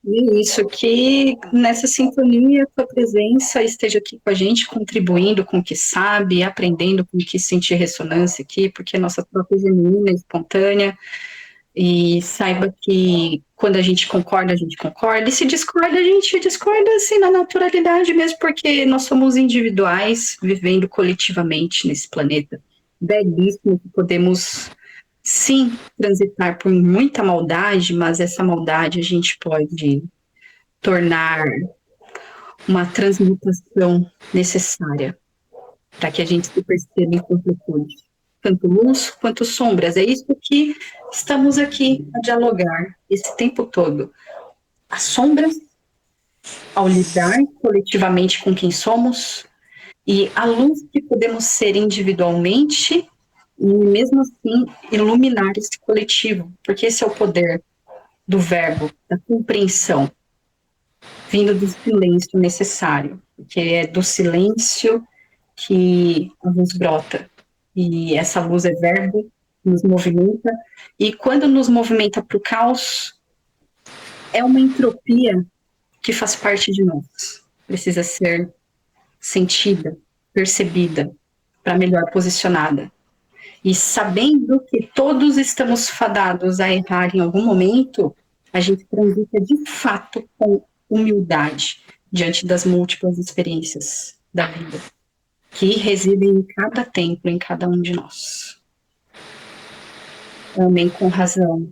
E isso, que nessa sintonia, tua presença esteja aqui com a gente, contribuindo com o que sabe, aprendendo com o que sentir ressonância aqui, porque a nossa troca é genuína, espontânea, e saiba que quando a gente concorda, e se discorda, a gente discorda assim na naturalidade mesmo, porque nós somos individuais, vivendo coletivamente nesse planeta. Belíssimo que podemos... sim, transitar por muita maldade, mas essa maldade a gente pode tornar uma transmutação necessária para que a gente se perceba em completude. Tanto luz quanto sombras. É isso que estamos aqui a dialogar esse tempo todo. As sombras, ao lidar coletivamente com quem somos, e a luz que podemos ser individualmente, e mesmo assim iluminar esse coletivo, porque esse é o poder do verbo, da compreensão, vindo do silêncio necessário, porque é do silêncio que a luz brota, e essa luz é verbo, nos movimenta, e quando nos movimenta para o caos, é uma entropia que faz parte de nós, precisa ser sentida, percebida, para melhor posicionada. E sabendo que todos estamos fadados a errar em algum momento, a gente transita de fato com humildade diante das múltiplas experiências da vida, que residem em cada templo, em cada um de nós. Amém com razão.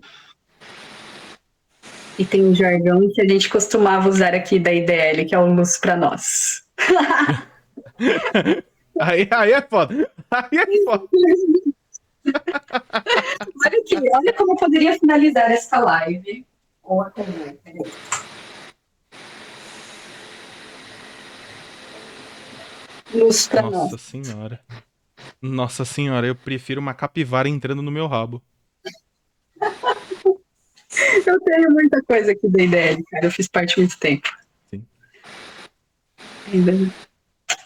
E tem um jargão que a gente costumava usar aqui da IDL, que é o luz para nós. Aí é foda. Aí é foda. Olha aqui, olha como eu poderia finalizar esta live. Luz pra nós. Nossa senhora. Nossa senhora, eu prefiro uma capivara entrando no meu rabo. Eu tenho muita coisa aqui da IDL, cara. Eu fiz parte muito tempo. Sim. Ainda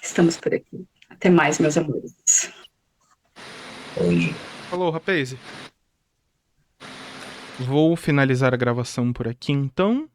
estamos por aqui. Até mais, meus amores. Bom dia. Falou, rapaz. Vou finalizar a gravação por aqui, então.